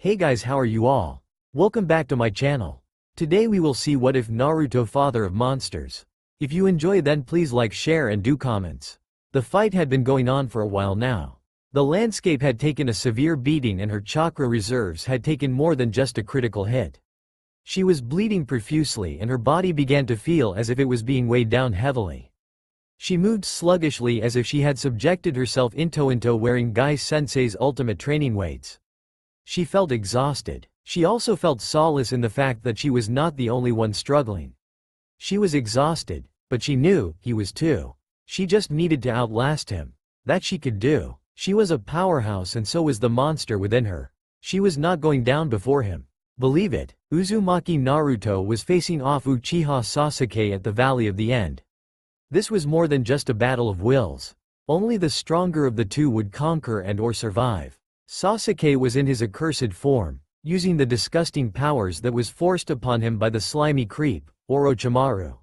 Hey guys, how are you all? Welcome back to my channel. Today we will see what if Naruto father of monsters. If you enjoy then please like, share and do comments. The fight had been going on for a while now. The landscape had taken a severe beating and her chakra reserves had taken more than just a critical hit. She was bleeding profusely and her body began to feel as if it was being weighed down heavily. She moved sluggishly as if she had subjected herself into wearing Gai Sensei's ultimate training weights. She felt exhausted. She also felt solace in the fact that she was not the only one struggling. She was exhausted, but she knew he was too. She just needed to outlast him. That she could do. She was a powerhouse and so was the monster within her. She was not going down before him. Believe it, Uzumaki Naruto was facing off Uchiha Sasuke at the Valley of the End. This was more than just a battle of wills. Only the stronger of the two would conquer and or survive. Sasuke was in his accursed form, using the disgusting powers that was forced upon him by the slimy creep, Orochimaru.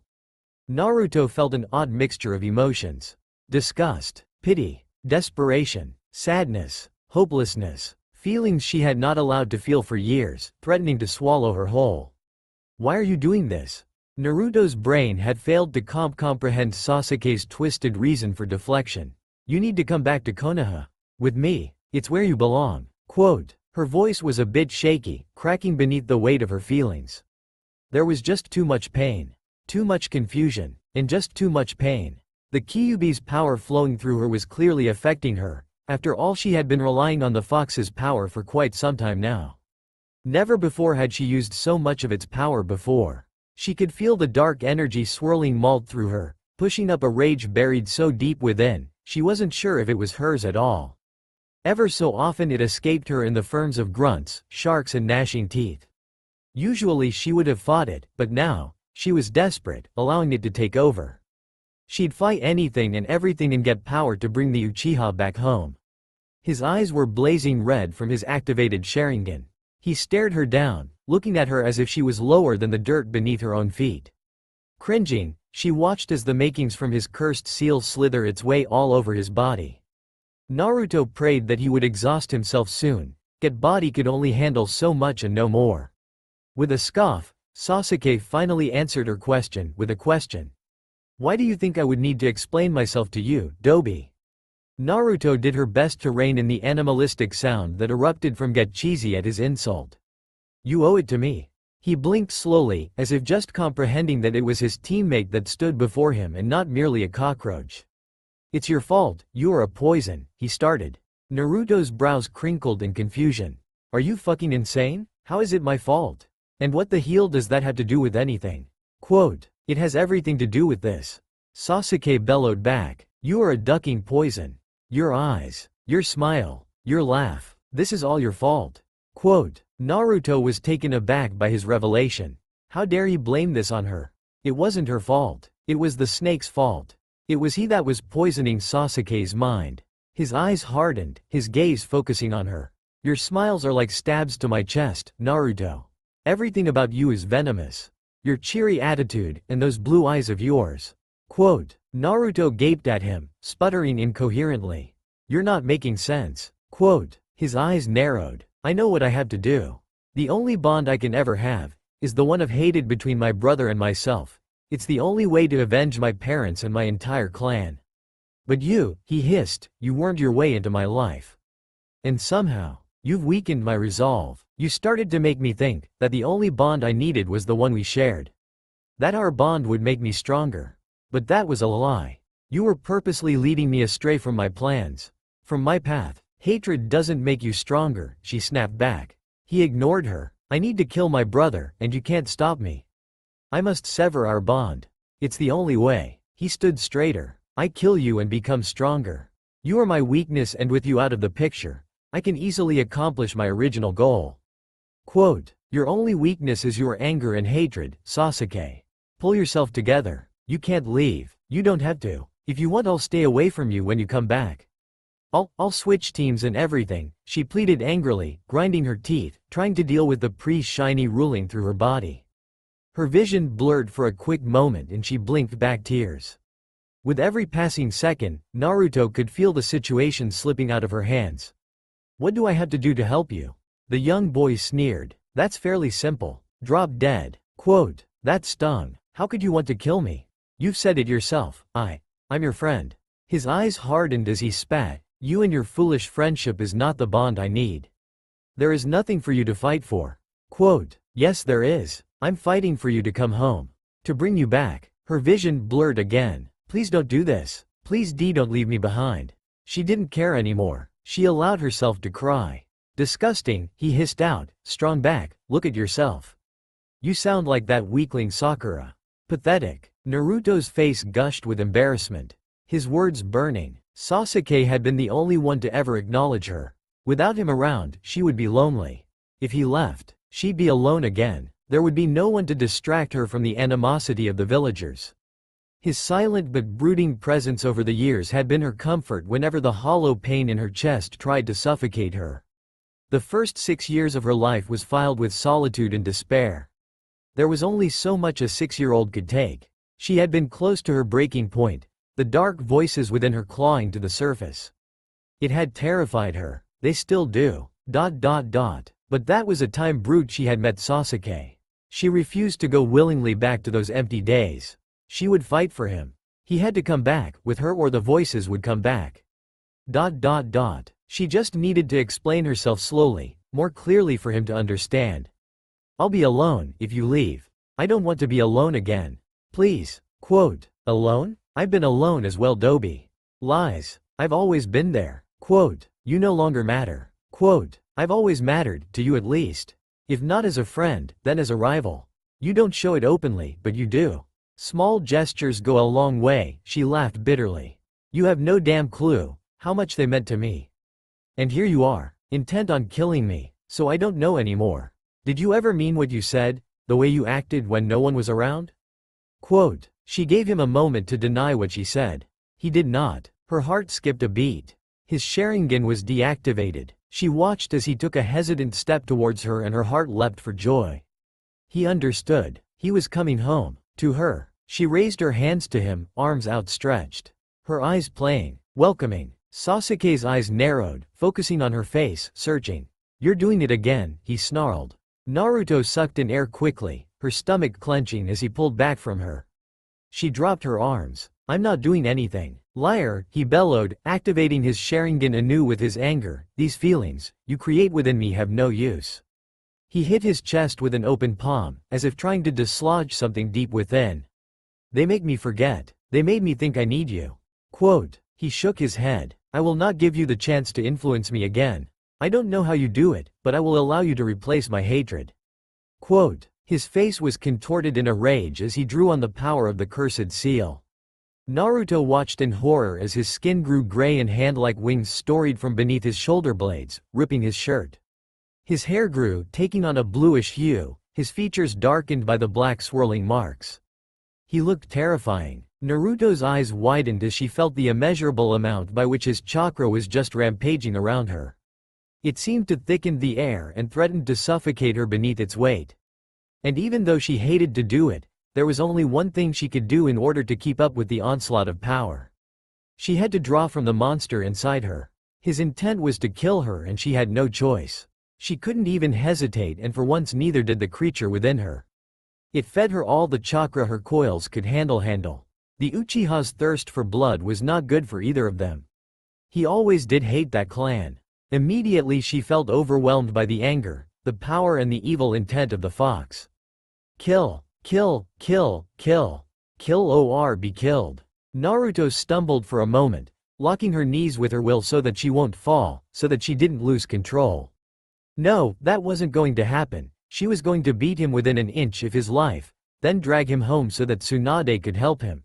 Naruto felt an odd mixture of emotions. Disgust, pity, desperation, sadness, hopelessness, feelings she had not allowed to feel for years, threatening to swallow her whole. Why are you doing this? Naruto's brain had failed to comprehend Sasuke's twisted reason for deflection. You need to come back to Konoha. With me. It's where you belong. Quote. Her voice was a bit shaky, cracking beneath the weight of her feelings. There was just too much pain. Too much confusion, and just too much pain. The Kyuubi's power flowing through her was clearly affecting her. After all, she had been relying on the fox's power for quite some time now. Never before had she used so much of its power before. She could feel the dark energy swirling mauled through her, pushing up a rage buried so deep within, she wasn't sure if it was hers at all. Ever so often it escaped her in the forms of grunts, sharks and gnashing teeth. Usually she would have fought it, but now, she was desperate, allowing it to take over. She'd fight anything and everything and get power to bring the Uchiha back home. His eyes were blazing red from his activated Sharingan. He stared her down, looking at her as if she was lower than the dirt beneath her own feet. Cringing, she watched as the makings from his cursed seal slither its way all over his body. Naruto prayed that he would exhaust himself soon, yet body could only handle so much and no more. With a scoff, Sasuke finally answered her question with a question. Why do you think I would need to explain myself to you, Dobi? Naruto did her best to rein in the animalistic sound that erupted from get cheesy at his insult. You owe it to me. He blinked slowly, as if just comprehending that it was his teammate that stood before him and not merely a cockroach. It's your fault, you are a poison, he started. Naruto's brows crinkled in confusion. Are you fucking insane? How is it my fault? And what the hell does that have to do with anything? Quote. It has everything to do with this. Sasuke bellowed back. You are a ducking poison. Your eyes, your smile, your laugh, this is all your fault. Quote. Naruto was taken aback by his revelation. How dare he blame this on her? It wasn't her fault. It was the snake's fault. It was he that was poisoning Sasuke's mind. His eyes hardened, his gaze focusing on her. Your smiles are like stabs to my chest, Naruto. Everything about you is venomous. Your cheery attitude, and those blue eyes of yours. Quote. Naruto gaped at him, sputtering incoherently. You're not making sense. Quote. His eyes narrowed. I know what I have to do. The only bond I can ever have, is the one of hatred between my brother and myself. It's the only way to avenge my parents and my entire clan. But you, he hissed, you wormed your way into my life. And somehow, you've weakened my resolve. You started to make me think that the only bond I needed was the one we shared. That our bond would make me stronger. But that was a lie. You were purposely leading me astray from my plans. From my path. Hatred doesn't make you stronger, she snapped back. He ignored her. I need to kill my brother, and you can't stop me. I must sever our bond. It's the only way. He stood straighter. I kill you and become stronger. You are my weakness and with you out of the picture, I can easily accomplish my original goal. Quote. Your only weakness is your anger and hatred, Sasuke. Pull yourself together. You can't leave. You don't have to. If you want, I'll stay away from you when you come back. I'll switch teams and everything, she pleaded angrily, grinding her teeth, trying to deal with the pre-shiny ruling through her body. Her vision blurred for a quick moment and she blinked back tears. With every passing second, Naruto could feel the situation slipping out of her hands. What do I have to do to help you? The young boy sneered. That's fairly simple. Drop dead. Quote. That stung. How could you want to kill me? You've said it yourself. I'm your friend. His eyes hardened as he spat. You and your foolish friendship is not the bond I need. There is nothing for you to fight for. Quote. Yes there is. I'm fighting for you to come home. To bring you back. Her vision blurred again. Please don't do this. Please don't leave me behind. She didn't care anymore. She allowed herself to cry. Disgusting, he hissed out. Strong back, look at yourself. You sound like that weakling Sakura. Pathetic. Naruto's face gushed with embarrassment. His words burning. Sasuke had been the only one to ever acknowledge her. Without him around, she would be lonely. If he left, she'd be alone again. There would be no one to distract her from the animosity of the villagers. His silent but brooding presence over the years had been her comfort whenever the hollow pain in her chest tried to suffocate her. The first 6 years of her life was filled with solitude and despair. There was only so much a 6-year-old could take. She had been close to her breaking point, the dark voices within her clawing to the surface. It had terrified her. They still do. But that was a time brute she had met Sasuke. She refused to go willingly back to those empty days. She would fight for him. He had to come back with her or the voices would come back. She just needed to explain herself slowly, more clearly for him to understand. I'll be alone if you leave. I don't want to be alone again. Please. Quote. Alone? I've been alone as well Dobi. Lies. I've always been there. Quote. You no longer matter. Quote. I've always mattered, to you at least. If not as a friend, then as a rival. You don't show it openly, but you do. Small gestures go a long way, she laughed bitterly. You have no damn clue how much they meant to me. And here you are, intent on killing me, so I don't know anymore. Did you ever mean what you said, the way you acted when no one was around? Quote. She gave him a moment to deny what she said. He did not. Her heart skipped a beat. His Sharingan was deactivated. She watched as he took a hesitant step towards her and her heart leapt for joy. He understood. He was coming home. To her. She raised her hands to him, arms outstretched. Her eyes playing, welcoming. Sasuke's eyes narrowed, focusing on her face, searching. You're doing it again, he snarled. Naruto sucked in air quickly, her stomach clenching as he pulled back from her. She dropped her arms. I'm not doing anything. Liar, he bellowed, activating his Sharingan anew with his anger. These feelings you create within me have no use. He hit his chest with an open palm, as if trying to dislodge something deep within. They make me forget. They made me think I need you. Quote. He shook his head. I will not give you the chance to influence me again. I don't know how you do it, but I will allow you to replace my hatred. Quote. His face was contorted in a rage as he drew on the power of the cursed seal. Naruto watched in horror as his skin grew gray and hand-like wings storied from beneath his shoulder blades, ripping his shirt. His hair grew, taking on a bluish hue, his features darkened by the black swirling marks. He looked terrifying. Naruto's eyes widened as she felt the immeasurable amount by which his chakra was just rampaging around her. It seemed to thicken the air and threatened to suffocate her beneath its weight. And even though she hated to do it, there was only one thing she could do in order to keep up with the onslaught of power. She had to draw from the monster inside her. His intent was to kill her and she had no choice. She couldn't even hesitate and for once neither did the creature within her. It fed her all the chakra her coils could handle. The Uchiha's thirst for blood was not good for either of them. He always did hate that clan. Immediately she felt overwhelmed by the anger, the power and the evil intent of the fox. Kill or be killed. Naruto stumbled for a moment, locking her knees with her will so that she won't fall, so that she didn't lose control. No, that wasn't going to happen. She was going to beat him within an inch of his life, then drag him home so that Tsunade could help him.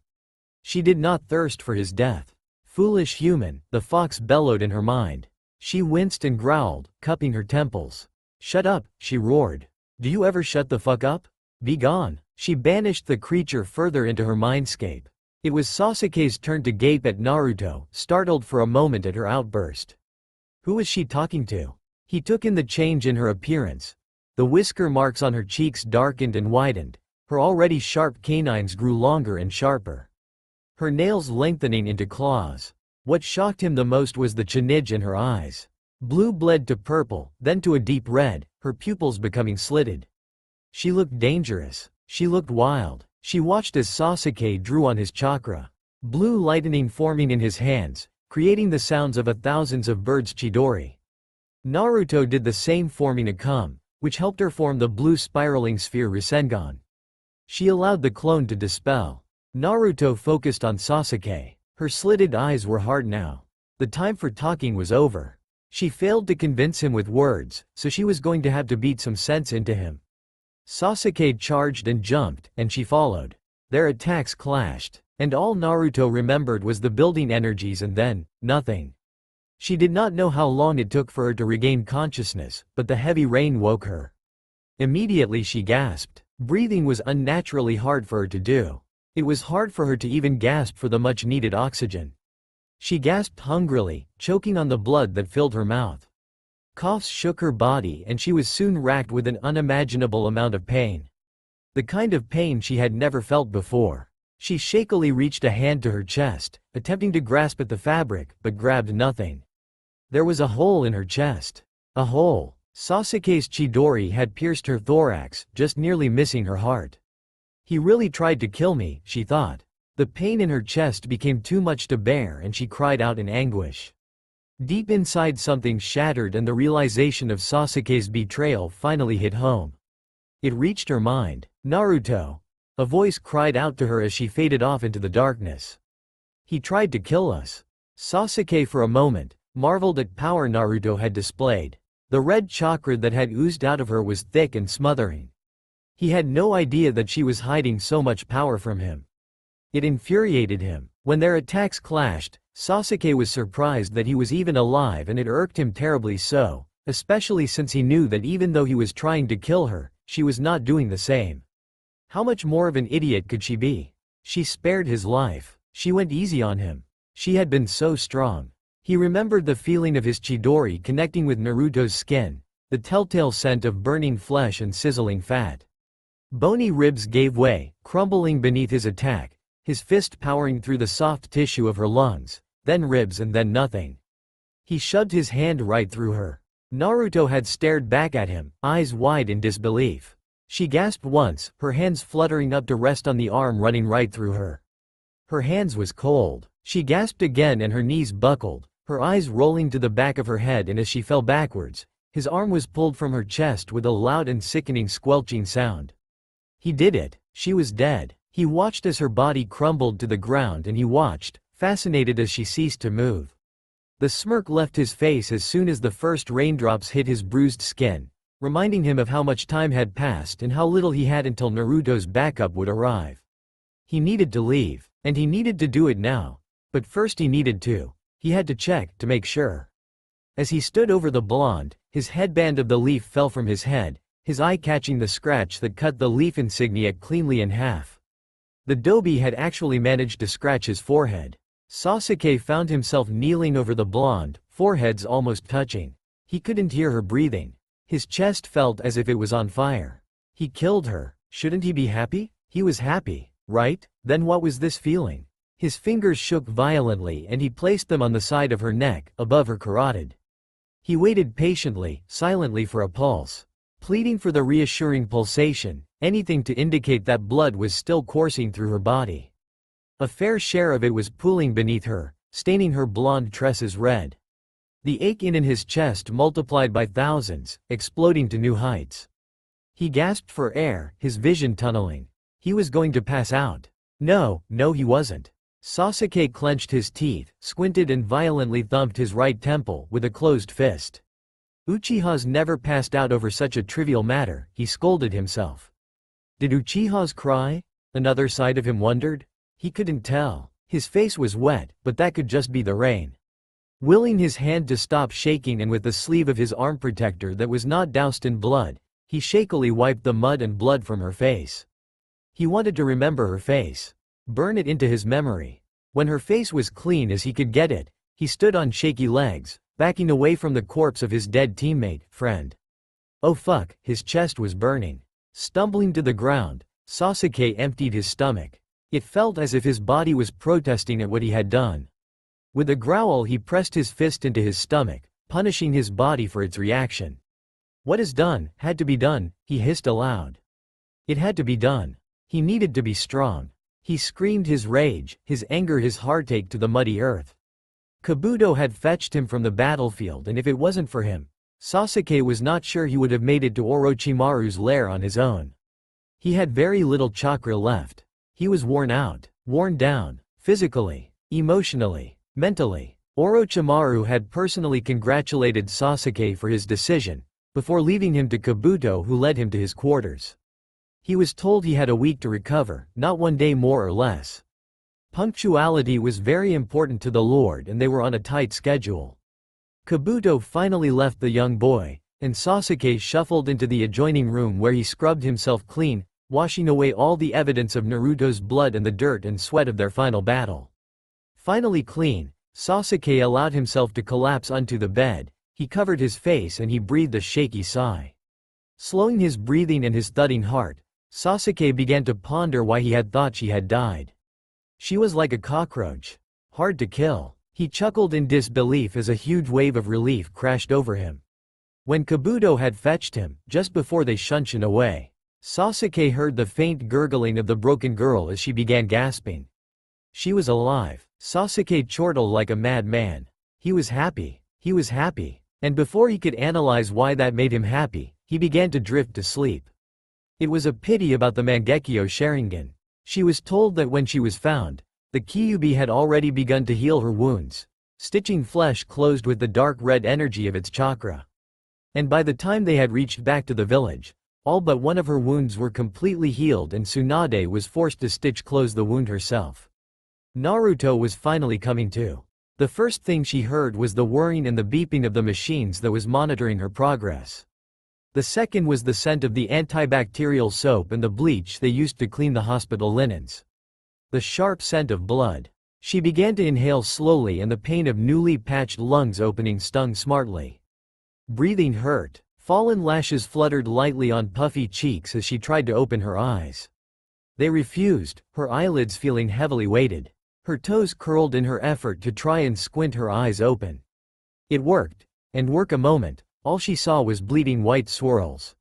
She did not thirst for his death. Foolish human, the fox bellowed in her mind. She winced and growled, cupping her temples. Shut up, she roared. Do you ever shut the fuck up? Be gone. She banished the creature further into her mindscape. It was Sasuke's turn to gape at Naruto, startled for a moment at her outburst. Who was she talking to? He took in the change in her appearance. The whisker marks on her cheeks darkened and widened. Her already sharp canines grew longer and sharper. Her nails lengthening into claws. What shocked him the most was the chinage in her eyes. Blue bled to purple, then to a deep red, her pupils becoming slitted. She looked dangerous. She looked wild. She watched as Sasuke drew on his chakra. Blue lightning forming in his hands, creating the sounds of thousands of birds Chidori. Naruto did the same forming a Akam, which helped her form the blue spiraling sphere Rasengan. She allowed the clone to dispel. Naruto focused on Sasuke. Her slitted eyes were hard now. The time for talking was over. She failed to convince him with words, so she was going to have to beat some sense into him. Sasuke charged and jumped, and she followed. Their attacks clashed, and all Naruto remembered was the building energies and then, nothing. She did not know how long it took for her to regain consciousness, but the heavy rain woke her. Immediately she gasped. Breathing was unnaturally hard for her to do. It was hard for her to even gasp for the much-needed oxygen. She gasped hungrily, choking on the blood that filled her mouth. Coughs shook her body and she was soon racked with an unimaginable amount of pain. The kind of pain she had never felt before. She shakily reached a hand to her chest, attempting to grasp at the fabric, but grabbed nothing. There was a hole in her chest. A hole. Sasuke's Chidori had pierced her thorax, just nearly missing her heart. He really tried to kill me, she thought. The pain in her chest became too much to bear and she cried out in anguish. Deep inside something shattered and the realization of Sasuke's betrayal finally hit home. It reached her mind. Naruto. A voice cried out to her as she faded off into the darkness. He tried to kill us. Sasuke for a moment marveled at power Naruto had displayed. The red chakra that had oozed out of her was thick and smothering. He had no idea that she was hiding so much power from him. It infuriated him. When their attacks clashed, Sasuke was surprised that he was even alive and it irked him terribly so, especially since he knew that even though he was trying to kill her, she was not doing the same. How much more of an idiot could she be? She spared his life. She went easy on him. She had been so strong. He remembered the feeling of his Chidori connecting with Naruto's skin, the telltale scent of burning flesh and sizzling fat. Bony ribs gave way, crumbling beneath his attack, his fist powering through the soft tissue of her lungs, then ribs and then nothing. He shoved his hand right through her. Naruto had stared back at him, eyes wide in disbelief. She gasped once, her hands fluttering up to rest on the arm running right through her. Her hands was cold. She gasped again and her knees buckled, her eyes rolling to the back of her head, and as she fell backwards, his arm was pulled from her chest with a loud and sickening squelching sound. He did it. She was dead. He watched as her body crumbled to the ground and he watched, fascinated as she ceased to move. The smirk left his face as soon as the first raindrops hit his bruised skin, reminding him of how much time had passed and how little he had until Naruto's backup would arrive. He needed to leave, and he needed to do it now. But first he had to check to make sure. As he stood over the blonde, his headband of the leaf fell from his head, his eye catching the scratch that cut the leaf insignia cleanly in half. The Dobi had actually managed to scratch his forehead. Sasuke found himself kneeling over the blonde, foreheads almost touching. He couldn't hear her breathing. His chest felt as if it was on fire. He killed her. Shouldn't he be happy? He was happy, right? Then what was this feeling? His fingers shook violently and he placed them on the side of her neck, above her carotid. He waited patiently, silently for a pulse. Pleading for the reassuring pulsation, anything to indicate that blood was still coursing through her body. A fair share of it was pooling beneath her, staining her blonde tresses red. The ache in his chest multiplied by thousands, exploding to new heights. He gasped for air, his vision tunneling. He was going to pass out. No, he wasn't. Sasuke clenched his teeth, squinted and violently thumped his right temple with a closed fist. Uchihas never passed out over such a trivial matter, he scolded himself. Did Uchihas cry? Another side of him wondered. He couldn't tell. His face was wet, but that could just be the rain. Willing his hand to stop shaking and with the sleeve of his arm protector that was not doused in blood, he shakily wiped the mud and blood from her face. He wanted to remember her face. Burn it into his memory. When her face was clean as he could get it, he stood on shaky legs, backing away from the corpse of his dead teammate, friend. Oh fuck, his chest was burning. Stumbling to the ground, Sasuke emptied his stomach. It felt as if his body was protesting at what he had done. With a growl he pressed his fist into his stomach, punishing his body for its reaction. What is done, had to be done, he hissed aloud. It had to be done. He needed to be strong. He screamed his rage, his anger, his heartache to the muddy earth. Kabuto had fetched him from the battlefield, and if it wasn't for him, Sasuke was not sure he would have made it to Orochimaru's lair on his own. He had very little chakra left. He was worn out, worn down, physically, emotionally, mentally. Orochimaru had personally congratulated Sasuke for his decision, before leaving him to Kabuto, who led him to his quarters. He was told he had a week to recover, not one day more or less. Punctuality was very important to the Lord, and they were on a tight schedule. Kabuto finally left the young boy, and Sasuke shuffled into the adjoining room where he scrubbed himself clean, washing away all the evidence of Naruto's blood and the dirt and sweat of their final battle. Finally clean, Sasuke allowed himself to collapse onto the bed. He covered his face and he breathed a shaky sigh. Slowing his breathing and his thudding heart, Sasuke began to ponder why he had thought she had died. She was like a cockroach. Hard to kill. He chuckled in disbelief as a huge wave of relief crashed over him. When Kabuto had fetched him, just before they shunshin away, Sasuke heard the faint gurgling of the broken girl as she began gasping. She was alive. Sasuke chortled like a madman. He was happy. He was happy. And before he could analyze why that made him happy, he began to drift to sleep. It was a pity about the Mangekyo Sharingan. She was told that when she was found, the Kyuubi had already begun to heal her wounds, stitching flesh closed with the dark red energy of its chakra. And by the time they had reached back to the village, all but one of her wounds were completely healed, and Tsunade was forced to stitch close the wound herself. Naruto was finally coming to. The first thing she heard was the whirring and the beeping of the machines that was monitoring her progress. The second was the scent of the antibacterial soap and the bleach they used to clean the hospital linens. The sharp scent of blood. She began to inhale slowly, and the pain of newly patched lungs opening stung smartly. Breathing hurt. Fallen lashes fluttered lightly on puffy cheeks as she tried to open her eyes. They refused, her eyelids feeling heavily weighted. Her toes curled in her effort to try and squint her eyes open. It worked. And work a moment. All she saw was bleeding white swirls.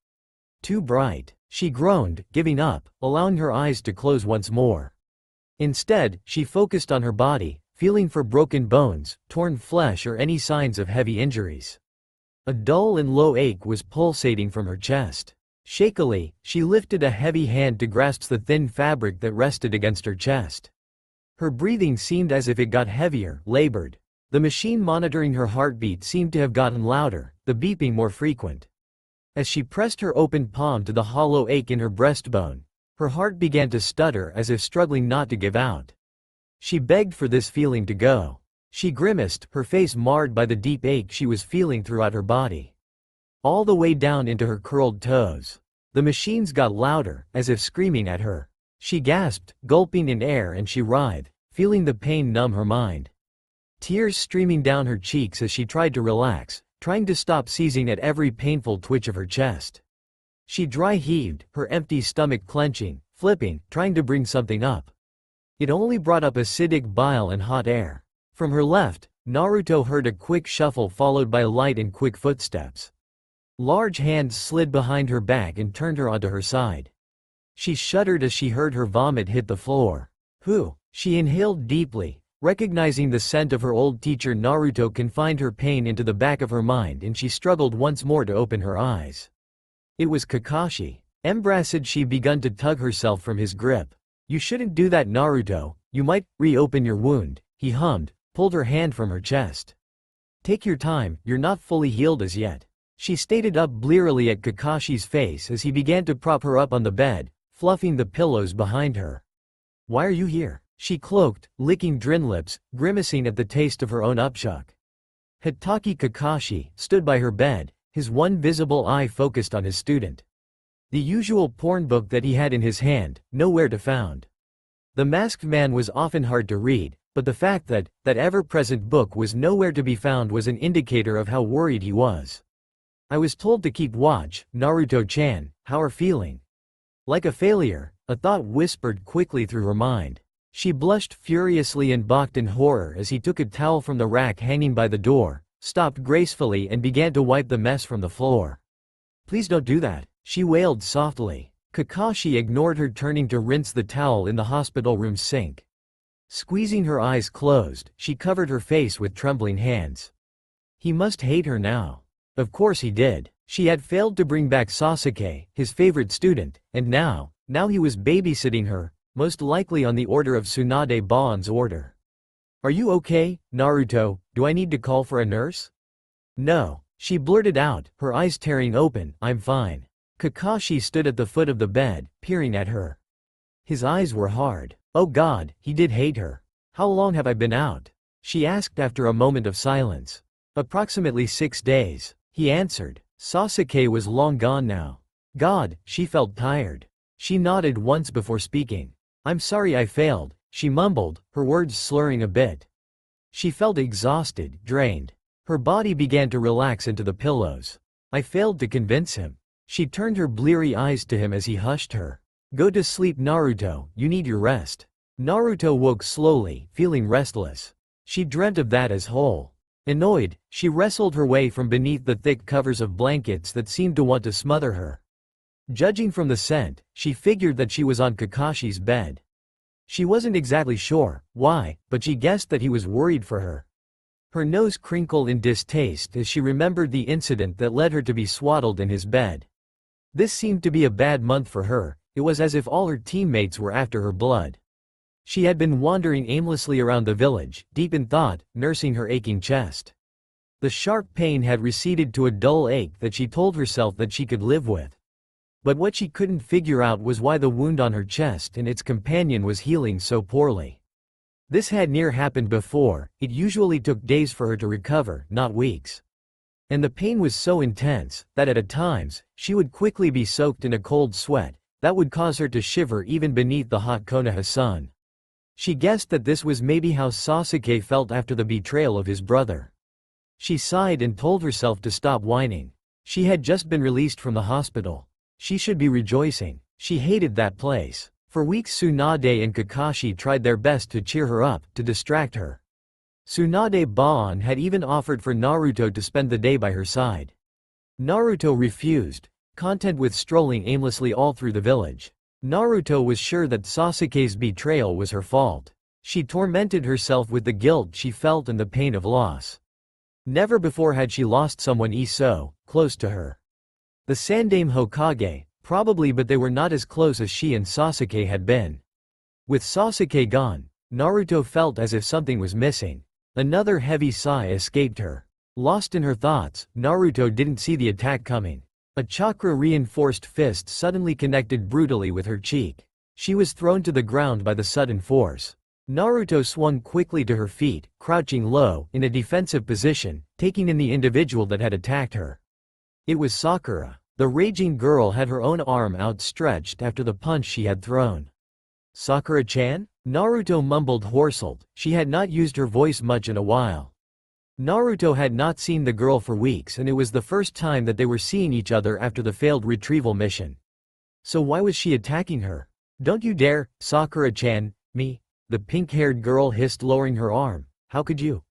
Too bright. She groaned, giving up, allowing her eyes to close once more. Instead, she focused on her body, feeling for broken bones, torn flesh, or any signs of heavy injuries. A dull and low ache was pulsating from her chest. Shakily, she lifted a heavy hand to grasp the thin fabric that rested against her chest. Her breathing seemed as if it got heavier, labored. The machine monitoring her heartbeat seemed to have gotten louder, the beeping more frequent. As she pressed her open palm to the hollow ache in her breastbone, her heart began to stutter as if struggling not to give out. She begged for this feeling to go. She grimaced, her face marred by the deep ache she was feeling throughout her body. All the way down into her curled toes. The machines got louder, as if screaming at her. She gasped, gulping in air, and she writhed, feeling the pain numb her mind. Tears streaming down her cheeks as she tried to relax, trying to stop seizing at every painful twitch of her chest. She dry heaved, her empty stomach clenching, flipping, trying to bring something up. It only brought up acidic bile and hot air. From her left, Naruto heard a quick shuffle followed by light and quick footsteps. Large hands slid behind her back and turned her onto her side. She shuddered as she heard her vomit hit the floor. Whew! She inhaled deeply. Recognizing the scent of her old teacher, Naruto confined her pain into the back of her mind, and she struggled once more to open her eyes. It was Kakashi. Embarrassed, she begun to tug herself from his grip. You shouldn't do that, Naruto. You might reopen your wound, he hummed, pulled her hand from her chest. Take your time, you're not fully healed as yet. She stared up blearily at Kakashi's face as he began to prop her up on the bed, fluffing the pillows behind her. Why are you here? She cloaked, licking drin lips, grimacing at the taste of her own upchuck. Hitaki Kakashi stood by her bed, his one visible eye focused on his student. The usual porn book that he had in his hand, nowhere to found. The masked man was often hard to read, but the fact that that ever-present book was nowhere to be found was an indicator of how worried he was. I was told to keep watch, Naruto-chan, how are feeling? Like a failure, a thought whispered quickly through her mind. She blushed furiously and balked in horror as he took a towel from the rack hanging by the door, stopped gracefully and began to wipe the mess from the floor. "Please don't do that," she wailed softly. Kakashi ignored her, turning to rinse the towel in the hospital room sink. Squeezing her eyes closed, she covered her face with trembling hands. He must hate her now. Of course he did. She had failed to bring back Sasuke, his favorite student, and now he was babysitting her, most likely on the order of Tsunade Baon's order. "Are you okay, Naruto? Do I need to call for a nurse?" "No," she blurted out, her eyes tearing open. "I'm fine." Kakashi stood at the foot of the bed, peering at her. His eyes were hard. Oh God, he did hate her. "How long have I been out?" she asked after a moment of silence. "Approximately 6 days," he answered. Sasuke was long gone now. God, she felt tired. She nodded once before speaking. "I'm sorry I failed," she mumbled, her words slurring a bit. She felt exhausted, drained. Her body began to relax into the pillows. "I failed to convince him." She turned her bleary eyes to him as he hushed her. "Go to sleep, Naruto, you need your rest." Naruto woke slowly, feeling restless. She dreamt of that as whole. Annoyed, she wrestled her way from beneath the thick covers of blankets that seemed to want to smother her. Judging from the scent, she figured that she was on Kakashi's bed. She wasn't exactly sure why, but she guessed that he was worried for her. Her nose crinkled in distaste as she remembered the incident that led her to be swaddled in his bed. This seemed to be a bad month for her. It was as if all her teammates were after her blood. She had been wandering aimlessly around the village, deep in thought, nursing her aching chest. The sharp pain had receded to a dull ache that she told herself that she could live with. But what she couldn't figure out was why the wound on her chest and its companion was healing so poorly. This had never happened before. It usually took days for her to recover, not weeks. And the pain was so intense that at times, she would quickly be soaked in a cold sweat that would cause her to shiver even beneath the hot Konoha sun. She guessed that this was maybe how Sasuke felt after the betrayal of his brother. She sighed and told herself to stop whining. She had just been released from the hospital. She should be rejoicing. She hated that place. For weeks Tsunade and Kakashi tried their best to cheer her up, to distract her. Tsunade Baon had even offered for Naruto to spend the day by her side. Naruto refused, content with strolling aimlessly all through the village. Naruto was sure that Sasuke's betrayal was her fault. She tormented herself with the guilt she felt and the pain of loss. Never before had she lost someone so close to her. The Sandaime Hokage, probably, but they were not as close as she and Sasuke had been. With Sasuke gone, Naruto felt as if something was missing. Another heavy sigh escaped her. Lost in her thoughts, Naruto didn't see the attack coming. A chakra-reinforced fist suddenly connected brutally with her cheek. She was thrown to the ground by the sudden force. Naruto swung quickly to her feet, crouching low, in a defensive position, taking in the individual that had attacked her. It was Sakura. The raging girl had her own arm outstretched after the punch she had thrown. "Sakura-chan?" Naruto mumbled hoarsely. She had not used her voice much in a while. Naruto had not seen the girl for weeks, and it was the first time that they were seeing each other after the failed retrieval mission. So why was she attacking her? "Don't you dare, Sakura-chan, me!" the pink-haired girl hissed, lowering her arm. "How could you?"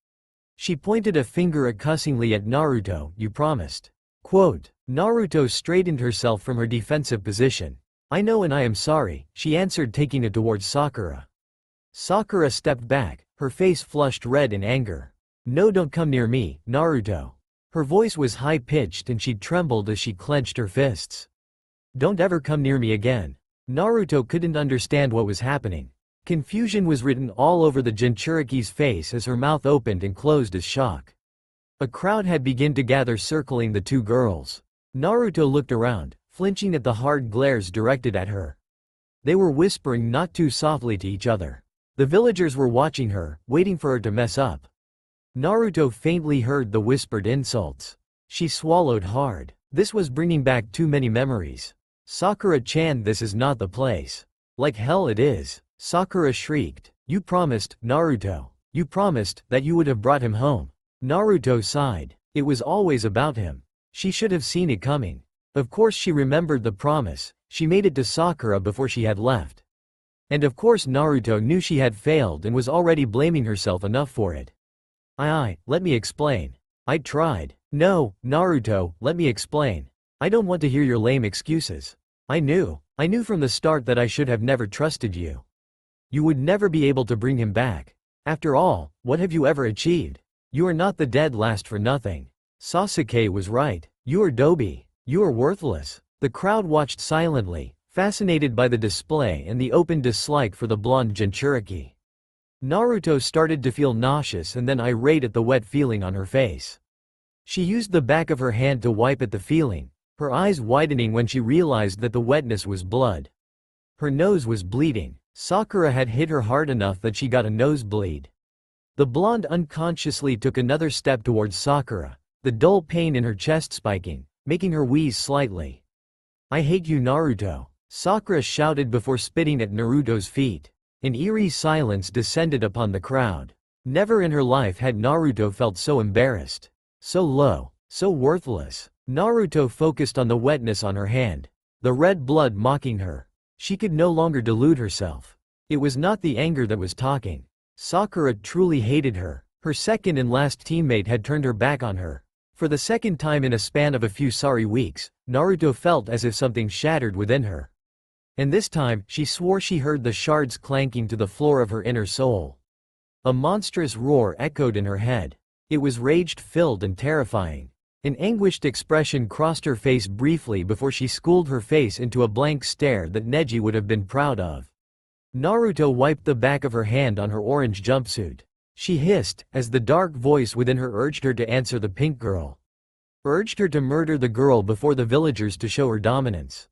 She pointed a finger accusingly at Naruto. "You promised." Quote. Naruto straightened herself from her defensive position. "I know and I am sorry," she answered, taking it towards Sakura. Sakura stepped back, her face flushed red in anger. "No, don't come near me, Naruto." Her voice was high-pitched and she trembled as she clenched her fists. "Don't ever come near me again." Naruto couldn't understand what was happening. Confusion was written all over the Jinchuriki's face as her mouth opened and closed as shock. A crowd had begun to gather circling the two girls. Naruto looked around, flinching at the hard glares directed at her. They were whispering not too softly to each other. The villagers were watching her, waiting for her to mess up. Naruto faintly heard the whispered insults. She swallowed hard. This was bringing back too many memories. "Sakura-chan, this is not the place." "Like hell it is." Sakura shrieked. "You promised, Naruto. You promised that you would have brought him home." Naruto sighed. It was always about him. She should have seen it coming. Of course she remembered the promise. She made it to Sakura before she had left. And of course Naruto knew she had failed and was already blaming herself enough for it. Let me explain. I tried. No, Naruto, let me explain. I don't want to hear your lame excuses. I knew from the start that I should have never trusted you. You would never be able to bring him back. After all, what have you ever achieved? You are not the dead last for nothing. Sasuke was right. You are Dobi. You are worthless. The crowd watched silently, fascinated by the display and the open dislike for the blonde Jinchuriki. Naruto started to feel nauseous and then irate at the wet feeling on her face. She used the back of her hand to wipe at the feeling, her eyes widening when she realized that the wetness was blood. Her nose was bleeding. Sakura had hit her hard enough that she got a nosebleed. The blonde unconsciously took another step towards Sakura, the dull pain in her chest spiking, making her wheeze slightly. I hate you, Naruto, Sakura shouted before spitting at Naruto's feet. An eerie silence descended upon the crowd. Never in her life had Naruto felt so embarrassed. So low, so worthless. Naruto focused on the wetness on her hand, the red blood mocking her. She could no longer delude herself. It was not the anger that was talking. Sakura truly hated her. Her second and last teammate had turned her back on her. For the second time in a span of a few sorry weeks, Naruto felt as if something shattered within her. And this time, she swore she heard the shards clanking to the floor of her inner soul. A monstrous roar echoed in her head. It was rage-filled and terrifying. An anguished expression crossed her face briefly before she schooled her face into a blank stare that Neji would have been proud of. Naruto wiped the back of her hand on her orange jumpsuit. She hissed, as the dark voice within her urged her to answer the pink girl. Urged her to murder the girl before the villagers to show her dominance.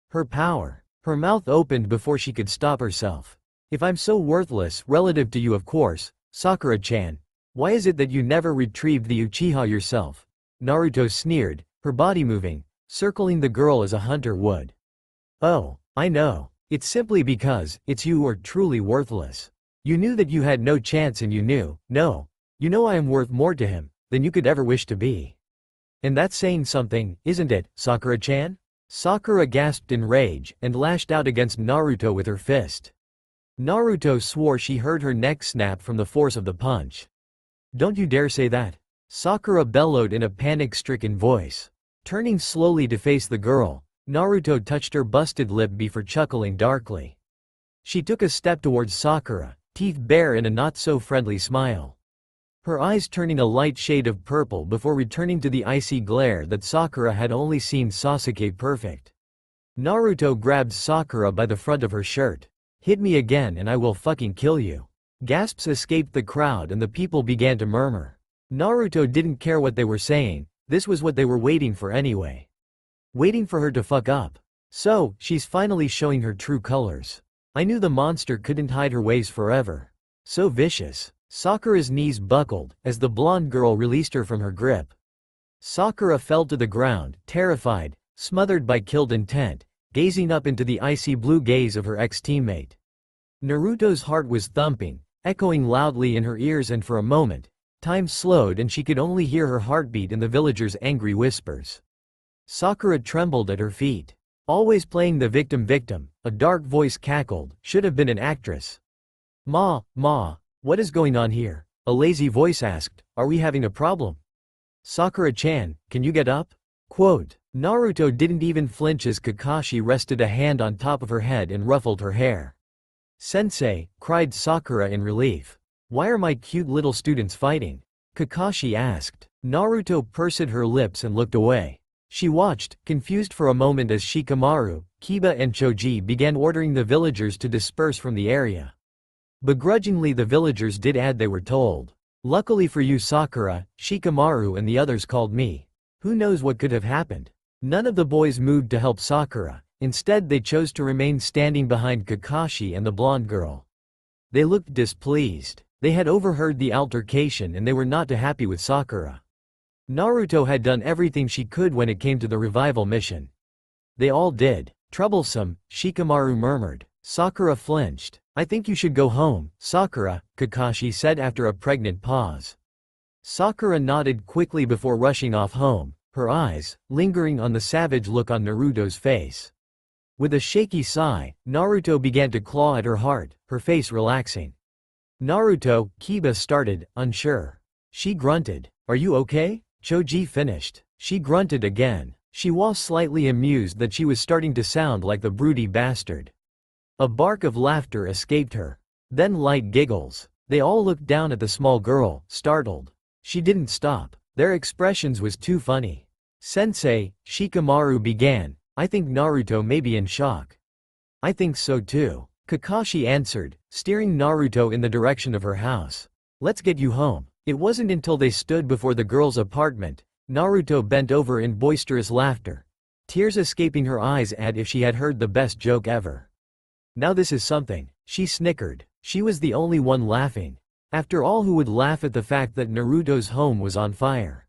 Her power. Her mouth opened before she could stop herself. If I'm so worthless, relative to you of course, Sakura-chan, why is it that you never retrieved the Uchiha yourself? Naruto sneered, her body moving, circling the girl as a hunter would. Oh, I know. It's simply because, it's you who are truly worthless. You knew that you had no chance and you knew I am worth more to him than you could ever wish to be. And that's saying something, isn't it, Sakura-chan? Sakura gasped in rage and lashed out against Naruto with her fist. Naruto swore she heard her neck snap from the force of the punch. Don't you dare say that, Sakura bellowed in a panic-stricken voice. Turning slowly to face the girl, Naruto touched her busted lip before chuckling darkly. She took a step towards Sakura, teeth bare in a not-so-friendly smile. Her eyes turning a light shade of purple before returning to the icy glare that Sakura had only seen Sasuke perfect. Naruto grabbed Sakura by the front of her shirt. Hit me again and I will fucking kill you. Gasps escaped the crowd and the people began to murmur. Naruto didn't care what they were saying, this was what they were waiting for anyway. Waiting for her to fuck up. So, she's finally showing her true colors. I knew the monster couldn't hide her ways forever. So vicious. Sakura's knees buckled, as the blonde girl released her from her grip. Sakura fell to the ground, terrified, smothered by killed intent, gazing up into the icy blue gaze of her ex-teammate. Naruto's heart was thumping, echoing loudly in her ears, and for a moment, time slowed and she could only hear her heartbeat and the villagers' angry whispers. Sakura trembled at her feet. Always playing the victim, a dark voice cackled, should have been an actress. Ma, what is going on here? A lazy voice asked, are we having a problem? Sakura-chan, can you get up? Quote. Naruto didn't even flinch as Kakashi rested a hand on top of her head and ruffled her hair. Sensei, cried Sakura in relief. Why are my cute little students fighting? Kakashi asked. Naruto pursed her lips and looked away. She watched, confused for a moment as Shikamaru, Kiba and Choji began ordering the villagers to disperse from the area. Begrudgingly the villagers did as they were told. Luckily for you Sakura, Shikamaru and the others called me. Who knows what could have happened? None of the boys moved to help Sakura, instead they chose to remain standing behind Kakashi and the blonde girl. They looked displeased. They had overheard the altercation and they were not too happy with Sakura. Naruto had done everything she could when it came to the revival mission. They all did. Troublesome, Shikamaru murmured. Sakura flinched. I think you should go home, Sakura, Kakashi said after a pregnant pause. Sakura nodded quickly before rushing off home, her eyes lingering on the savage look on Naruto's face. With a shaky sigh, Naruto began to claw at her heart, her face relaxing. Naruto, Kiba started, unsure. She grunted. Are you okay? Choji finished. She grunted again. She was slightly amused that she was starting to sound like the broody bastard. A bark of laughter escaped her. Then light giggles. They all looked down at the small girl, startled. She didn't stop. Their expressions was too funny. Sensei, Shikamaru began, I think Naruto may be in shock. I think so too. Kakashi answered, steering Naruto in the direction of her house. Let's get you home. It wasn't until they stood before the girl's apartment. Naruto bent over in boisterous laughter. Tears escaping her eyes as if she had heard the best joke ever. Now this is something. She snickered. She was the only one laughing. After all, who would laugh at the fact that Naruto's home was on fire?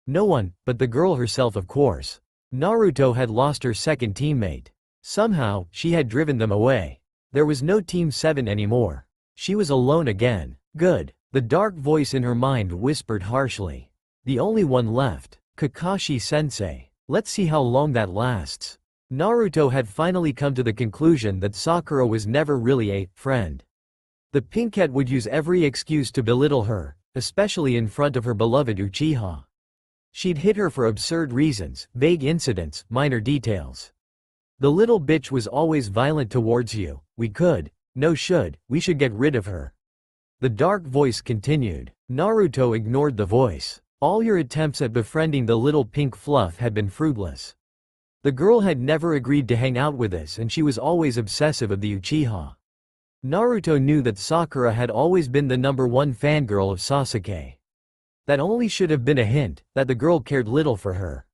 No one, but the girl herself, of course. Naruto had lost her second teammate. Somehow, she had driven them away. There was no Team 7 anymore. She was alone again. Good. The dark voice in her mind whispered harshly. The only one left. Kakashi-sensei. Let's see how long that lasts. Naruto had finally come to the conclusion that Sakura was never really a friend. The pinkette would use every excuse to belittle her, especially in front of her beloved Uchiha. She'd hit her for absurd reasons, vague incidents, minor details. The little bitch was always violent towards you. We should get rid of her. The dark voice continued. Naruto ignored the voice. All your attempts at befriending the little pink fluff had been fruitless. The girl had never agreed to hang out with us, and she was always obsessive of the Uchiha. Naruto knew that Sakura had always been the #1 fangirl of Sasuke. That only should have been a hint that the girl cared little for her.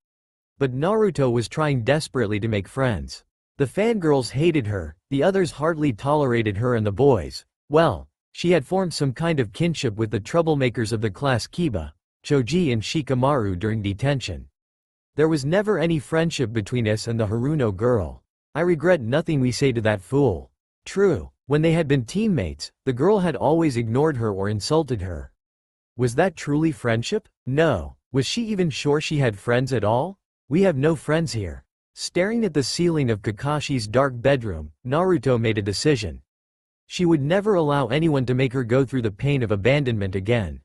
But Naruto was trying desperately to make friends. The fangirls hated her, the others hardly tolerated her, and the boys, well, she had formed some kind of kinship with the troublemakers of the class Kiba, Choji and Shikamaru during detention. There was never any friendship between us and the Haruno girl. I regret nothing we say to that fool. True. When they had been teammates, the girl had always ignored her or insulted her. Was that truly friendship? No. Was she even sure she had friends at all? We have no friends here. Staring at the ceiling of Kakashi's dark bedroom, Naruto made a decision. She would never allow anyone to make her go through the pain of abandonment again.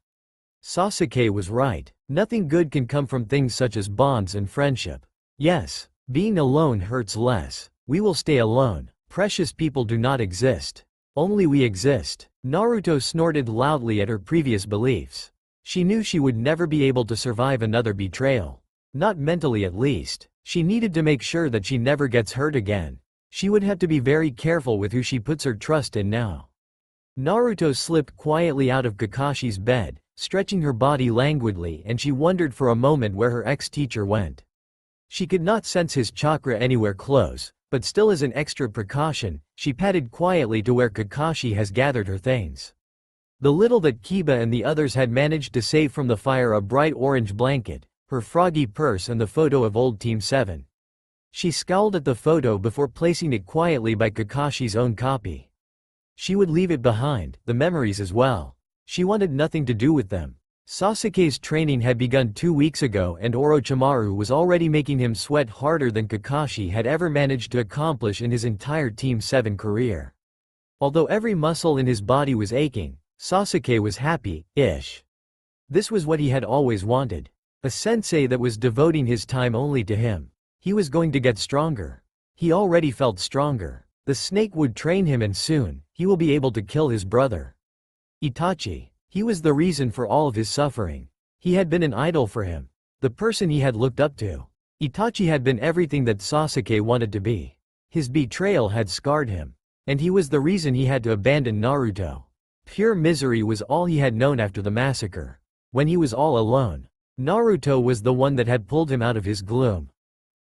Sasuke was right. Nothing good can come from things such as bonds and friendship. Yes, being alone hurts less. We will stay alone. Precious people do not exist. Only we exist. Naruto snorted loudly at her previous beliefs. She knew she would never be able to survive another betrayal. Not mentally, at least. She needed to make sure that she never gets hurt again. She would have to be very careful with who she puts her trust in now. Naruto slipped quietly out of Kakashi's bed, stretching her body languidly, and she wondered for a moment where her ex-teacher went. She could not sense his chakra anywhere close, but still, as an extra precaution, she padded quietly to where Kakashi has gathered her things. The little that Kiba and the others had managed to save from the fire: a bright orange blanket, her froggy purse, and the photo of old Team 7. She scowled at the photo before placing it quietly by Kakashi's own copy. She would leave it behind, the memories as well. She wanted nothing to do with them. Sasuke's training had begun 2 weeks ago, and Orochimaru was already making him sweat harder than Kakashi had ever managed to accomplish in his entire Team 7 career. Although every muscle in his body was aching, Sasuke was happy-ish. This was what he had always wanted. A sensei that was devoting his time only to him. He was going to get stronger. He already felt stronger. The snake would train him, and soon, he will be able to kill his brother. Itachi. He was the reason for all of his suffering. He had been an idol for him. The person he had looked up to. Itachi had been everything that Sasuke wanted to be. His betrayal had scarred him. And he was the reason he had to abandon Naruto. Pure misery was all he had known after the massacre. When he was all alone, Naruto was the one that had pulled him out of his gloom.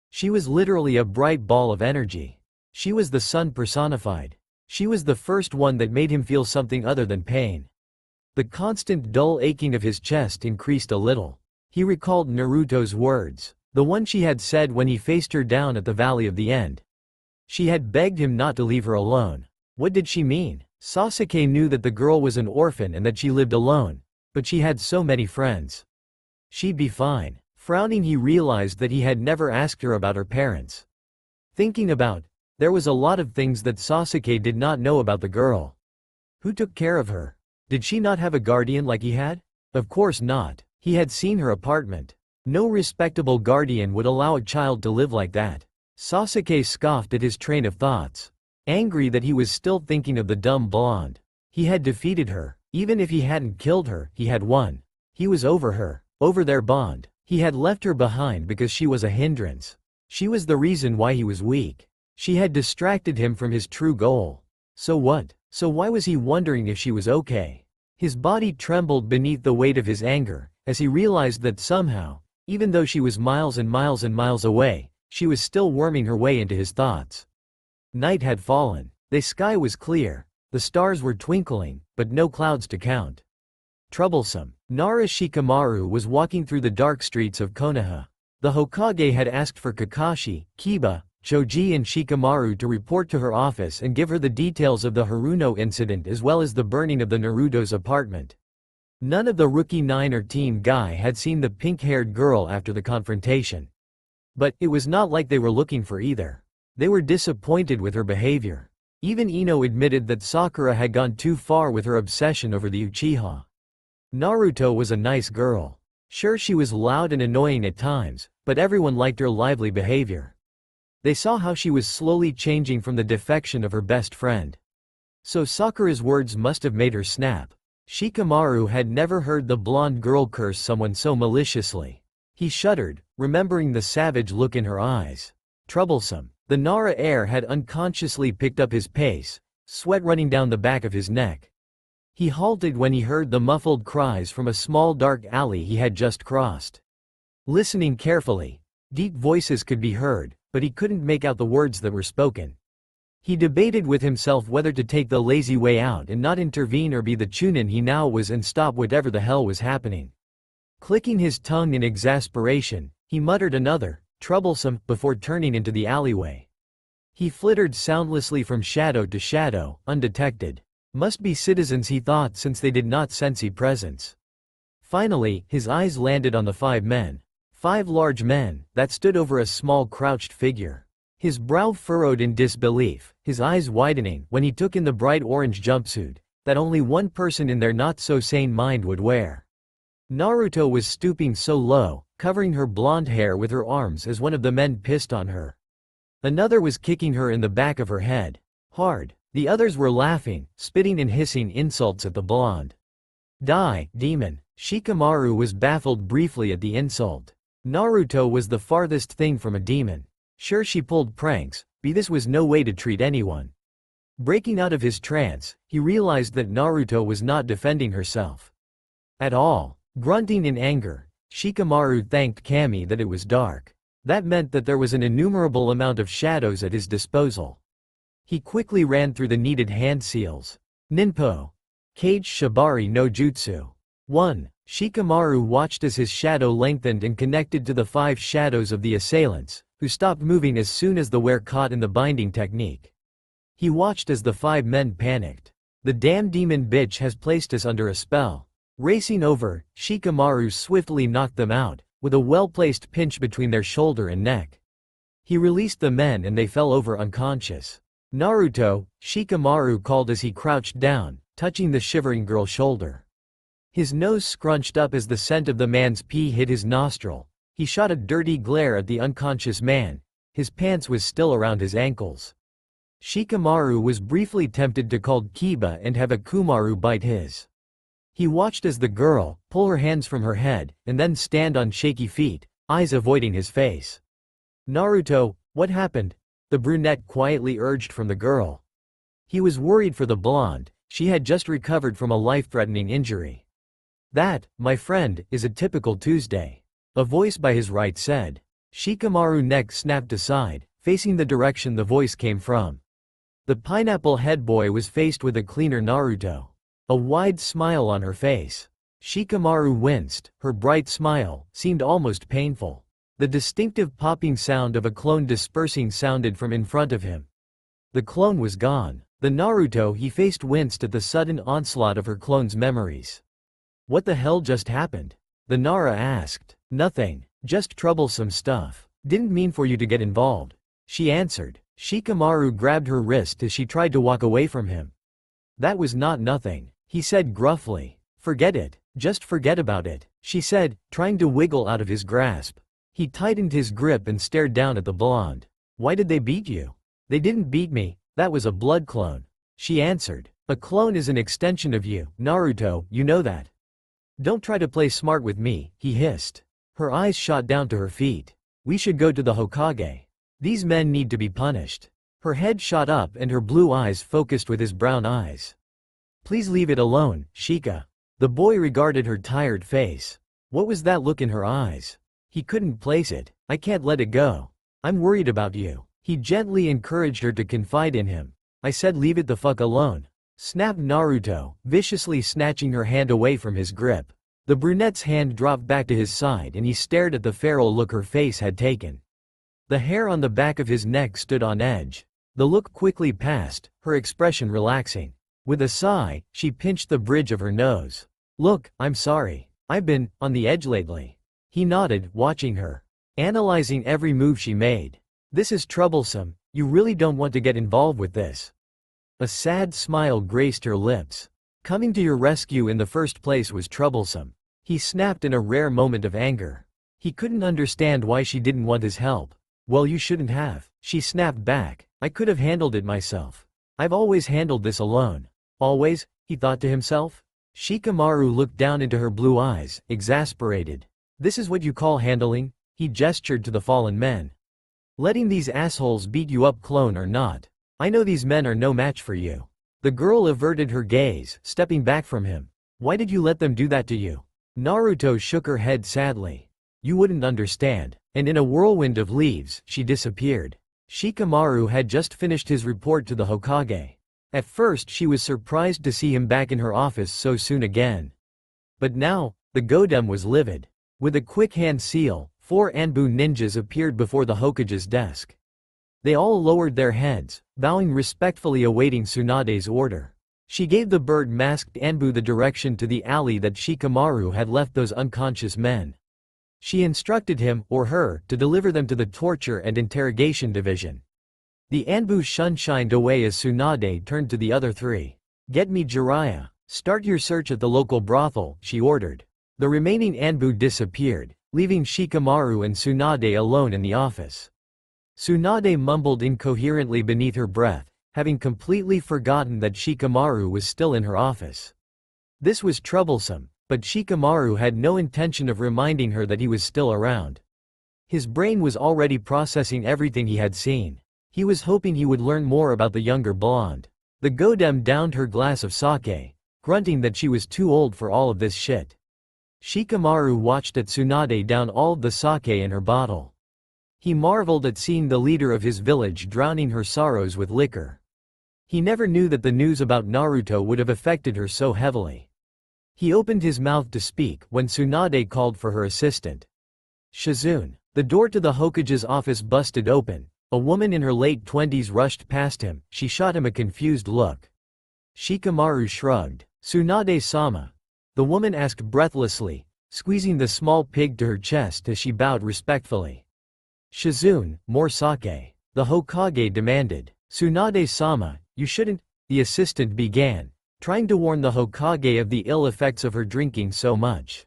She was literally a bright ball of energy. She was the sun personified. She was the first one that made him feel something other than pain. The constant dull aching of his chest increased a little. He recalled Naruto's words, the one she had said when he faced her down at the Valley of the End. She had begged him not to leave her alone. What did she mean? Sasuke knew that the girl was an orphan and that she lived alone, but she had so many friends. She'd be fine. Frowning, he realized that he had never asked her about her parents. Thinking about, there was a lot of things that Sasuke did not know about the girl. Who took care of her? Did she not have a guardian like he had? Of course not. He had seen her apartment. No respectable guardian would allow a child to live like that. Sasuke scoffed at his train of thoughts. Angry that he was still thinking of the dumb blonde. He had defeated her. Even if he hadn't killed her, he had won. He was over her, over their bond. He had left her behind because she was a hindrance. She was the reason why he was weak. She had distracted him from his true goal. So what? So why was he wondering if she was okay? His body trembled beneath the weight of his anger, as he realized that somehow, even though she was miles and miles and miles away, she was still worming her way into his thoughts. Night had fallen. The sky was clear. The stars were twinkling, but no clouds to count. Troublesome. Nara Shikamaru was walking through the dark streets of Konoha. The Hokage had asked for Kakashi, Kiba, Choji and Shikamaru to report to her office and give her the details of the Haruno incident as well as the burning of the Naruto's apartment. None of the rookie 9 or teen guy had seen the pink-haired girl after the confrontation. But it was not like they were looking for either. They were disappointed with her behavior. Even Ino admitted that Sakura had gone too far with her obsession over the Uchiha. Naruto was a nice girl. Sure, she was loud and annoying at times, but everyone liked her lively behavior. They saw how she was slowly changing from the defection of her best friend. So Sakura's words must have made her snap. Shikamaru had never heard the blonde girl curse someone so maliciously. He shuddered, remembering the savage look in her eyes. Troublesome. The Nara heir had unconsciously picked up his pace, sweat running down the back of his neck. He halted when he heard the muffled cries from a small dark alley he had just crossed. Listening carefully, deep voices could be heard, but he couldn't make out the words that were spoken. He debated with himself whether to take the lazy way out and not intervene or be the chunin he now was and stop whatever the hell was happening. Clicking his tongue in exasperation, he muttered another, troublesome, before turning into the alleyway. He flittered soundlessly from shadow to shadow, undetected. Must be citizens, he thought, since they did not sense his presence. Finally, his eyes landed on the 5 men. 5 large men, that stood over a small crouched figure. His brow furrowed in disbelief, his eyes widening when he took in the bright orange jumpsuit that only one person in their not-so-sane mind would wear. Naruto was stooping so low, covering her blonde hair with her arms as one of the men pissed on her. Another was kicking her in the back of her head. Hard. The others were laughing, spitting and hissing insults at the blonde. Die, demon. Shikamaru was baffled briefly at the insult. Naruto was the farthest thing from a demon. Sure, she pulled pranks, but this was no way to treat anyone. Breaking out of his trance, he realized that Naruto was not defending herself at all. Grunting in anger, Shikamaru thanked Kami that it was dark. That meant that there was an innumerable amount of shadows at his disposal. He quickly ran through the needed hand seals. Ninpo. Kage Shibari no Jutsu. 1. Shikamaru watched as his shadow lengthened and connected to the 5 shadows of the assailants, who stopped moving as soon as the wear caught in the binding technique. He watched as the 5 men panicked. The damn demon bitch has placed us under a spell. Racing over, Shikamaru swiftly knocked them out, with a well-placed pinch between their shoulder and neck. He released the men and they fell over unconscious. Naruto, Shikamaru called as he crouched down, touching the shivering girl's shoulder. His nose scrunched up as the scent of the man's pee hit his nostril. He shot a dirty glare at the unconscious man. His pants was still around his ankles. Shikamaru was briefly tempted to call Kiba and have a Kumaru bite his. He watched as the girl pull her hands from her head, and then stand on shaky feet, eyes avoiding his face. Naruto, what happened? The brunette quietly urged from the girl. He was worried for the blonde. She had just recovered from a life-threatening injury. That, my friend, is a typical Tuesday. A voice by his right said. Shikamaru's neck snapped aside, facing the direction the voice came from. The pineapple head boy was faced with a cleaner Naruto. A wide smile on her face. Shikamaru winced, her bright smile seemed almost painful. The distinctive popping sound of a clone dispersing sounded from in front of him. The clone was gone. The Naruto he faced winced at the sudden onslaught of her clone's memories. What the hell just happened? The Nara asked. Nothing, just troublesome stuff. Didn't mean for you to get involved. She answered. Shikamaru grabbed her wrist as she tried to walk away from him. That was not nothing, he said gruffly. Forget it. Just forget about it, she said, trying to wiggle out of his grasp. He tightened his grip and stared down at the blonde. Why did they beat you? They didn't beat me, that was a blood clone. She answered. A clone is an extension of you, Naruto, you know that. Don't try to play smart with me, he hissed. Her eyes shot down to her feet. We should go to the Hokage. These men need to be punished. Her head shot up and her blue eyes focused with his brown eyes. Please leave it alone, Shika. The boy regarded her tired face. What was that look in her eyes? He couldn't place it. I can't let it go. I'm worried about you. He gently encouraged her to confide in him. I said leave it the fuck alone. Snapped Naruto, viciously snatching her hand away from his grip. The brunette's hand dropped back to his side and he stared at the feral look her face had taken. The hair on the back of his neck stood on edge. The look quickly passed, her expression relaxing. With a sigh, she pinched the bridge of her nose. Look, I'm sorry. I've been on the edge lately. He nodded, watching her. Analyzing every move she made. This is troublesome. You really don't want to get involved with this. A sad smile graced her lips. Coming to your rescue in the first place was troublesome. He snapped in a rare moment of anger. He couldn't understand why she didn't want his help. Well, you shouldn't have. She snapped back. I could have handled it myself. I've always handled this alone. Always, he thought to himself. Shikamaru looked down into her blue eyes, exasperated. This is what you call handling? He gestured to the fallen men. Letting these assholes beat you up, clone or not. I know these men are no match for you. The girl averted her gaze, stepping back from him. Why did you let them do that to you? Naruto shook her head sadly. You wouldn't understand. And in a whirlwind of leaves, she disappeared. Shikamaru had just finished his report to the Hokage. At first she was surprised to see him back in her office so soon again. But now, the Godem was livid. With a quick hand seal, 4 Anbu ninjas appeared before the Hokage's desk. They all lowered their heads, bowing respectfully awaiting Tsunade's order. She gave the bird-masked Anbu the direction to the alley that Shikamaru had left those unconscious men. She instructed him, or her, to deliver them to the torture and interrogation division. The Anbu shined away as Tsunade turned to the other 3. Get me Jiraiya. Start your search at the local brothel, she ordered. The remaining Anbu disappeared, leaving Shikamaru and Tsunade alone in the office. Tsunade mumbled incoherently beneath her breath, having completely forgotten that Shikamaru was still in her office. This was troublesome, but Shikamaru had no intention of reminding her that he was still around. His brain was already processing everything he had seen. He was hoping he would learn more about the younger blonde. The Godem downed her glass of sake, grunting that she was too old for all of this shit. Shikamaru watched as Tsunade down all of the sake in her bottle. He marveled at seeing the leader of his village drowning her sorrows with liquor. He never knew that the news about Naruto would have affected her so heavily. He opened his mouth to speak when Tsunade called for her assistant. Shizune. The door to the Hokage's office busted open. A woman in her late 20s rushed past him. She shot him a confused look. Shikamaru shrugged. Tsunade-sama. The woman asked breathlessly, squeezing the small pig to her chest as she bowed respectfully. Shizune, more sake. The Hokage demanded. Tsunade-sama, you shouldn't, the assistant began, trying to warn the Hokage of the ill effects of her drinking so much.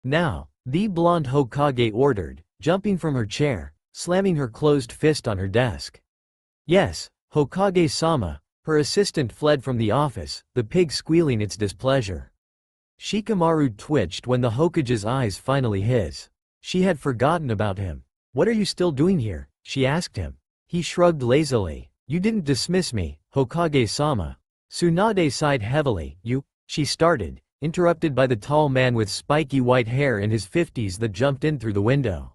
Now, the blonde Hokage ordered, jumping from her chair, slamming her closed fist on her desk. Yes, Hokage-sama. Her assistant fled from the office, the pig squealing its displeasure. Shikamaru twitched when the Hokage's eyes finally his. She had forgotten about him. What are you still doing here? She asked him. He shrugged lazily. You didn't dismiss me, Hokage-sama. Tsunade sighed heavily. She started, interrupted by the tall man with spiky white hair in his 50s that jumped in through the window.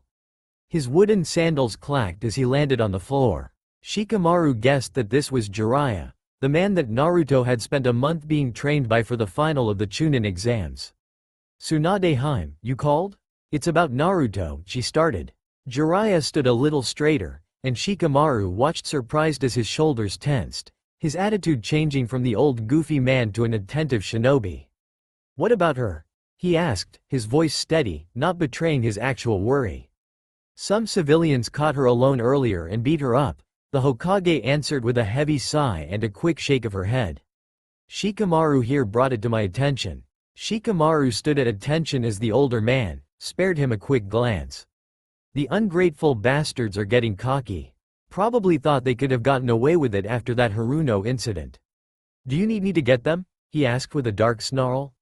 His wooden sandals clacked as he landed on the floor. Shikamaru guessed that this was Jiraiya, the man that Naruto had spent a month being trained by for the final of the Chunin exams. Tsunade-hime, you called? It's about Naruto, she started. Jiraiya stood a little straighter, and Shikamaru watched surprised as his shoulders tensed, his attitude changing from the old goofy man to an attentive shinobi. What about her? He asked, his voice steady, not betraying his actual worry. Some civilians caught her alone earlier and beat her up, the Hokage answered with a heavy sigh and a quick shake of her head. Shikamaru here brought it to my attention. Shikamaru stood at attention as the older man spared him a quick glance. The ungrateful bastards are getting cocky. Probably thought they could have gotten away with it after that Haruno incident. Do you need me to get them? He asked with a dark snarl.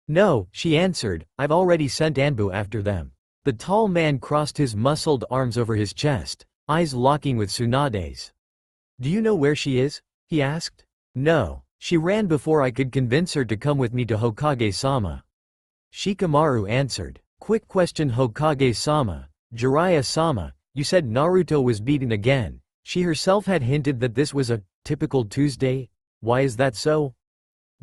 No, she answered, I've already sent Anbu after them. The tall man crossed his muscled arms over his chest, eyes locking with Tsunade's. Do you know where she is? He asked. No, she ran before I could convince her to come with me to Hokage-sama. Shikamaru answered. Quick question Hokage-sama, Jiraiya-sama, you said Naruto was beaten again. She herself had hinted that this was a typical Tuesday. Why is that so?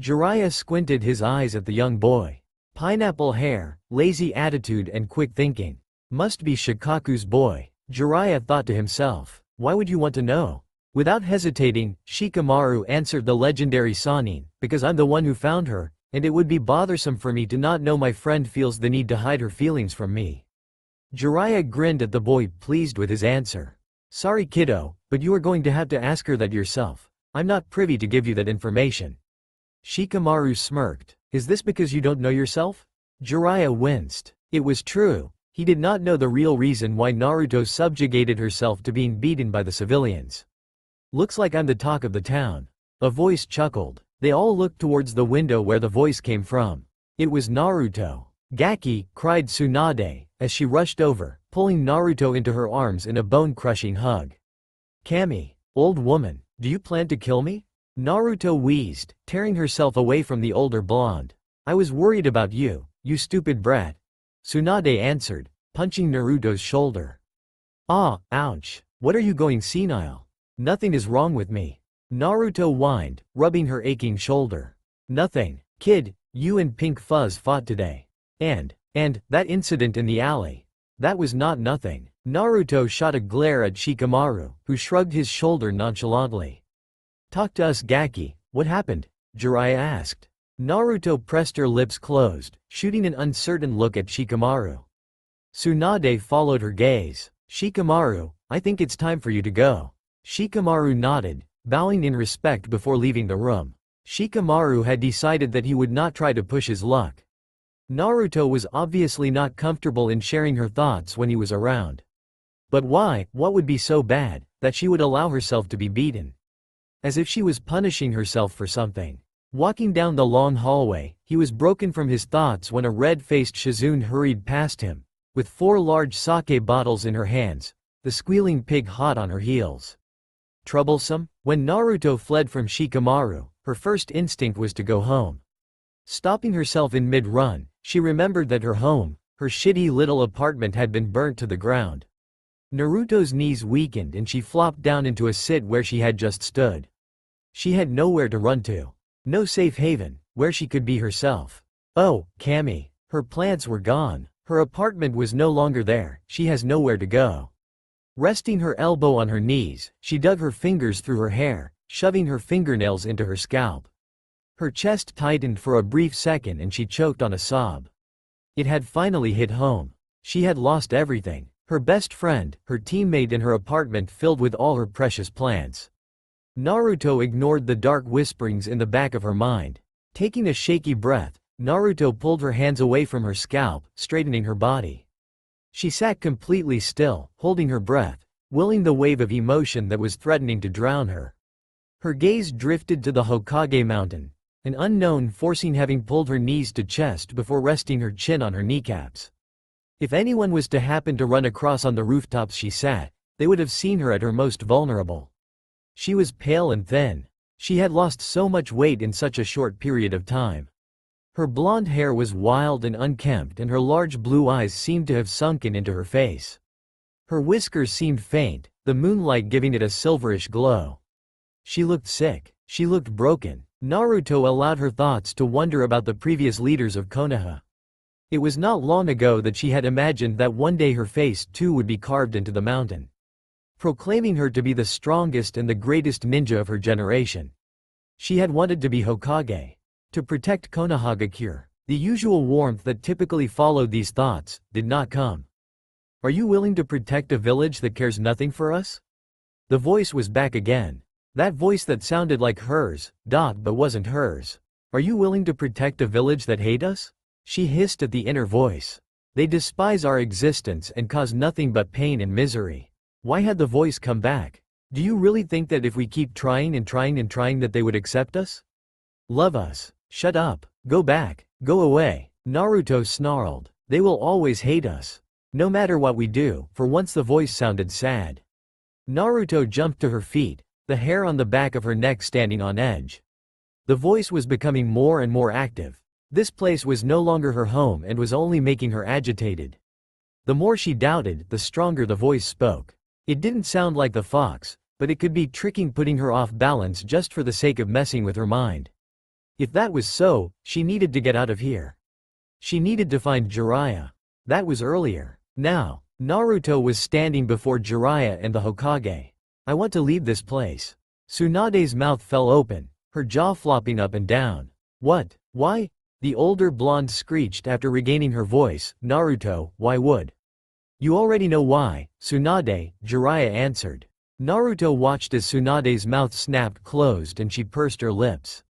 Jiraiya squinted his eyes at the young boy. Pineapple hair, lazy attitude and quick thinking. Must be Shikaku's boy, Jiraiya thought to himself. Why would you want to know? Without hesitating, Shikamaru answered the legendary Sannin, because I'm the one who found her, and it would be bothersome for me to not know my friend feels the need to hide her feelings from me. Jiraiya grinned at the boy, pleased with his answer. Sorry kiddo, but you are going to have to ask her that yourself. I'm not privy to give you that information. Shikamaru smirked. Is this because you don't know yourself? Jiraiya winced. It was true. He did not know the real reason why Naruto subjugated herself to being beaten by the civilians. Looks like I'm the talk of the town. A voice chuckled. They all looked towards the window where the voice came from. It was Naruto. Gaki, cried Tsunade, as she rushed over, pulling Naruto into her arms in a bone-crushing hug. Kami, old woman, do you plan to kill me? Naruto wheezed, tearing herself away from the older blonde. I was worried about you, you stupid brat. Tsunade answered, punching Naruto's shoulder. Ah, ouch. What are you going senile? Nothing is wrong with me. Naruto whined, rubbing her aching shoulder. Nothing, kid, you and Pink Fuzz fought today. And that incident in the alley. That was not nothing. Naruto shot a glare at Shikamaru, who shrugged his shoulder nonchalantly. Talk to us Gaki, what happened? Jiraiya asked. Naruto pressed her lips closed, shooting an uncertain look at Shikamaru. Tsunade followed her gaze. Shikamaru, I think it's time for you to go. Shikamaru nodded, bowing in respect before leaving the room. Shikamaru had decided that he would not try to push his luck. Naruto was obviously not comfortable in sharing her thoughts when he was around. But why, what would be so bad, that she would allow herself to be beaten? As if she was punishing herself for something. Walking down the long hallway, he was broken from his thoughts when a red-faced Shizune hurried past him, with 4 large sake bottles in her hands, the squealing pig hot on her heels. Troublesome? When Naruto fled from Shikamaru, her first instinct was to go home. Stopping herself in mid-run, she remembered that her home, her shitty little apartment had been burnt to the ground. Naruto's knees weakened and she flopped down into a sit where she had just stood. She had nowhere to run to. No safe haven, where she could be herself. Oh, Kami. Her plants were gone. Her apartment was no longer there, she has nowhere to go. Resting her elbow on her knees, she dug her fingers through her hair, shoving her fingernails into her scalp. Her chest tightened for a brief second and she choked on a sob. It had finally hit home. She had lost everything. Her best friend, her teammate and her apartment filled with all her precious plants. Naruto ignored the dark whisperings in the back of her mind. Taking a shaky breath, Naruto pulled her hands away from her scalp, straightening her body. She sat completely still, holding her breath, willing the wave of emotion that was threatening to drown her. Her gaze drifted to the Hokage mountain, an unknown forcing having pulled her knees to chest before resting her chin on her kneecaps. If anyone was to happen to run across on the rooftops she sat, they would have seen her at her most vulnerable. She was pale and thin. She had lost so much weight in such a short period of time. Her blonde hair was wild and unkempt and her large blue eyes seemed to have sunken into her face. Her whiskers seemed faint, the moonlight giving it a silverish glow. She looked sick. She looked broken. Naruto allowed her thoughts to wander about the previous leaders of Konoha. It was not long ago that she had imagined that one day her face too would be carved into the mountain, proclaiming her to be the strongest and the greatest ninja of her generation. She had wanted to be Hokage, to protect Konohagakure. The usual warmth that typically followed these thoughts did not come. Are you willing to protect a village that cares nothing for us? The voice was back again. That voice that sounded like hers, but wasn't hers. Are you willing to protect a village that hate us? She hissed at the inner voice. They despise our existence and cause nothing but pain and misery. Why had the voice come back? Do you really think that if we keep trying and trying and trying that they would accept us? Love us. Shut up. Go back. Go away. Naruto snarled. They will always hate us. No matter what we do. For once the voice sounded sad. Naruto jumped to her feet, the hair on the back of her neck standing on edge. The voice was becoming more and more active. This place was no longer her home and was only making her agitated. The more she doubted, the stronger the voice spoke. It didn't sound like the fox, but it could be tricking, putting her off balance just for the sake of messing with her mind. If that was so, she needed to get out of here. She needed to find Jiraiya. That was earlier. Now, Naruto was standing before Jiraiya and the Hokage. I want to leave this place. Tsunade's mouth fell open, her jaw flopping up and down. What? Why? The older blonde screeched after regaining her voice. Naruto, why would? You already know why, Tsunade, Jiraiya answered. Naruto watched as Tsunade's mouth snapped closed and she pursed her lips.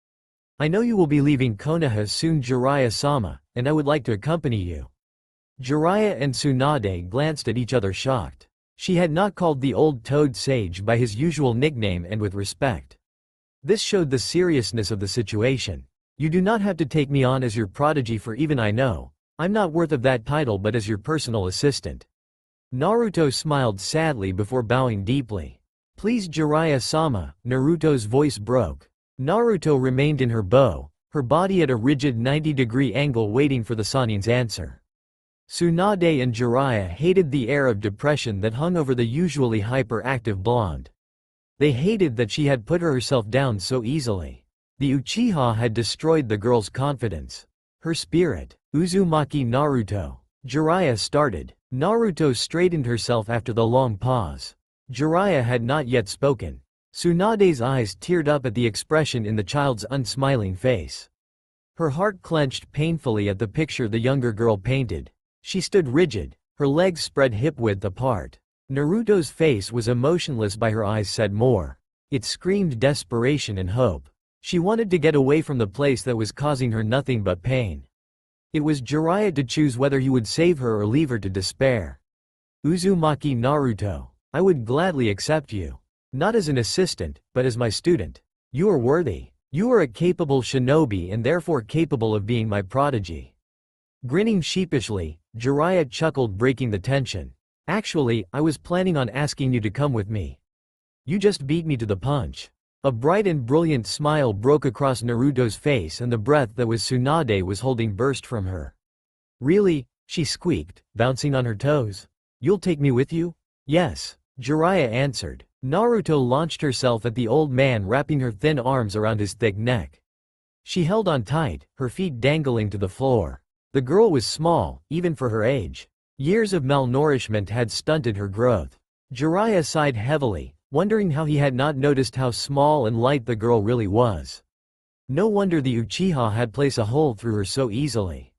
I know you will be leaving Konoha soon, Jiraiya-sama, and I would like to accompany you. Jiraiya and Tsunade glanced at each other shocked. She had not called the old toad sage by his usual nickname and with respect. This showed the seriousness of the situation. You do not have to take me on as your prodigy, for even I know I'm not worth of that title, but as your personal assistant. Naruto smiled sadly before bowing deeply. Please, Jiraiya-sama, Naruto's voice broke. Naruto remained in her bow, her body at a rigid 90-degree angle waiting for the Sanin's answer. Tsunade and Jiraiya hated the air of depression that hung over the usually hyperactive blonde. They hated that she had put herself down so easily. The Uchiha had destroyed the girl's confidence. Her spirit. Uzumaki Naruto. Jiraiya started. Naruto straightened herself after the long pause. Jiraiya had not yet spoken. Tsunade's eyes teared up at the expression in the child's unsmiling face. Her heart clenched painfully at the picture the younger girl painted. She stood rigid, her legs spread hip-width apart. Naruto's face was emotionless, but her eyes said more. It screamed desperation and hope. She wanted to get away from the place that was causing her nothing but pain. It was Jiraiya to choose whether he would save her or leave her to despair. Uzumaki Naruto, I would gladly accept you. Not as an assistant, but as my student. You are worthy. You are a capable shinobi and therefore capable of being my prodigy. Grinning sheepishly, Jiraiya chuckled, breaking the tension. Actually, I was planning on asking you to come with me. You just beat me to the punch. A bright and brilliant smile broke across Naruto's face and the breath that was Tsunade was holding burst from her. Really? She squeaked, bouncing on her toes. You'll take me with you? Yes, Jiraiya answered. Naruto launched herself at the old man, wrapping her thin arms around his thick neck. She held on tight, her feet dangling to the floor. The girl was small, even for her age. Years of malnourishment had stunted her growth. Jiraiya sighed heavily, wondering how he had not noticed how small and light the girl really was. No wonder the Uchiha had placed a hole through her so easily.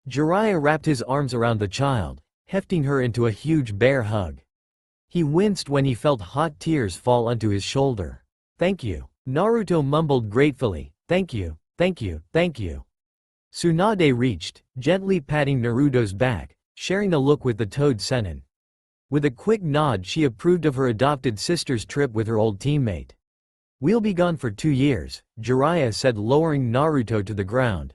Jiraiya wrapped his arms around the child, hefting her into a huge bear hug. He winced when he felt hot tears fall onto his shoulder. Thank you. Naruto mumbled gratefully, thank you, thank you, thank you. Tsunade reached, gently patting Naruto's back, sharing a look with the toad Sennin. With a quick nod, she approved of her adopted sister's trip with her old teammate. We'll be gone for 2 years, Jiraiya said, lowering Naruto to the ground.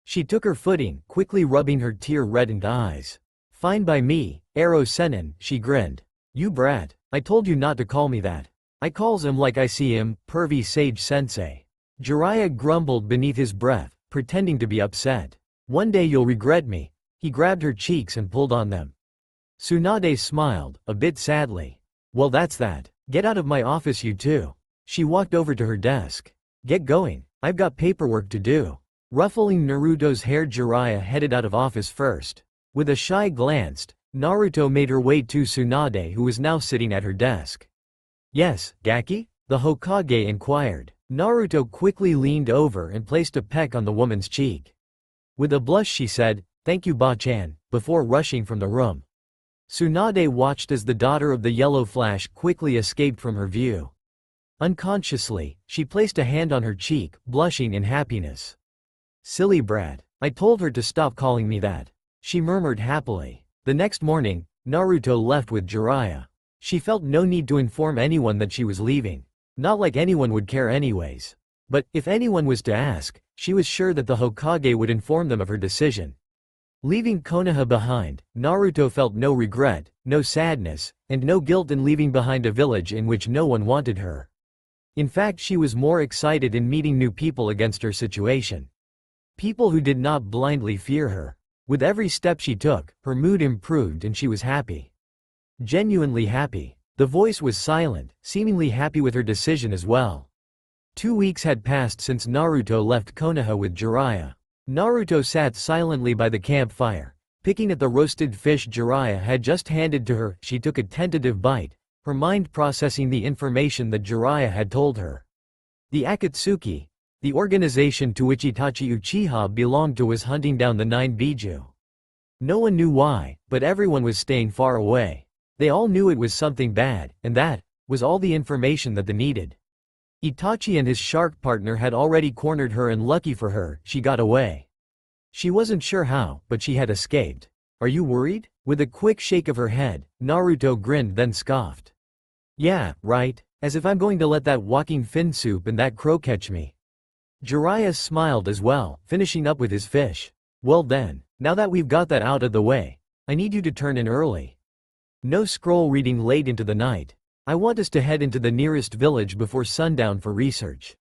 She took her footing, quickly rubbing her tear-reddened eyes. Fine by me, Arrow Sennin, she grinned. You brat, I told you not to call me that. I calls him like I see him, pervy sage sensei. Jiraiya grumbled beneath his breath, pretending to be upset. One day you'll regret me. He grabbed her cheeks and pulled on them. Tsunade smiled, a bit sadly. Well, that's that. Get out of my office, you two. She walked over to her desk. Get going, I've got paperwork to do. Ruffling Naruto's hair, Jiraiya headed out of office first. With a shy glance, Naruto made her way to Tsunade, who was now sitting at her desk. Yes, Gaki? The Hokage inquired. Naruto quickly leaned over and placed a peck on the woman's cheek. With a blush she said, thank you, Ba-chan, before rushing from the room. Tsunade watched as the daughter of the Yellow Flash quickly escaped from her view. Unconsciously, she placed a hand on her cheek, blushing in happiness. Silly brat. I told her to stop calling me that. She murmured happily. The next morning, Naruto left with Jiraiya. She felt no need to inform anyone that she was leaving. Not like anyone would care anyways. But, if anyone was to ask, she was sure that the Hokage would inform them of her decision. Leaving Konoha behind, Naruto felt no regret, no sadness, and no guilt in leaving behind a village in which no one wanted her. In fact, she was more excited in meeting new people against her situation. People who did not blindly fear her. With every step she took, her mood improved and she was happy. Genuinely happy. The voice was silent, seemingly happy with her decision as well. 2 weeks had passed since Naruto left Konoha with Jiraiya. Naruto sat silently by the campfire, picking at the roasted fish Jiraiya had just handed to her. She took a tentative bite, her mind processing the information that Jiraiya had told her. The Akatsuki, the organization to which Itachi Uchiha belonged to, was hunting down the 9 Biju. No one knew why, but everyone was staying far away. They all knew it was something bad, and that was all the information that they needed. Itachi and his shark partner had already cornered her, and lucky for her, she got away. She wasn't sure how, but she had escaped. Are you worried? With a quick shake of her head, Naruto grinned then scoffed. Yeah, right, as if I'm going to let that walking fin soup and that crow catch me. Jiraiya smiled as well, finishing up with his fish. Well then, now that we've got that out of the way, I need you to turn in early. No scroll reading late into the night. I want us to head into the nearest village before sundown for research.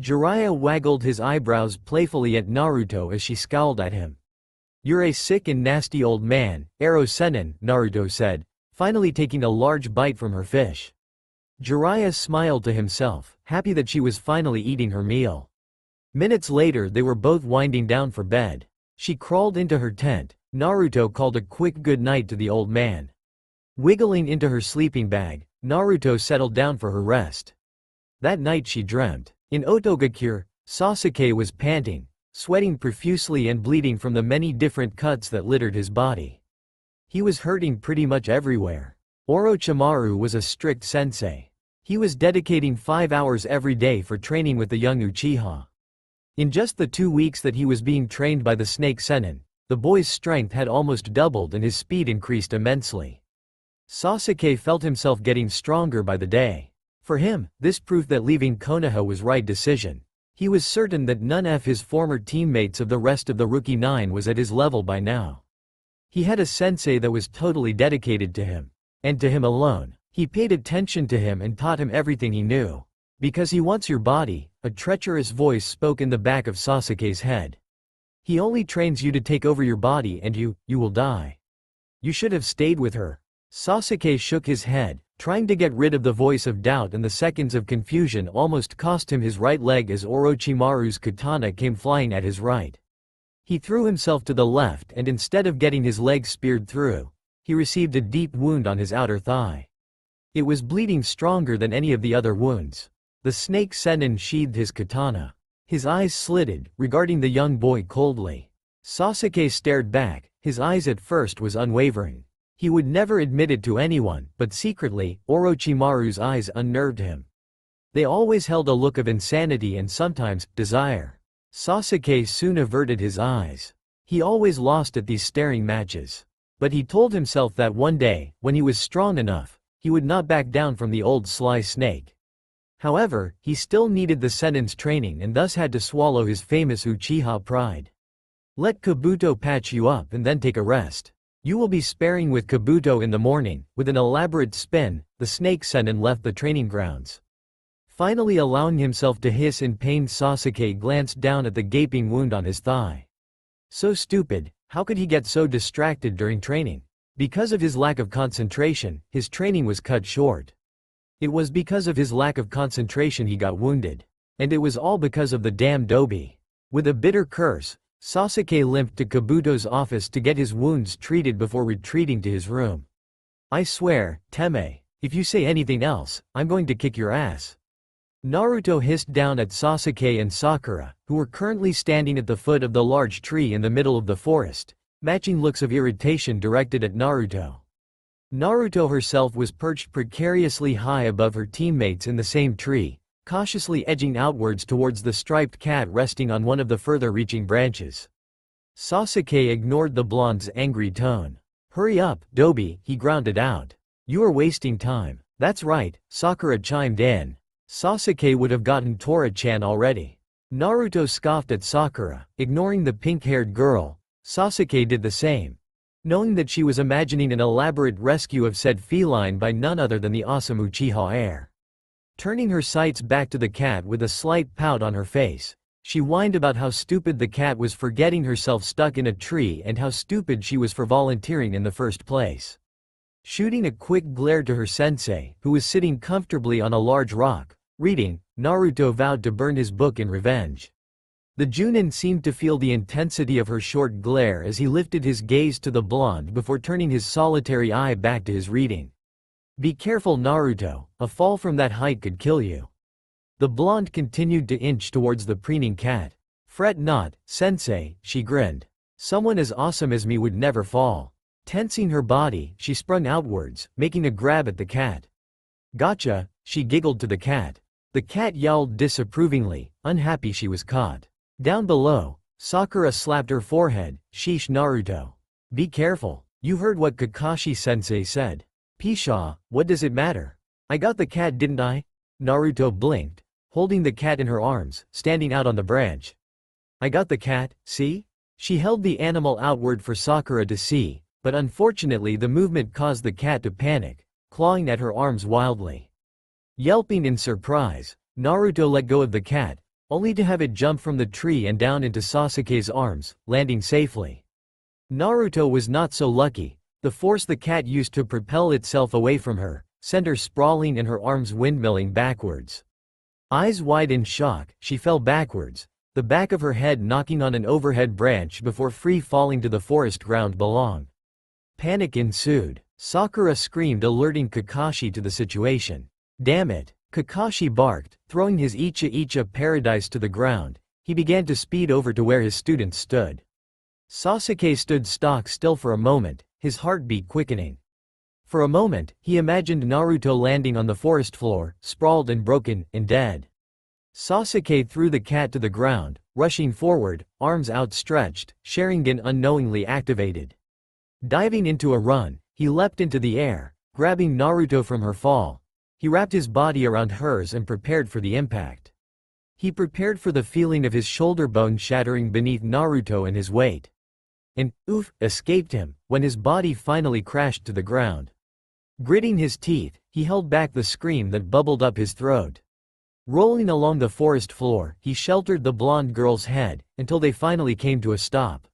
Jiraiya waggled his eyebrows playfully at Naruto as she scowled at him. You're a sick and nasty old man, Ero Sennin, Naruto said, finally taking a large bite from her fish. Jiraiya smiled to himself, happy that she was finally eating her meal. Minutes later they were both winding down for bed. She crawled into her tent. Naruto called a quick good night to the old man. Wiggling into her sleeping bag, Naruto settled down for her rest. That night she dreamt. In Otogakure, Sasuke was panting, sweating profusely and bleeding from the many different cuts that littered his body. He was hurting pretty much everywhere. Orochimaru was a strict sensei. He was dedicating 5 hours every day for training with the young Uchiha. In just the 2 weeks that he was being trained by the Snake Sennin, the boy's strength had almost doubled and his speed increased immensely. Sasuke felt himself getting stronger by the day. For him, this proved that leaving Konoha was right decision. He was certain that none of his former teammates of the rest of the Rookie 9 was at his level by now. He had a sensei that was totally dedicated to him. And to him alone. He paid attention to him and taught him everything he knew. Because he wants your body, a treacherous voice spoke in the back of Sasuke's head. He only trains you to take over your body and you will die. You should have stayed with her. Sasuke shook his head, trying to get rid of the voice of doubt, and the seconds of confusion almost cost him his right leg as Orochimaru's katana came flying at his right. He threw himself to the left and instead of getting his leg speared through, he received a deep wound on his outer thigh. It was bleeding stronger than any of the other wounds. The Snake Sennin sheathed his katana. His eyes slitted, regarding the young boy coldly. Sasuke stared back, his eyes at first was unwavering. He would never admit it to anyone, but secretly, Orochimaru's eyes unnerved him. They always held a look of insanity and sometimes, desire. Sasuke soon averted his eyes. He always lost at these staring matches. But he told himself that one day, when he was strong enough, he would not back down from the old sly snake. However, he still needed the Sennin's training and thus had to swallow his famous Uchiha pride. Let Kabuto patch you up and then take a rest. You will be sparring with Kabuto in the morning. With an elaborate spin, the Snake Sennin left the training grounds. Finally allowing himself to hiss in pain, Sasuke glanced down at the gaping wound on his thigh. So stupid, how could he get so distracted during training? Because of his lack of concentration, his training was cut short. It was because of his lack of concentration he got wounded. And it was all because of the damn Dobi. With a bitter curse, Sasuke limped to Kabuto's office to get his wounds treated before retreating to his room. I swear, Teme, if you say anything else, I'm going to kick your ass. Naruto hissed down at Sasuke and Sakura, who were currently standing at the foot of the large tree in the middle of the forest, matching looks of irritation directed at Naruto. Naruto herself was perched precariously high above her teammates in the same tree, cautiously edging outwards towards the striped cat resting on one of the further-reaching branches. Sasuke ignored the blonde's angry tone. "Hurry up, Dobi," he grounded out. "You are wasting time." "That's right," Sakura chimed in. Sasuke would have gotten Tora-chan already. Naruto scoffed at Sakura, ignoring the pink-haired girl. Sasuke did the same, knowing that she was imagining an elaborate rescue of said feline by none other than the awesome Uchiha heir. Turning her sights back to the cat with a slight pout on her face, she whined about how stupid the cat was for getting herself stuck in a tree and how stupid she was for volunteering in the first place. Shooting a quick glare to her sensei, who was sitting comfortably on a large rock, reading, Naruto vowed to burn his book in revenge. The Junin seemed to feel the intensity of her short glare as he lifted his gaze to the blonde before turning his solitary eye back to his reading. "Be careful, Naruto, a fall from that height could kill you." The blonde continued to inch towards the preening cat. "Fret not, sensei," she grinned. "Someone as awesome as me would never fall." Tensing her body, she sprung outwards, making a grab at the cat. "Gotcha," she giggled to the cat. The cat yowled disapprovingly, unhappy she was caught. Down below, Sakura slapped her forehead. "Sheesh, Naruto. Be careful. You heard what Kakashi-sensei said." "Pshaw, what does it matter? I got the cat, didn't I?" Naruto blinked, holding the cat in her arms, standing out on the branch. "I got the cat, see?" She held the animal outward for Sakura to see, but unfortunately the movement caused the cat to panic, clawing at her arms wildly. Yelping in surprise, Naruto let go of the cat, only to have it jump from the tree and down into Sasuke's arms, landing safely. Naruto was not so lucky. The force the cat used to propel itself away from her sent her sprawling and her arms windmilling backwards. Eyes wide in shock, she fell backwards, the back of her head knocking on an overhead branch before free falling to the forest ground below. Panic ensued. Sakura screamed, alerting Kakashi to the situation. "Damn it!" Kakashi barked, throwing his Icha paradise to the ground. He began to speed over to where his students stood. Sasuke stood stock still for a moment, his heartbeat quickening. For a moment, he imagined Naruto landing on the forest floor, sprawled and broken, and dead. Sasuke threw the cat to the ground, rushing forward, arms outstretched, Sharingan unknowingly activated. Diving into a run, he leapt into the air, grabbing Naruto from her fall. He wrapped his body around hers and prepared for the impact. He prepared for the feeling of his shoulder bone shattering beneath Naruto and his weight. An oof escaped him when his body finally crashed to the ground. Gritting his teeth, he held back the scream that bubbled up his throat. Rolling along the forest floor, he sheltered the blonde girl's head until they finally came to a stop.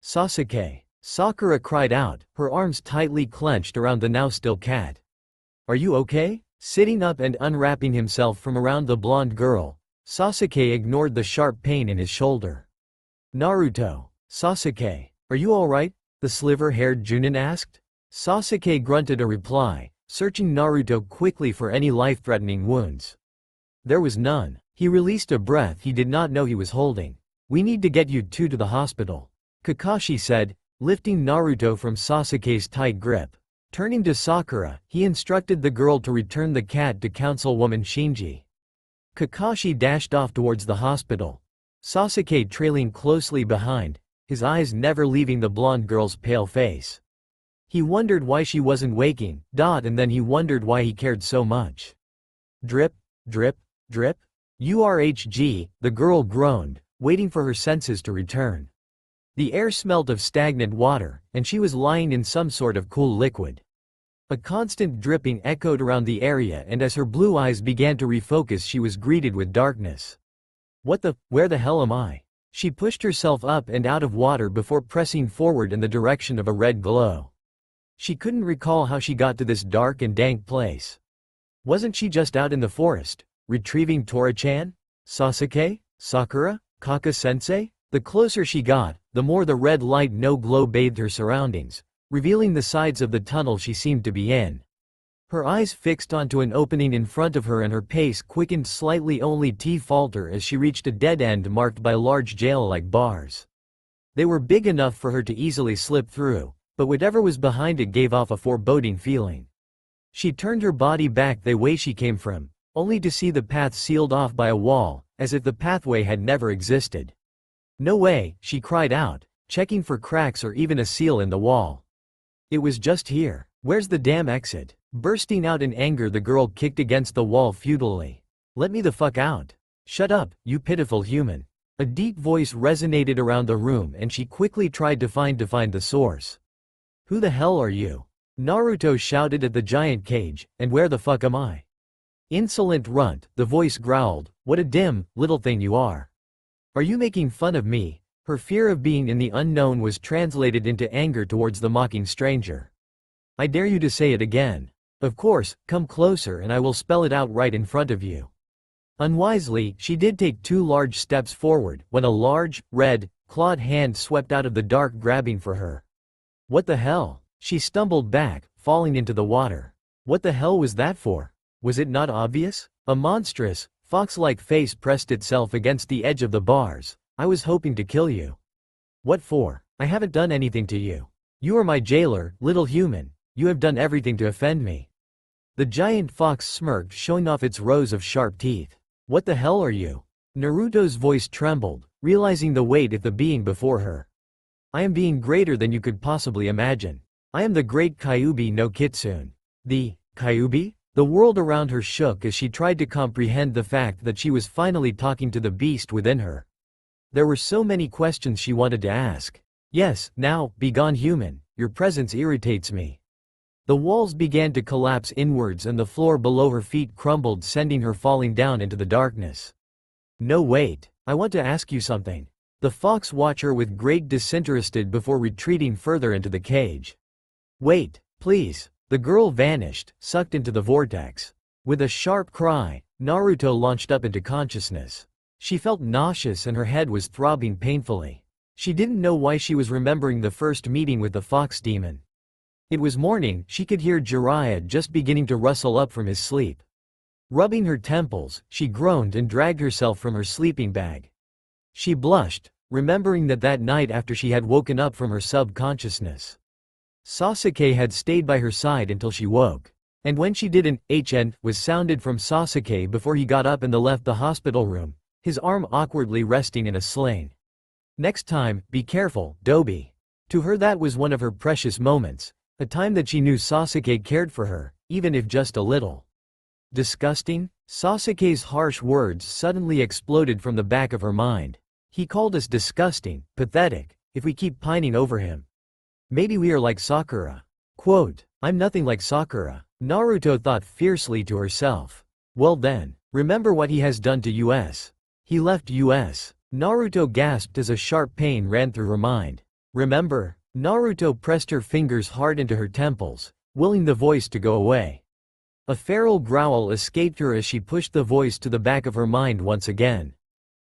"Sasuke!" Sakura cried out, her arms tightly clenched around the now still cat. "Are you okay?" Sitting up and unwrapping himself from around the blonde girl, Sasuke ignored the sharp pain in his shoulder. "Naruto." "Sasuke, are you alright?" the sliver-haired Junin asked. Sasuke grunted a reply, searching Naruto quickly for any life-threatening wounds. There was none. He released a breath he did not know he was holding. "We need to get you two to the hospital," Kakashi said, lifting Naruto from Sasuke's tight grip. Turning to Sakura, he instructed the girl to return the cat to Councilwoman Shinji. Kakashi dashed off towards the hospital, Sasuke trailing closely behind, his eyes never leaving the blonde girl's pale face. He wondered why she wasn't waking, and then he wondered why he cared so much. Drip, drip, drip. URHG, the girl groaned, waiting for her senses to return. The air smelt of stagnant water, and she was lying in some sort of cool liquid. A constant dripping echoed around the area, and as her blue eyes began to refocus she was greeted with darkness. Where the hell am I? She pushed herself up and out of water before pressing forward in the direction of a red glow. She couldn't recall how she got to this dark and dank place. Wasn't she just out in the forest, retrieving Tora-chan? Sasuke? Sakura? Kaka-sensei? The closer she got, the more the red light no glow bathed her surroundings, revealing the sides of the tunnel she seemed to be in. Her eyes fixed onto an opening in front of her and her pace quickened slightly, only to falter as she reached a dead end marked by large jail-like bars. They were big enough for her to easily slip through, but whatever was behind it gave off a foreboding feeling. She turned her body back the way she came from, only to see the path sealed off by a wall, as if the pathway had never existed. "No way," she cried out, checking for cracks or even a seal in the wall. "It was just here. Where's the damn exit?" Bursting out in anger, the girl kicked against the wall futilely. "Let me the fuck out. Shut up, you pitiful human." A deep voice resonated around the room and she quickly tried to find the source. "Who the hell are you?" Naruto shouted at the giant cage, "and where the fuck am I?" "Insolent runt," the voice growled, "what a dim, little thing you are. Are you making fun of me?" Her fear of being in the unknown was translated into anger towards the mocking stranger. "I dare you to say it again. Of course, come closer and I will spell it out right in front of you." Unwisely, she did take 2 large steps forward, when a large, red, clawed hand swept out of the dark, grabbing for her. "What the hell?" She stumbled back, falling into the water. What the hell was that for? Was it not obvious? A monstrous, fox-like face pressed itself against the edge of the bars. "I was hoping to kill you." "What for? I haven't done anything to you. You are my jailer, little human. You have done everything to offend me." The giant fox smirked, showing off its rows of sharp teeth. "What the hell are you?" Naruto's voice trembled, realizing the weight of the being before her. "I am being greater than you could possibly imagine. I am the great Kyuubi no Kitsune." The Kyuubi? The world around her shook as she tried to comprehend the fact that she was finally talking to the beast within her. There were so many questions she wanted to ask. "Yes, now, begone human, your presence irritates me." The walls began to collapse inwards and the floor below her feet crumbled, sending her falling down into the darkness. "No, wait, I want to ask you something." The fox watched her with great disinterested before retreating further into the cage. "Wait, please." The girl vanished, sucked into the vortex. With a sharp cry, Naruto launched up into consciousness. She felt nauseous and her head was throbbing painfully. She didn't know why she was remembering the first meeting with the fox demon. It was morning, she could hear Jiraiya just beginning to rustle up from his sleep. Rubbing her temples, she groaned and dragged herself from her sleeping bag. She blushed, remembering that night after she had woken up from her subconsciousness. Sasuke had stayed by her side until she woke. And when she did, an "HN" was sounded from Sasuke before he got up and left the hospital room, his arm awkwardly resting in a sling. "Next time, be careful, Dobi." To her that was one of her precious moments, a time that she knew Sasuke cared for her, even if just a little. Disgusting? Sasuke's harsh words suddenly exploded from the back of her mind. He called us disgusting, pathetic, if we keep pining over him. Maybe we are like Sakura. Quote, "I'm nothing like Sakura," Naruto thought fiercely to herself. Well then, remember what he has done to us. He left us. Naruto gasped as a sharp pain ran through her mind. Remember? Naruto pressed her fingers hard into her temples, willing the voice to go away. A feral growl escaped her as she pushed the voice to the back of her mind once again.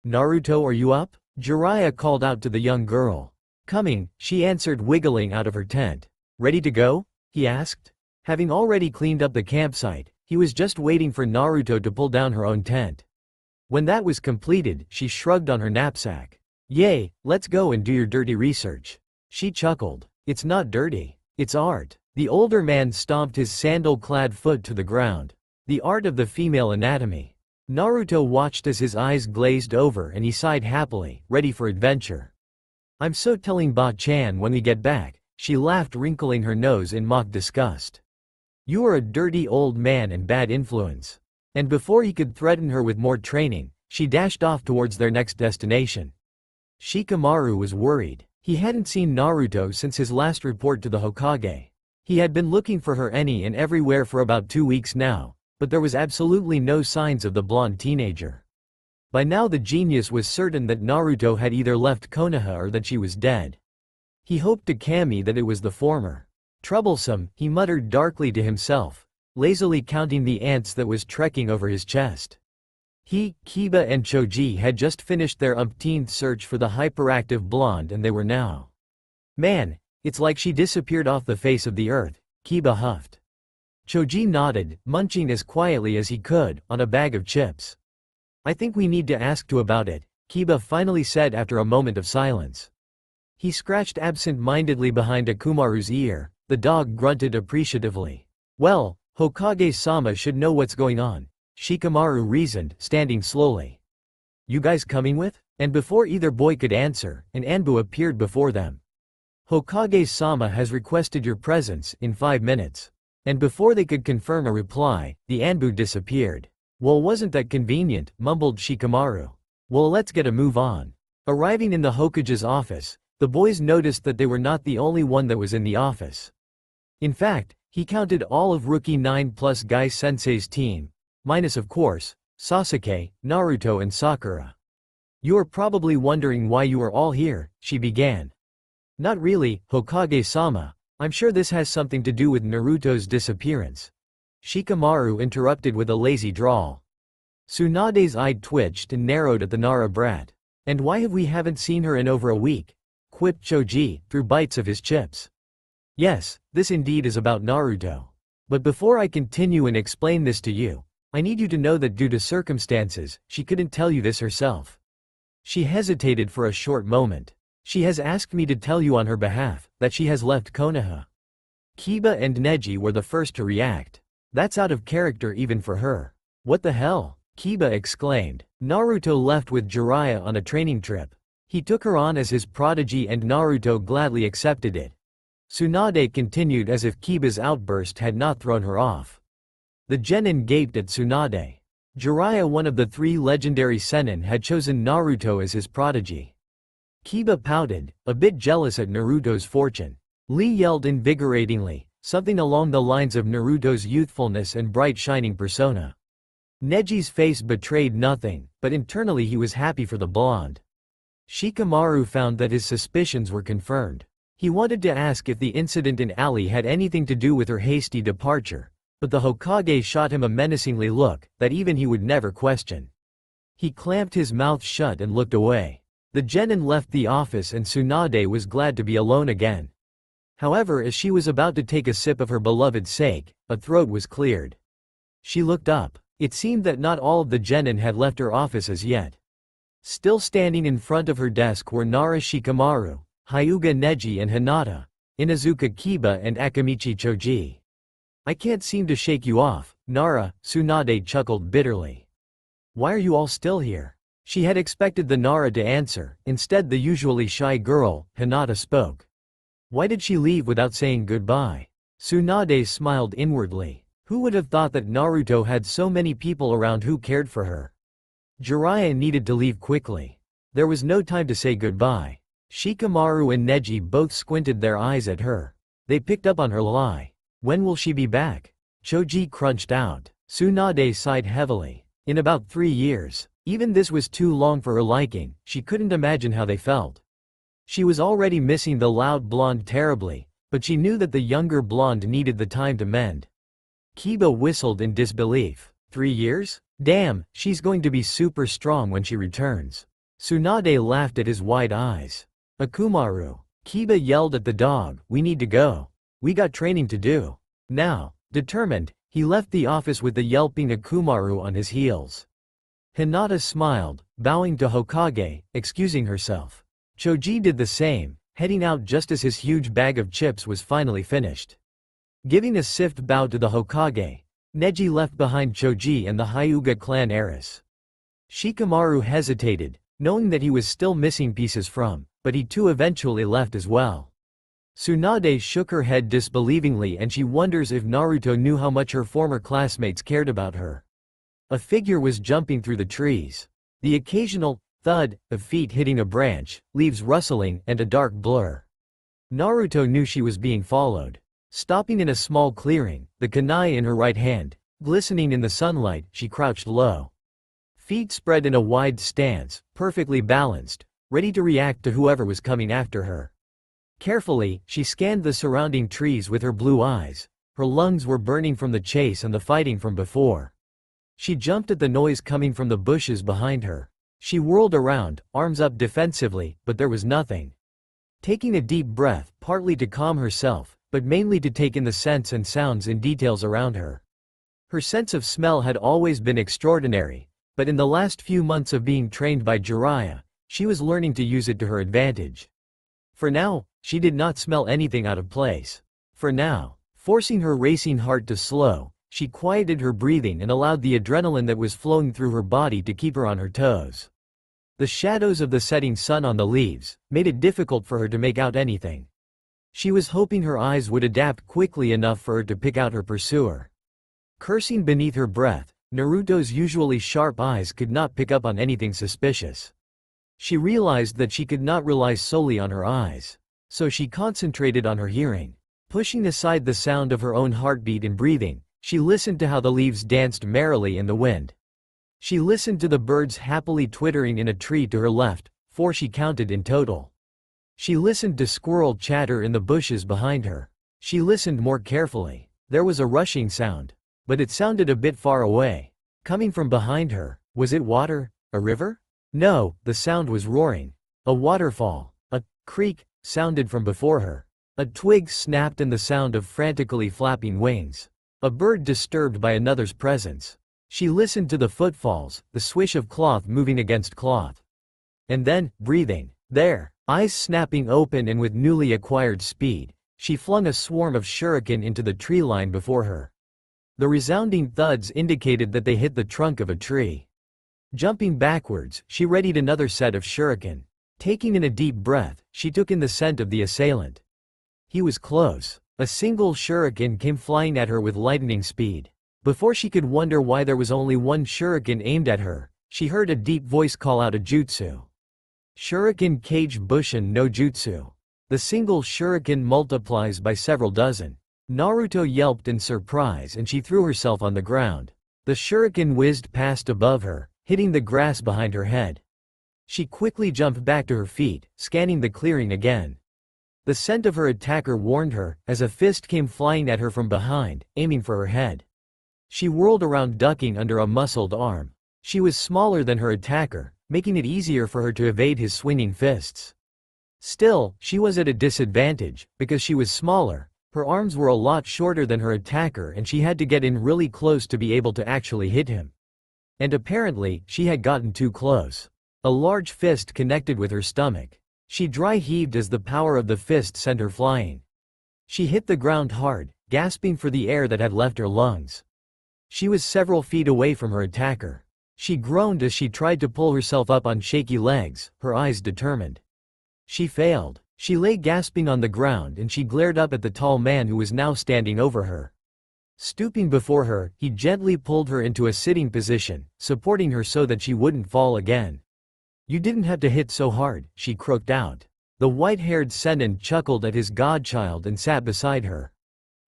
"Naruto, are you up?" Jiraiya called out to the young girl. "Coming," she answered, wiggling out of her tent. "Ready to go?" he asked. Having already cleaned up the campsite, he was just waiting for Naruto to pull down her own tent. When that was completed, she shrugged on her knapsack. "Yay, let's go and do your dirty research." She chuckled. "It's not dirty. It's art." The older man stomped his sandal-clad foot to the ground. "The art of the female anatomy." Naruto watched as his eyes glazed over and he sighed happily, ready for adventure. "I'm so telling Ba-chan when we get back," she laughed, wrinkling her nose in mock disgust. "You are a dirty old man and bad influence." And before he could threaten her with more training, she dashed off towards their next destination. Shikamaru was worried. He hadn't seen Naruto since his last report to the Hokage. He had been looking for her any and everywhere for about 2 weeks now, but there was absolutely no signs of the blonde teenager. By now the genius was certain that Naruto had either left Konoha or that she was dead. He hoped to Kami that it was the former. Troublesome, he muttered darkly to himself, lazily counting the ants that was trekking over his chest. He, Kiba and Choji had just finished their umpteenth search for the hyperactive blonde and they were now. "Man, it's like she disappeared off the face of the earth," Kiba huffed. Choji nodded, munching as quietly as he could, on a bag of chips. "I think we need to ask to about it," Kiba finally said after a moment of silence. He scratched absent-mindedly behind Akumaru's ear. The dog grunted appreciatively. Well, Hokage-sama should know what's going on, Shikamaru reasoned, standing slowly. You guys coming with? And before either boy could answer, an Anbu appeared before them. Hokage-sama has requested your presence in 5 minutes. And before they could confirm a reply, the Anbu disappeared. Well, wasn't that convenient, mumbled Shikamaru. Well, let's get a move on. Arriving in the Hokage's office, the boys noticed that they were not the only one that was in the office. In fact, he counted all of Rookie 9+ Guy Sensei's team, minus of course, Sasuke, Naruto and Sakura. You are probably wondering why you are all here, she began. Not really, Hokage-sama. I'm sure this has something to do with Naruto's disappearance. Shikamaru interrupted with a lazy drawl. Tsunade's eye twitched and narrowed at the Nara brat. And why have we haven't seen her in over a week? Quipped Choji, through bites of his chips. Yes, this indeed is about Naruto. But before I continue and explain this to you, I need you to know that due to circumstances, she couldn't tell you this herself. She hesitated for a short moment. She has asked me to tell you on her behalf, that she has left Konoha. Kiba and Neji were the first to react. That's out of character even for her. What the hell? Kiba exclaimed. Naruto left with Jiraiya on a training trip. He took her on as his prodigy and Naruto gladly accepted it. Tsunade continued as if Kiba's outburst had not thrown her off. The genin gaped at Tsunade. Jiraiya, one of the 3 legendary Sennin, had chosen Naruto as his prodigy. Kiba pouted, a bit jealous at Naruto's fortune. Lee yelled invigoratingly, something along the lines of Naruto's youthfulness and bright shining persona. Neji's face betrayed nothing, but internally he was happy for the blonde. Shikamaru found that his suspicions were confirmed. He wanted to ask if the incident in alley had anything to do with her hasty departure, but the Hokage shot him a menacingly look that even he would never question. He clamped his mouth shut and looked away. The genin left the office and Tsunade was glad to be alone again. However, as she was about to take a sip of her beloved's sake, a throat was cleared. She looked up. It seemed that not all of the genin had left her office as yet. Still standing in front of her desk were Nara Shikamaru, Hyuga Neji and Hinata, Inuzuka Kiba and Akamichi Choji. I can't seem to shake you off, Nara, Tsunade chuckled bitterly. Why are you all still here? She had expected the Nara to answer, instead the usually shy girl, Hinata spoke. Why did she leave without saying goodbye? Tsunade smiled inwardly. Who would have thought that Naruto had so many people around who cared for her? Jiraiya needed to leave quickly. There was no time to say goodbye. Shikamaru and Neji both squinted their eyes at her. They picked up on her lie. When will she be back? Choji crunched out. Tsunade sighed heavily. In about 3 years. Even this was too long for her liking. She couldn't imagine how they felt. She was already missing the loud blonde terribly, but she knew that the younger blonde needed the time to mend. Kiba whistled in disbelief. 3 years? Damn, she's going to be super strong when she returns. Tsunade laughed at his wide eyes. Akumaru. Kiba yelled at the dog, we need to go. We got training to do. Now. Determined, he left the office with the yelping Akumaru on his heels. Hinata smiled, bowing to Hokage, excusing herself. Choji did the same, heading out just as his huge bag of chips was finally finished. Giving a stiff bow to the Hokage, Neji left behind Choji and the Hyuga clan heiress. Shikamaru hesitated, knowing that he was still missing pieces from, but he too eventually left as well. Tsunade shook her head disbelievingly and she wonders if Naruto knew how much her former classmates cared about her. A figure was jumping through the trees. The occasional thud of feet hitting a branch, leaves rustling, and a dark blur. Naruto knew she was being followed. Stopping in a small clearing, the kunai in her right hand, glistening in the sunlight, she crouched low. Feet spread in a wide stance, perfectly balanced, ready to react to whoever was coming after her. Carefully, she scanned the surrounding trees with her blue eyes. Her lungs were burning from the chase and the fighting from before. She jumped at the noise coming from the bushes behind her. She whirled around, arms up defensively, but there was nothing. Taking a deep breath, partly to calm herself, but mainly to take in the scents and sounds and details around her. Her sense of smell had always been extraordinary, but in the last few months of being trained by Jiraiya, she was learning to use it to her advantage. For now, she did not smell anything out of place. For now, forcing her racing heart to slow, she quieted her breathing and allowed the adrenaline that was flowing through her body to keep her on her toes. The shadows of the setting sun on the leaves made it difficult for her to make out anything. She was hoping her eyes would adapt quickly enough for her to pick out her pursuer. Cursing beneath her breath, Naruto's usually sharp eyes could not pick up on anything suspicious. She realized that she could not rely solely on her eyes. So she concentrated on her hearing. Pushing aside the sound of her own heartbeat and breathing, she listened to how the leaves danced merrily in the wind. She listened to the birds happily twittering in a tree to her left, 4 she counted in total. She listened to squirrel chatter in the bushes behind her. She listened more carefully. There was a rushing sound. But it sounded a bit far away. Coming from behind her, was it water? A river? No, the sound was roaring. A waterfall. A creak sounded from before her. A twig snapped and the sound of frantically flapping wings. A bird disturbed by another's presence. She listened to the footfalls, the swish of cloth moving against cloth. And then, breathing. There, eyes snapping open and with newly acquired speed, she flung a swarm of shuriken into the tree line before her. The resounding thuds indicated that they hit the trunk of a tree. Jumping backwards, she readied another set of shuriken. Taking in a deep breath, she took in the scent of the assailant. He was close. A single shuriken came flying at her with lightning speed. Before she could wonder why there was only one shuriken aimed at her, she heard a deep voice call out a jutsu. Shuriken Kage Bushin no Jutsu. The single shuriken multiplies by several dozen. Naruto yelped in surprise and she threw herself on the ground. The shuriken whizzed past above her, hitting the grass behind her head. She quickly jumped back to her feet, scanning the clearing again. The scent of her attacker warned her, as a fist came flying at her from behind, aiming for her head. She whirled around ducking under a muscled arm. She was smaller than her attacker, making it easier for her to evade his swinging fists. Still, she was at a disadvantage, because she was smaller. Her arms were a lot shorter than her attacker and she had to get in really close to be able to actually hit him. And apparently, she had gotten too close. A large fist connected with her stomach. She dry heaved as the power of the fist sent her flying. She hit the ground hard, gasping for the air that had left her lungs. She was several feet away from her attacker. She groaned as she tried to pull herself up on shaky legs, her eyes determined. She failed. She lay gasping on the ground and she glared up at the tall man who was now standing over her. Stooping before her, he gently pulled her into a sitting position, supporting her so that she wouldn't fall again. "You didn't have to hit so hard," she croaked out. The white-haired Sennin chuckled at his godchild and sat beside her.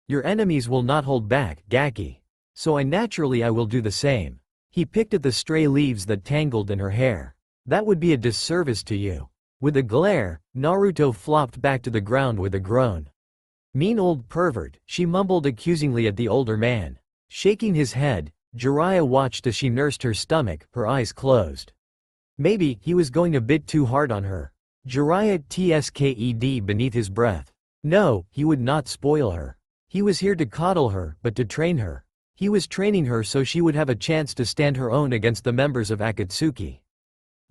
"Your enemies will not hold back, Gaki. So I will do the same." He picked at the stray leaves that tangled in her hair. "That would be a disservice to you." With a glare, Naruto flopped back to the ground with a groan. "Mean old pervert," she mumbled accusingly at the older man. Shaking his head, Jiraiya watched as she nursed her stomach, her eyes closed. Maybe he was going a bit too hard on her. Jiraiya tsked beneath his breath. No, he would not spoil her. He was here to coddle her, but to train her. He was training her so she would have a chance to stand her own against the members of Akatsuki.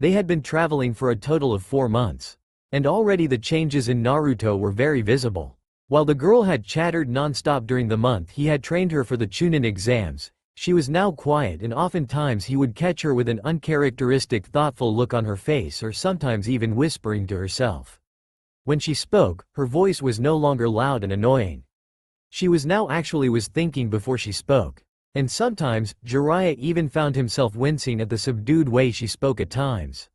They had been traveling for a total of 4 months. And already the changes in Naruto were very visible. While the girl had chattered non-stop during the month he had trained her for the Chunin exams, she was now quiet and oftentimes he would catch her with an uncharacteristic thoughtful look on her face or sometimes even whispering to herself. When she spoke, her voice was no longer loud and annoying. She was now actually thinking before she spoke. And sometimes, Jiraiya even found himself wincing at the subdued way she spoke at times.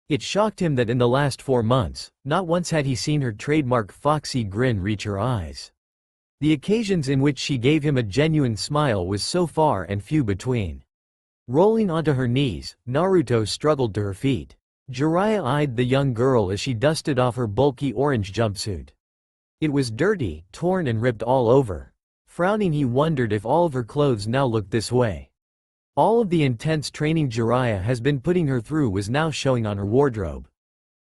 It shocked him that in the last 4 months, not once had he seen her trademark foxy grin reach her eyes. The occasions in which she gave him a genuine smile was so far and few between. Rolling onto her knees, Naruto struggled to her feet. Jiraiya eyed the young girl as she dusted off her bulky orange jumpsuit. It was dirty, torn and ripped all over. Frowning he wondered if all of her clothes now looked this way. All of the intense training Jiraiya has been putting her through was now showing on her wardrobe.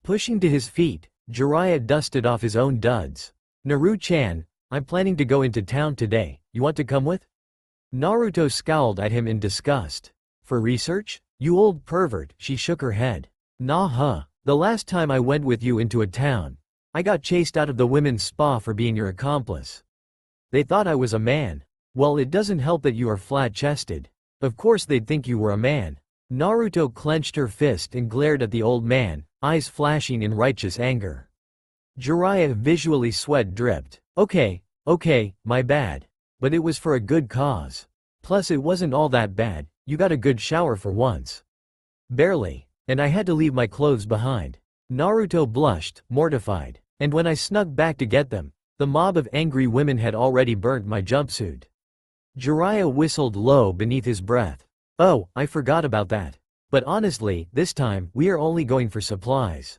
Pushing to his feet, Jiraiya dusted off his own duds. "Naru-chan, I'm planning to go into town today, you want to come with?" Naruto scowled at him in disgust. "For research? You old pervert," she shook her head. "Nah huh, the last time I went with you into a town, I got chased out of the women's spa for being your accomplice. They thought I was a man. Well, it doesn't help that you are flat-chested. Of course they'd think you were a man. Naruto clenched her fist and glared at the old man, eyes flashing in righteous anger. Jiraiya visually sweat dripped. Okay, my bad. But it was for a good cause. Plus it wasn't all that bad, you got a good shower for once. Barely. And I had to leave my clothes behind. Naruto blushed, mortified. And when I snuck back to get them, the mob of angry women had already burnt my jumpsuit. Jiraiya whistled low beneath his breath. Oh, I forgot about that. But honestly, this time, we are only going for supplies.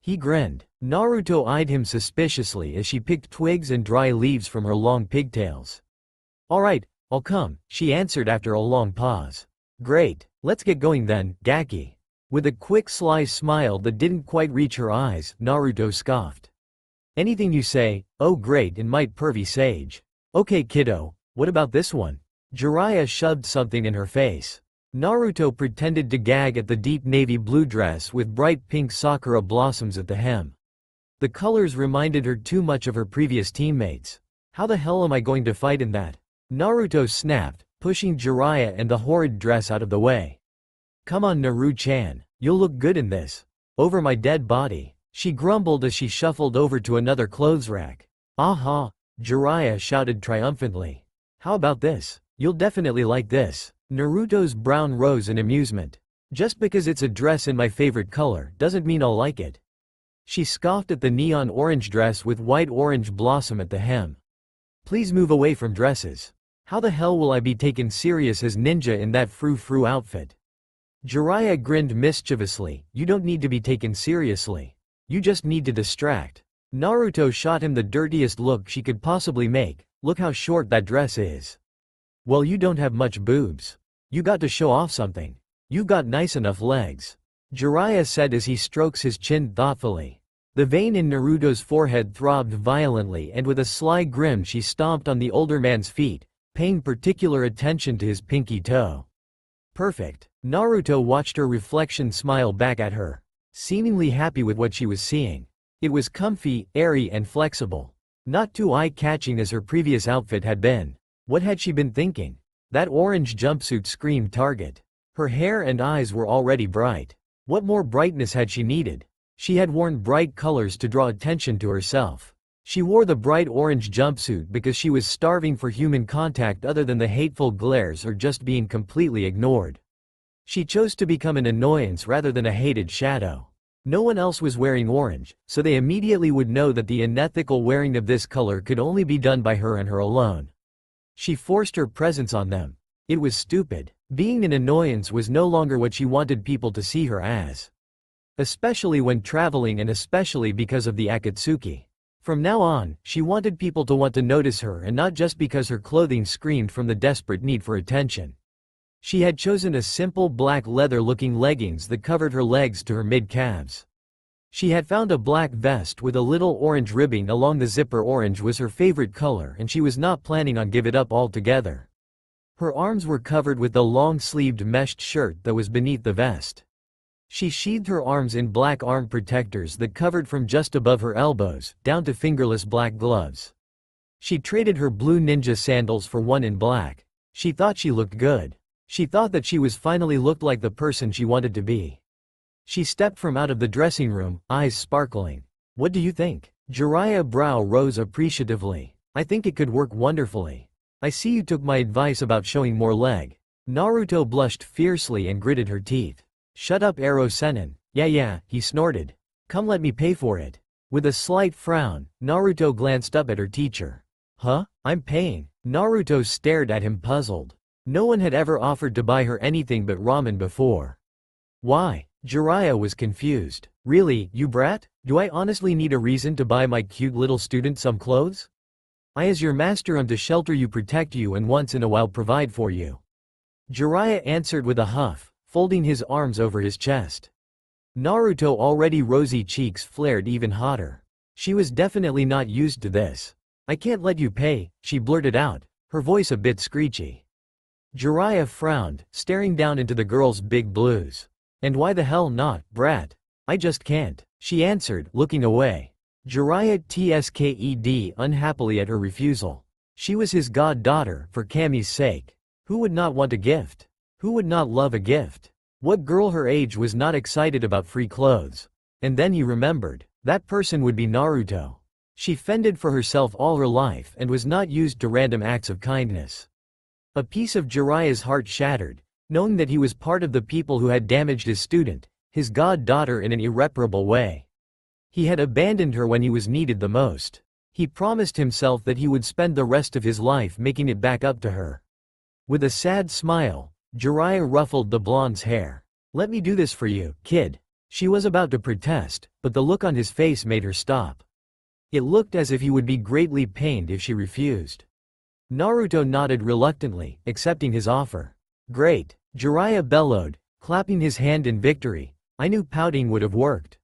He grinned. Naruto eyed him suspiciously as she picked twigs and dry leaves from her long pigtails. Alright, I'll come, she answered after a long pause. Great, let's get going then, Gaki. With a quick sly smile that didn't quite reach her eyes, Naruto scoffed. Anything you say, oh great and might pervy sage. Okay kiddo, what about this one? Jiraiya shoved something in her face. Naruto pretended to gag at the deep navy blue dress with bright pink sakura blossoms at the hem. The colors reminded her too much of her previous teammates. How the hell am I going to fight in that? Naruto snapped, pushing Jiraiya and the horrid dress out of the way. Come on Naru-chan, you'll look good in this. Over my dead body, she grumbled as she shuffled over to another clothes rack. Aha! Jiraiya shouted triumphantly. How about this? You'll definitely like this. Naruto's brow rose in amusement. Just because it's a dress in my favorite color doesn't mean I'll like it. She scoffed at the neon orange dress with white orange blossom at the hem. Please move away from dresses. How the hell will I be taken serious as ninja in that frou-frou outfit? Jiraiya grinned mischievously. You don't need to be taken seriously. You just need to distract. Naruto shot him the dirtiest look she could possibly make. Look how short that dress is. Well, you don't have much boobs. You got to show off something. You've got nice enough legs. Jiraiya said as he strokes his chin thoughtfully. The vein in Naruto's forehead throbbed violently and with a sly grin she stomped on the older man's feet, paying particular attention to his pinky toe. Perfect. Naruto watched her reflection smile back at her, seemingly happy with what she was seeing. It was comfy, airy and flexible. Not too eye-catching as her previous outfit had been. What had she been thinking? That orange jumpsuit screamed target. Her hair and eyes were already bright. What more brightness had she needed? She had worn bright colors to draw attention to herself. She wore the bright orange jumpsuit because she was starving for human contact other than the hateful glares or just being completely ignored. She chose to become an annoyance rather than a hated shadow. No one else was wearing orange, so they immediately would know that the unethical wearing of this color could only be done by her and her alone. She forced her presence on them. It was stupid. Being an annoyance was no longer what she wanted people to see her as. Especially when traveling and especially because of the Akatsuki. From now on, she wanted people to want to notice her and not just because her clothing screamed from the desperate need for attention. She had chosen a simple black leather-looking leggings that covered her legs to her mid-calves. She had found a black vest with a little orange ribbing along the zipper. Orange was her favorite color and she was not planning on giving it up altogether. Her arms were covered with the long-sleeved meshed shirt that was beneath the vest. She sheathed her arms in black arm protectors that covered from just above her elbows, down to fingerless black gloves. She traded her blue ninja sandals for one in black. She thought she looked good. She thought that she was finally looked like the person she wanted to be. She stepped from out of the dressing room, eyes sparkling. What do you think? Jiraiya's brow rose appreciatively. I think it could work wonderfully. I see you took my advice about showing more leg. Naruto blushed fiercely and gritted her teeth. Shut up Ero Sennin. Yeah, he snorted. Come let me pay for it. With a slight frown, Naruto glanced up at her teacher. Huh? I'm paying. Naruto stared at him puzzled. No one had ever offered to buy her anything but ramen before. Why? Jiraiya was confused. Really, you brat? Do I honestly need a reason to buy my cute little student some clothes? I as your master am to shelter you, protect you and once in a while provide for you. Jiraiya answered with a huff, folding his arms over his chest. Naruto already rosy cheeks flared even hotter. She was definitely not used to this. I can't let you pay, she blurted out, her voice a bit screechy. Jiraiya frowned, staring down into the girl's big blues. And why the hell not, brat? I just can't, she answered, looking away. Jiraiya tsked unhappily at her refusal. She was his goddaughter, for Cammy's sake. Who would not want a gift? Who would not love a gift? What girl her age was not excited about free clothes? And then he remembered. That person would be Naruto. She fended for herself all her life and was not used to random acts of kindness. A piece of Jiraiya's heart shattered, knowing that he was part of the people who had damaged his student, his goddaughter, in an irreparable way. He had abandoned her when he was needed the most. He promised himself that he would spend the rest of his life making it back up to her. With a sad smile, Jiraiya ruffled the blonde's hair. "Let me do this for you, kid." She was about to protest, but the look on his face made her stop. It looked as if he would be greatly pained if she refused. Naruto nodded reluctantly, accepting his offer. "Great," Jiraiya bellowed, clapping his hand in victory. "I knew pouting would have worked."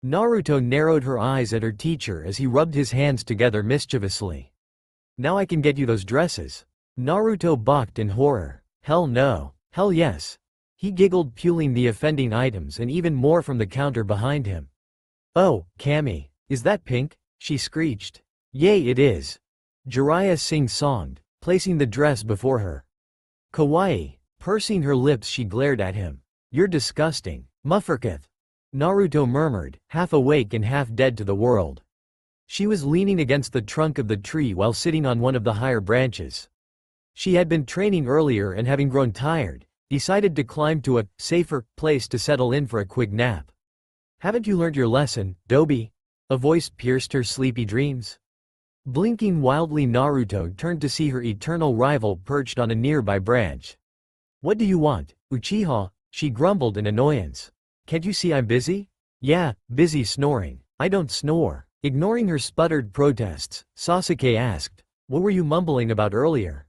Naruto narrowed her eyes at her teacher as he rubbed his hands together mischievously. "Now I can get you those dresses." Naruto balked in horror. "Hell no. Hell yes." He giggled, pulling the offending items and even more from the counter behind him. "Oh, Cammy, is that pink?" she screeched. "Yay, it is." Jiraiya sing-songed, placing the dress before her. "Kawaii." Pursing her lips, she glared at him. "You're disgusting. Mufferkith." Naruto murmured, half awake and half dead to the world. She was leaning against the trunk of the tree while sitting on one of the higher branches. She had been training earlier and, having grown tired, decided to climb to a safer place to settle in for a quick nap. "Haven't you learned your lesson, Dobi?" A voice pierced her sleepy dreams. Blinking wildly, Naruto turned to see her eternal rival perched on a nearby branch. "What do you want, Uchiha?" she grumbled in annoyance. "Can't you see I'm busy?" "Yeah, busy snoring." "I don't snore." Ignoring her sputtered protests, Sasuke asked, "What were you mumbling about earlier?"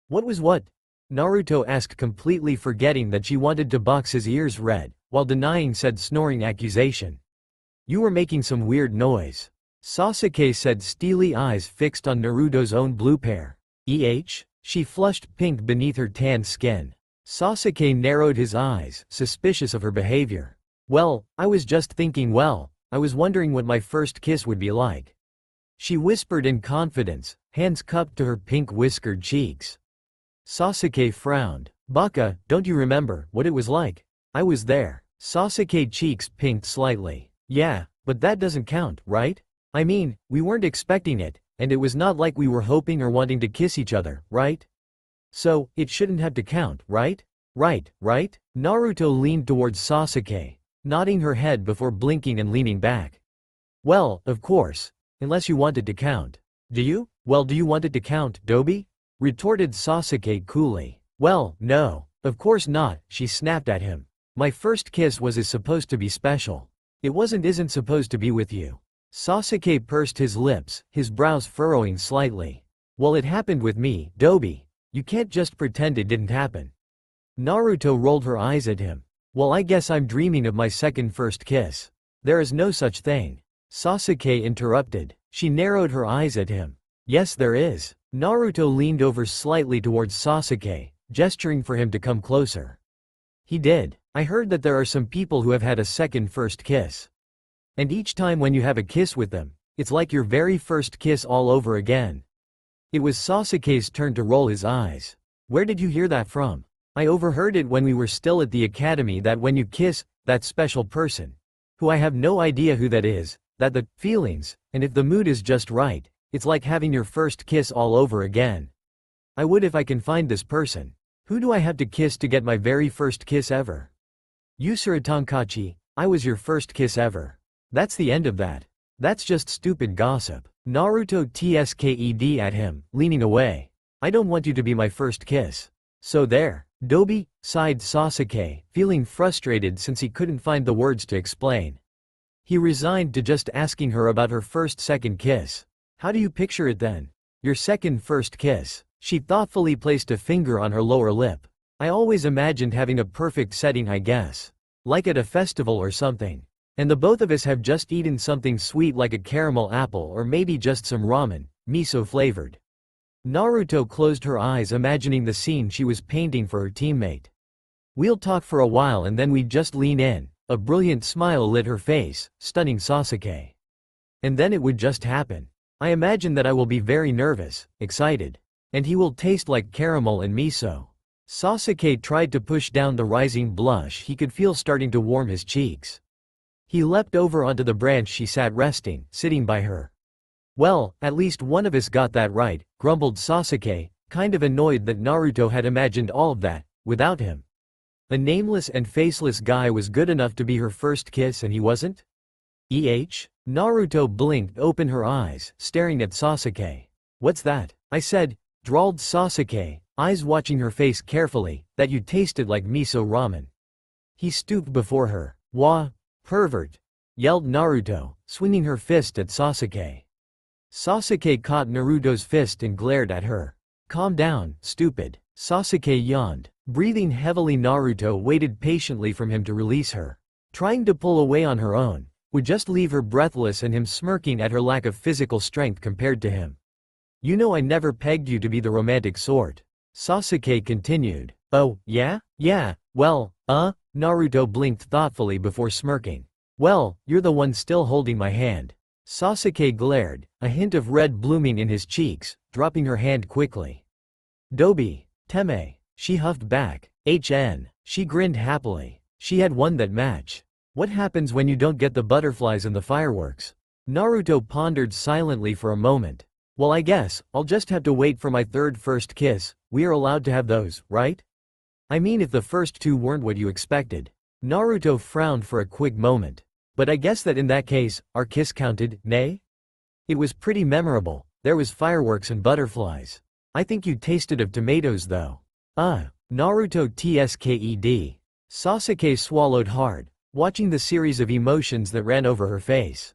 "What was what?" Naruto asked, completely forgetting that she wanted to box his ears red, while denying said snoring accusation. "You were making some weird noise," Sasuke said, steely eyes fixed on Naruto's own blue pair. She flushed pink beneath her tan skin. Sasuke narrowed his eyes, suspicious of her behavior. "Well, I was just thinking, I was wondering what my first kiss would be like," she whispered in confidence, hands cupped to her pink whiskered cheeks. Sasuke frowned. "Baka, don't you remember what it was like?" "I was there." Sasuke cheeks pinked slightly. "Yeah, but that doesn't count, right? I mean, we weren't expecting it, and it was not like we were hoping or wanting to kiss each other, right? So, it shouldn't have to count, right?" Right? Naruto leaned towards Sasuke, nodding her head before blinking and leaning back. "Well, of course. Unless you want it to count." "Do you? Well, do you want it to count, Dobi?" retorted Sasuke coolly. "Well, no. Of course not," she snapped at him. "My first kiss is supposed to be special. It isn't supposed to be with you." Sasuke pursed his lips, his brows furrowing slightly. "Well, it happened with me, Dobi. You can't just pretend it didn't happen." Naruto rolled her eyes at him. "Well, I guess I'm dreaming of my first kiss." "There is no such thing," Sasuke interrupted. She narrowed her eyes at him. "Yes, there is." Naruto leaned over slightly towards Sasuke, gesturing for him to come closer. He did. "I heard that there are some people who have had a first kiss. And each time when you have a kiss with them, it's like your very first kiss all over again." It was Sasuke's turn to roll his eyes. "Where did you hear that from?" "I overheard it when we were still at the academy, that when you kiss that special person, who I have no idea who that is, that the feelings, and if the mood is just right, it's like having your first kiss all over again. I would if I can find this person. Who do I have to kiss to get my very first kiss ever?" "Yusura Tonkachi, I was your first kiss ever." "That's the end of that. That's just stupid gossip." Naruto tsked at him, leaning away. "I don't want you to be my first kiss." "So there, Dobi," sighed Sasuke, feeling frustrated since he couldn't find the words to explain. He resigned to just asking her about her second kiss. "How do you picture it then? Your first kiss?" She thoughtfully placed a finger on her lower lip. "I always imagined having a perfect setting, I guess. Like at a festival or something. And the both of us have just eaten something sweet like a caramel apple or maybe just some ramen, miso flavored." Naruto closed her eyes, imagining the scene she was painting for her teammate. "We'll talk for a while and then we just lean in." A brilliant smile lit her face, stunning Sasuke. And then it would just happen. I imagine that I will be very nervous, excited. And he will taste like caramel and miso. Sasuke tried to push down the rising blush he could feel starting to warm his cheeks. He leapt over onto the branch she sat resting, sitting by her. Well, at least one of us got that right, grumbled Sasuke, kind of annoyed that Naruto had imagined all of that, without him. A nameless and faceless guy was good enough to be her first kiss and he wasn't? Naruto blinked open her eyes, staring at Sasuke. What's that? I said, drawled Sasuke, eyes watching her face carefully, that you tasted like miso ramen. He stooped before her. Wah, pervert, yelled Naruto, swinging her fist at Sasuke. Sasuke caught Naruto's fist and glared at her. Calm down, stupid. Sasuke yawned. Breathing heavily, Naruto waited patiently for him to release her. Trying to pull away on her own would just leave her breathless and him smirking at her lack of physical strength compared to him. You know I never pegged you to be the romantic sort. Sasuke continued. Oh, yeah? Yeah, well, Naruto blinked thoughtfully before smirking. Well, you're the one still holding my hand. Sasuke glared, a hint of red blooming in his cheeks, dropping her hand quickly. Dobi, Teme, she huffed back. She grinned happily. She had one that match. What happens when you don't get the butterflies and the fireworks? Naruto pondered silently for a moment. Well, I guess I'll just have to wait for my third first kiss. We are allowed to have those, right? I mean if the first two weren't what you expected. Naruto frowned for a quick moment. But I guess that in that case, our kiss counted, nay? It was pretty memorable. There was fireworks and butterflies. I think you tasted of tomatoes though. Naruto tsked. Sasuke swallowed hard, watching the series of emotions that ran over her face.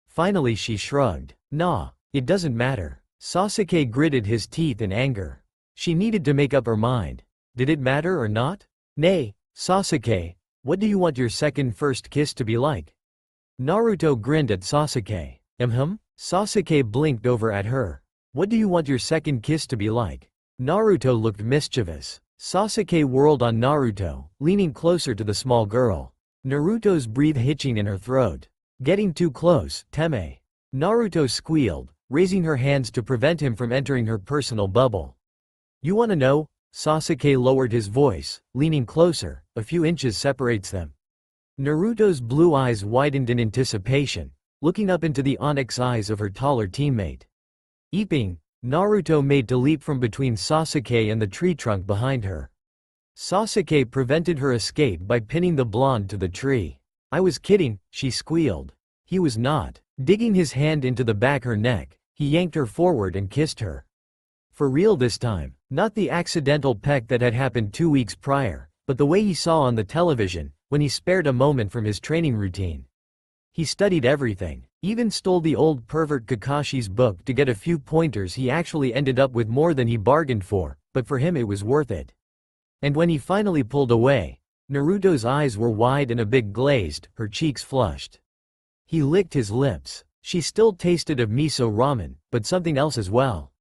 Finally she shrugged. Nah, it doesn't matter. Sasuke gritted his teeth in anger. She needed to make up her mind. Did it matter or not? Nay, Sasuke, what do you want your second first kiss to be like? Naruto grinned at Sasuke. Sasuke blinked over at her. What do you want your second kiss to be like? Naruto looked mischievous. Sasuke whirled on Naruto, leaning closer to the small girl. Naruto's breath hitching in her throat. Getting too close, Teme. Naruto squealed, raising her hands to prevent him from entering her personal bubble. You wanna know? Sasuke lowered his voice, leaning closer, a few inches separates them. Naruto's blue eyes widened in anticipation, looking up into the onyx eyes of her taller teammate. Eeping, Naruto made to leap from between Sasuke and the tree trunk behind her. Sasuke prevented her escape by pinning the blonde to the tree. I was kidding, she squealed. He was not. Digging his hand into the back of her neck, he yanked her forward and kissed her. For real this time, not the accidental peck that had happened 2 weeks prior, but the way he saw on the television, when he spared a moment from his training routine. He studied everything, even stole the old pervert Kakashi's book to get a few pointers. He actually ended up with more than he bargained for, but for him it was worth it. And when he finally pulled away, Naruto's eyes were wide and a bit glazed, her cheeks flushed. He licked his lips. She still tasted of miso ramen, but something else as well.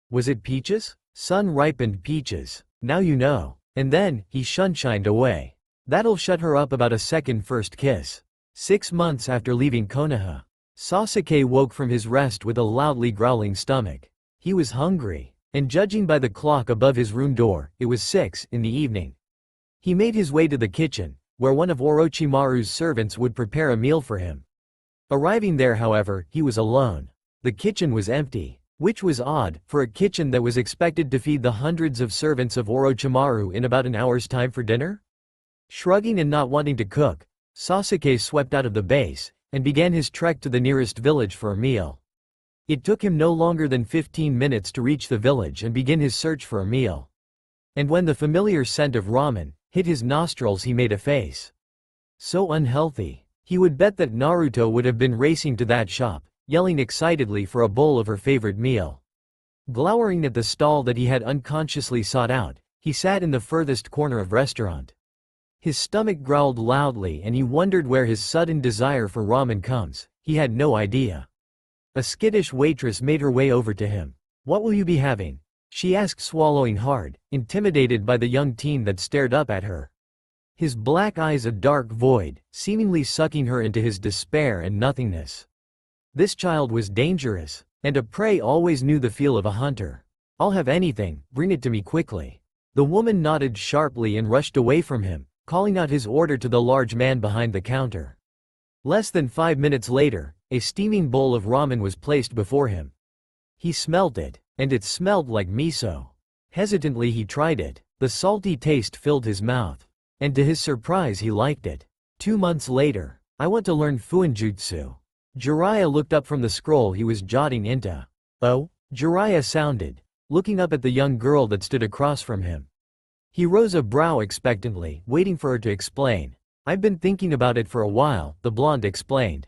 Was it peaches? Sun-ripened peaches. Now you know. And then, he shunshined away. That'll shut her up about a second first kiss. 6 months after leaving Konoha, Sasuke woke from his rest with a loudly growling stomach. He was hungry, and judging by the clock above his room door, it was 6 in the evening. He made his way to the kitchen, where one of Orochimaru's servants would prepare a meal for him. Arriving there, however, he was alone. The kitchen was empty, which was odd, for a kitchen that was expected to feed the hundreds of servants of Orochimaru in about an hour's time for dinner? Shrugging and not wanting to cook, Sasuke swept out of the base, and began his trek to the nearest village for a meal. It took him no longer than 15 minutes to reach the village and begin his search for a meal. And when the familiar scent of ramen hit his nostrils, he made a face. So unhealthy. He would bet that Naruto would have been racing to that shop, yelling excitedly for a bowl of her favorite meal. Glowering at the stall that he had unconsciously sought out, he sat in the furthest corner of restaurant. His stomach growled loudly and he wondered where his sudden desire for ramen comes. He had no idea. A skittish waitress made her way over to him. What will you be having? She asked, swallowing hard, intimidated by the young teen that stared up at her. His black eyes a dark void, seemingly sucking her into his despair and nothingness. This child was dangerous, and a prey always knew the feel of a hunter. I'll have anything, bring it to me quickly. The woman nodded sharply and rushed away from him, calling out his order to the large man behind the counter. Less than 5 minutes later, a steaming bowl of ramen was placed before him. He smelt it, and it smelled like miso. Hesitantly he tried it. The salty taste filled his mouth. And to his surprise he liked it. 2 months later, I want to learn Fuinjutsu. Jiraiya looked up from the scroll he was jotting into. Oh? Jiraiya sounded, looking up at the young girl that stood across from him. He rose a brow expectantly, waiting for her to explain. I've been thinking about it for a while, the blonde explained.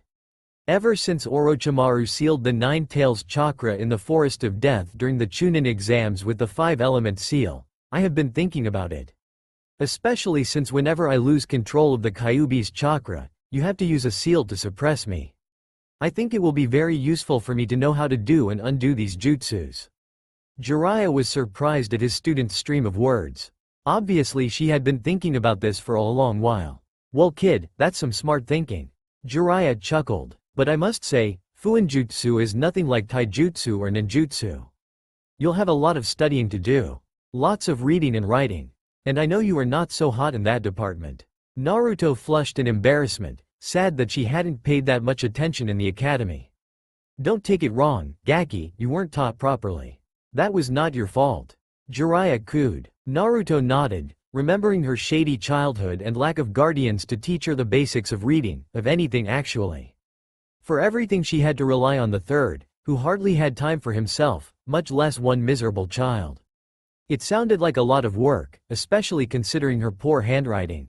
Ever since Orochimaru sealed the Nine Tails chakra in the Forest of Death during the Chunin exams with the 5-element seal, I have been thinking about it. Especially since whenever I lose control of the Kyuubi's chakra, you have to use a seal to suppress me. I think it will be very useful for me to know how to do and undo these jutsus. Jiraiya was surprised at his student's stream of words. Obviously she had been thinking about this for a long while. Well kid, that's some smart thinking. Jiraiya chuckled. But I must say, Fuinjutsu is nothing like taijutsu or ninjutsu. You'll have a lot of studying to do. Lots of reading and writing. And I know you are not so hot in that department. Naruto flushed in embarrassment, sad that she hadn't paid that much attention in the academy. Don't take it wrong, Gaki, you weren't taught properly. That was not your fault. Jiraiya cooed. Naruto nodded, remembering her shady childhood and lack of guardians to teach her the basics of reading, of anything actually. For everything she had to rely on the third, who hardly had time for himself, much less one miserable child. It sounded like a lot of work, especially considering her poor handwriting.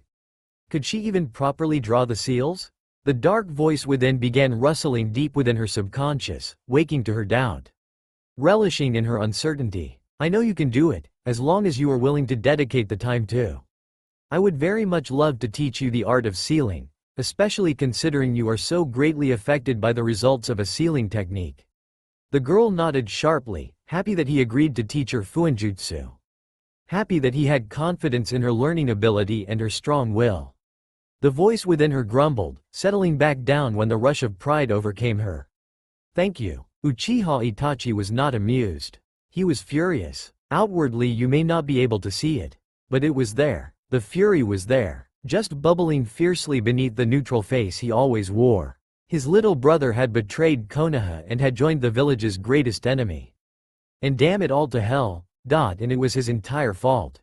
Could she even properly draw the seals? The dark voice within began rustling deep within her subconscious, waking to her doubt. Relishing in her uncertainty. I know you can do it, as long as you are willing to dedicate the time too. I would very much love to teach you the art of sealing, especially considering you are so greatly affected by the results of a sealing technique. The girl nodded sharply, happy that he agreed to teach her Fuinjutsu. Happy that he had confidence in her learning ability and her strong will. The voice within her grumbled, settling back down when the rush of pride overcame her. Thank you. Uchiha Itachi was not amused. He was furious. Outwardly you may not be able to see it. But it was there. The fury was there. Just bubbling fiercely beneath the neutral face he always wore. His little brother had betrayed Konoha and had joined the village's greatest enemy. And damn it all to hell, and it was his entire fault.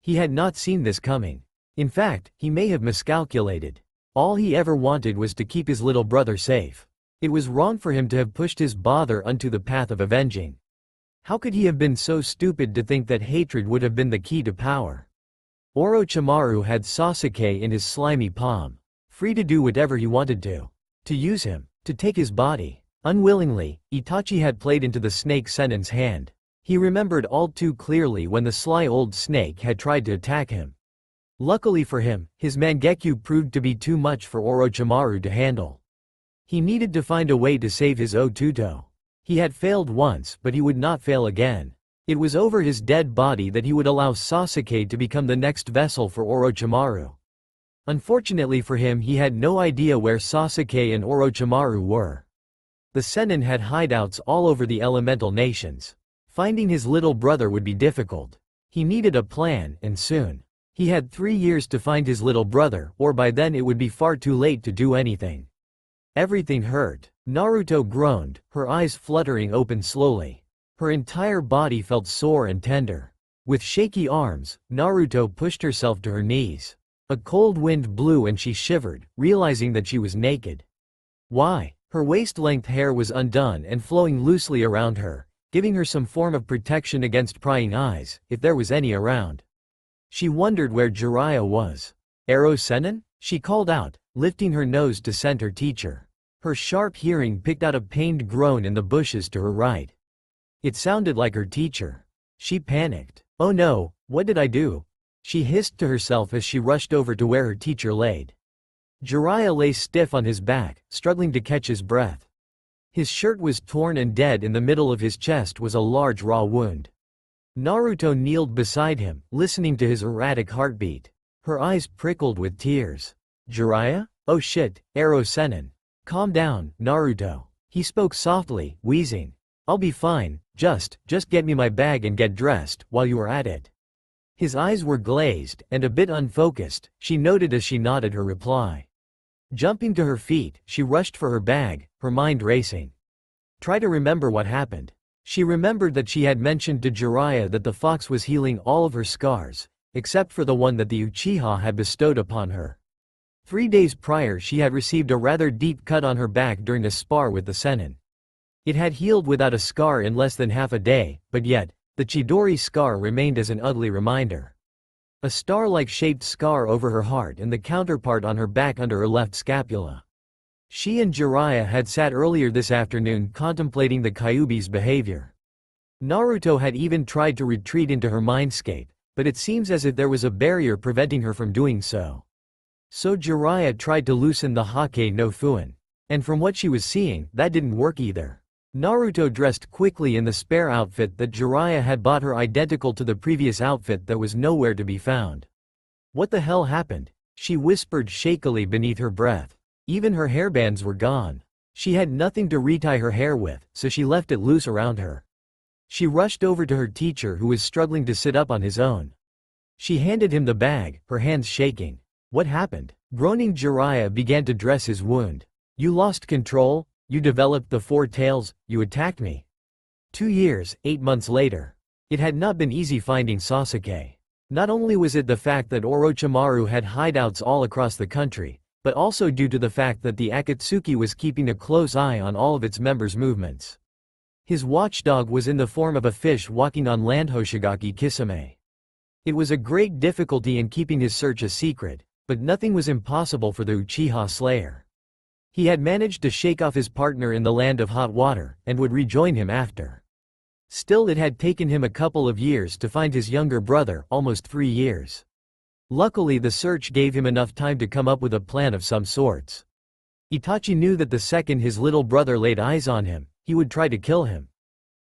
He had not seen this coming. In fact, he may have miscalculated. All he ever wanted was to keep his little brother safe. It was wrong for him to have pushed his brother onto the path of avenging. How could he have been so stupid to think that hatred would have been the key to power? Orochimaru had Sasuke in his slimy palm, free to do whatever he wanted to use him, to take his body. Unwillingly, Itachi had played into the snake Sennin's hand. He remembered all too clearly when the sly old snake had tried to attack him. Luckily for him, his Mangekyo proved to be too much for Orochimaru to handle. He needed to find a way to save his Otuto. He had failed once, but he would not fail again. It was over his dead body that he would allow Sasuke to become the next vessel for Orochimaru. Unfortunately for him, he had no idea where Sasuke and Orochimaru were. The Sennin had hideouts all over the elemental nations. Finding his little brother would be difficult. He needed a plan, and soon. He had 3 years to find his little brother, or by then it would be far too late to do anything. Everything hurt. Naruto groaned, her eyes fluttering open slowly. Her entire body felt sore and tender. With shaky arms, Naruto pushed herself to her knees. A cold wind blew and she shivered, realizing that she was naked. Why? Her waist-length hair was undone and flowing loosely around her, giving her some form of protection against prying eyes, if there was any around. She wondered where Jiraiya was. "Ero Sennin?" she called out, lifting her nose to scent her teacher. Her sharp hearing picked out a pained groan in the bushes to her right. It sounded like her teacher. She panicked. "Oh no, what did I do?" she hissed to herself as she rushed over to where her teacher laid. Jiraiya lay stiff on his back, struggling to catch his breath. His shirt was torn and dead. In the middle of his chest was a large raw wound. Naruto kneeled beside him, listening to his erratic heartbeat. Her eyes prickled with tears. "Jiraiya? Oh shit, Ero Sennin. Calm down, Naruto." He spoke softly, wheezing. "I'll be fine, just get me my bag and get dressed, while you are at it." His eyes were glazed, and a bit unfocused, she noted as she nodded her reply. Jumping to her feet, she rushed for her bag, her mind racing. Try to remember what happened. She remembered that she had mentioned to Jiraiya that the fox was healing all of her scars, except for the one that the Uchiha had bestowed upon her. 3 days prior she had received a rather deep cut on her back during a spar with the Sennin. It had healed without a scar in less than half a day, but yet, the Chidori scar remained as an ugly reminder. A star-like shaped scar over her heart and the counterpart on her back under her left scapula. She and Jiraiya had sat earlier this afternoon contemplating the Kyuubi's behavior. Naruto had even tried to retreat into her mindscape, but it seems as if there was a barrier preventing her from doing so. So Jiraiya tried to loosen the Hake no Fuin. And from what she was seeing, that didn't work either. Naruto dressed quickly in the spare outfit that Jiraiya had bought her, identical to the previous outfit that was nowhere to be found. What the hell happened? She whispered shakily beneath her breath. Even her hairbands were gone. She had nothing to retie her hair with, so she left it loose around her. She rushed over to her teacher, who was struggling to sit up on his own. She handed him the bag, her hands shaking. What happened? Groaning, Jiraiya began to dress his wound. You lost control? You developed the four tails, you attacked me. 2 years, 8 months later. It had not been easy finding Sasuke. Not only was it the fact that Orochimaru had hideouts all across the country, but also due to the fact that the Akatsuki was keeping a close eye on all of its members' movements. His watchdog was in the form of a fish walking on land, Hoshigaki Kisame. It was a great difficulty in keeping his search a secret, but nothing was impossible for the Uchiha Slayer. He had managed to shake off his partner in the land of hot water, and would rejoin him after. Still, it had taken him a couple of years to find his younger brother, almost 3 years. Luckily, the search gave him enough time to come up with a plan of some sorts. Itachi knew that the second his little brother laid eyes on him, he would try to kill him.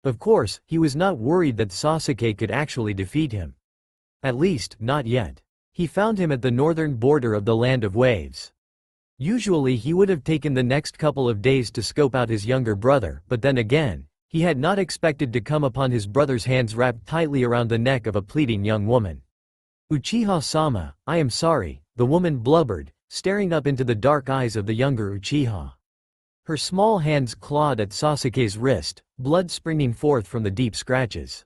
Of course, he was not worried that Sasuke could actually defeat him. At least, not yet. He found him at the northern border of the Land of Waves. Usually he would have taken the next couple of days to scope out his younger brother, but then again, he had not expected to come upon his brother's hands wrapped tightly around the neck of a pleading young woman. "Uchiha-sama, I am sorry," the woman blubbered, staring up into the dark eyes of the younger Uchiha. Her small hands clawed at Sasuke's wrist, blood springing forth from the deep scratches.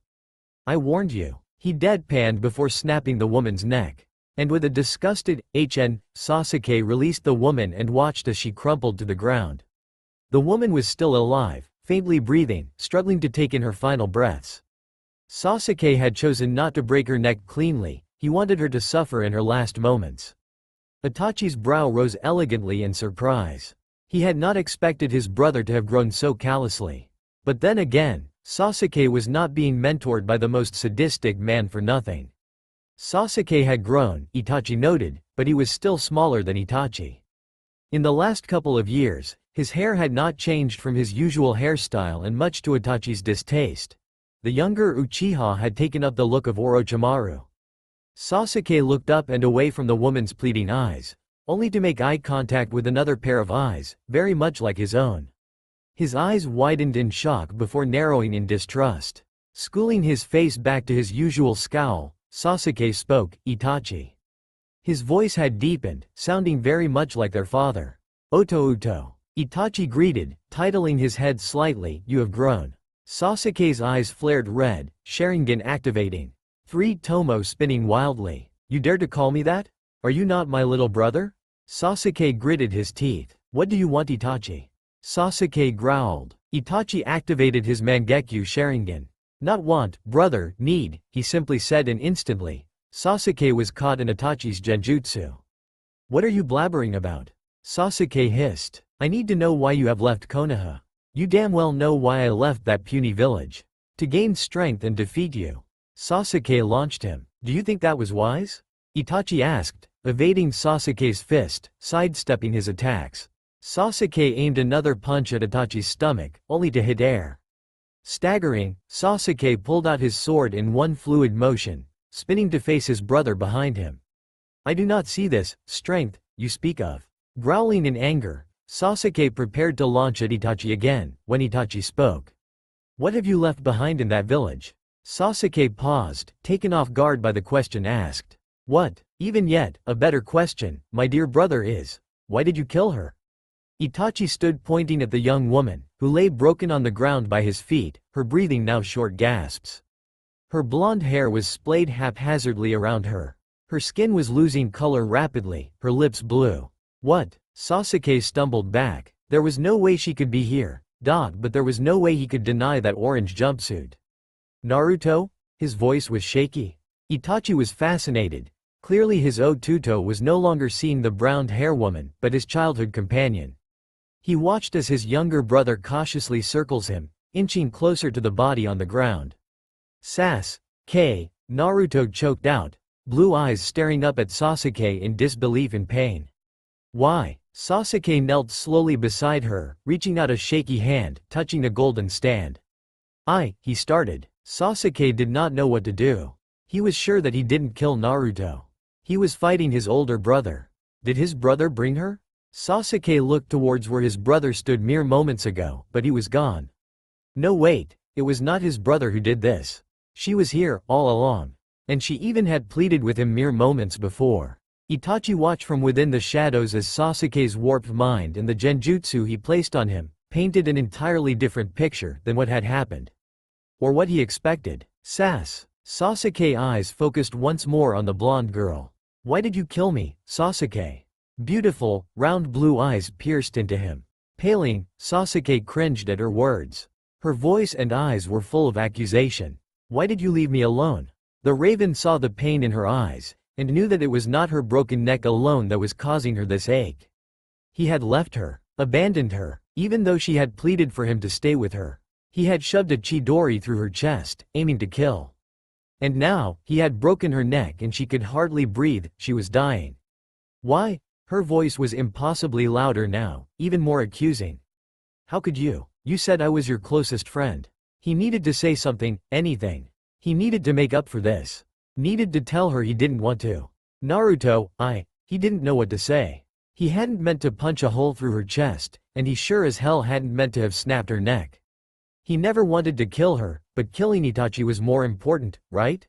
"I warned you," he deadpanned before snapping the woman's neck. And with a disgusted "HN," Sasuke released the woman and watched as she crumpled to the ground. The woman was still alive, faintly breathing, struggling to take in her final breaths. Sasuke had chosen not to break her neck cleanly, he wanted her to suffer in her last moments. Itachi's brow rose elegantly in surprise. He had not expected his brother to have grown so callously. But then again, Sasuke was not being mentored by the most sadistic man for nothing. Sasuke had grown, Itachi noted, but he was still smaller than Itachi. In the last couple of years, his hair had not changed from his usual hairstyle, and much to Itachi's distaste, the younger Uchiha had taken up the look of Orochimaru. Sasuke looked up and away from the woman's pleading eyes, only to make eye contact with another pair of eyes, very much like his own. His eyes widened in shock before narrowing in distrust. Schooling his face back to his usual scowl, Sasuke spoke, "Itachi." His voice had deepened, sounding very much like their father. "Oto Uto." Itachi greeted, titling his head slightly, "You have grown." Sasuke's eyes flared red, Sharingan activating. 3 Tomo spinning wildly. "You dare to call me that? Are you not my little brother?" Sasuke gritted his teeth. "What do you want, Itachi?" Sasuke growled. Itachi activated his Mangekyo Sharingan. "Not want, brother, need," he simply said, and instantly, Sasuke was caught in Itachi's genjutsu. "What are you blabbering about?" Sasuke hissed. "I need to know why you have left Konoha. You damn well know why I left that puny village. To gain strength and defeat you." Sasuke launched him. "Do you think that was wise?" Itachi asked, evading Sasuke's fist, sidestepping his attacks. Sasuke aimed another punch at Itachi's stomach, only to hit air. Staggering, Sasuke pulled out his sword in one fluid motion, spinning to face his brother behind him. "I do not see this strength you speak of." Growling in anger, Sasuke prepared to launch at Itachi again, when Itachi spoke. What have you left behind in that village? Sasuke paused, taken off guard by the question asked. What? Even yet, a better question, my dear brother, is, why did you kill her? Itachi stood pointing at the young woman, who lay broken on the ground by his feet, her breathing now short gasps. Her blonde hair was splayed haphazardly around her. Her skin was losing color rapidly, her lips blue. What? Sasuke stumbled back. There was no way she could be here, but there was no way he could deny that orange jumpsuit. Naruto? His voice was shaky. Itachi was fascinated. Clearly his Otuto was no longer seeing the brown-hair woman, but his childhood companion. He watched as his younger brother cautiously circles him, inching closer to the body on the ground. Sasuke, Naruto choked out, blue eyes staring up at Sasuke in disbelief and pain. Why? Sasuke knelt slowly beside her, reaching out a shaky hand, touching a golden stand. He started. Sasuke did not know what to do. He was sure that he didn't kill Naruto. He was fighting his older brother. Did his brother bring her? Sasuke looked towards where his brother stood mere moments ago, but he was gone. No, wait, it was not his brother who did this. She was here, all along. And she even had pleaded with him mere moments before. Itachi watched from within the shadows as Sasuke's warped mind and the genjutsu he placed on him painted an entirely different picture than what had happened. Or what he expected. Sasuke's eyes focused once more on the blonde girl. Why did you kill me, Sasuke? Beautiful, round blue eyes pierced into him. Paling, Sasuke cringed at her words. Her voice and eyes were full of accusation. Why did you leave me alone? The raven saw the pain in her eyes, and knew that it was not her broken neck alone that was causing her this ache. He had left her, abandoned her, even though she had pleaded for him to stay with her. He had shoved a Chidori through her chest, aiming to kill. And now, he had broken her neck and she could hardly breathe, she was dying. Why? Her voice was impossibly louder now, even more accusing. How could you? You said I was your closest friend. He needed to say something, anything. He needed to make up for this. Needed to tell her he didn't want to. Naruto, he didn't know what to say. He hadn't meant to punch a hole through her chest, and he sure as hell hadn't meant to have snapped her neck. He never wanted to kill her, but killing Itachi was more important, right?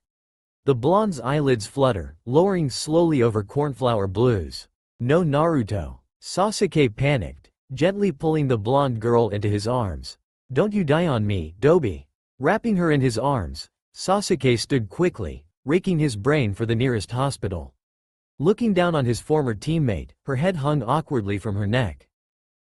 The blonde's eyelids flutter, lowering slowly over cornflower blues. No, Naruto. Sasuke panicked, gently pulling the blonde girl into his arms. Don't you die on me, Dobi. Wrapping her in his arms, Sasuke stood quickly, raking his brain for the nearest hospital. Looking down on his former teammate, her head hung awkwardly from her neck.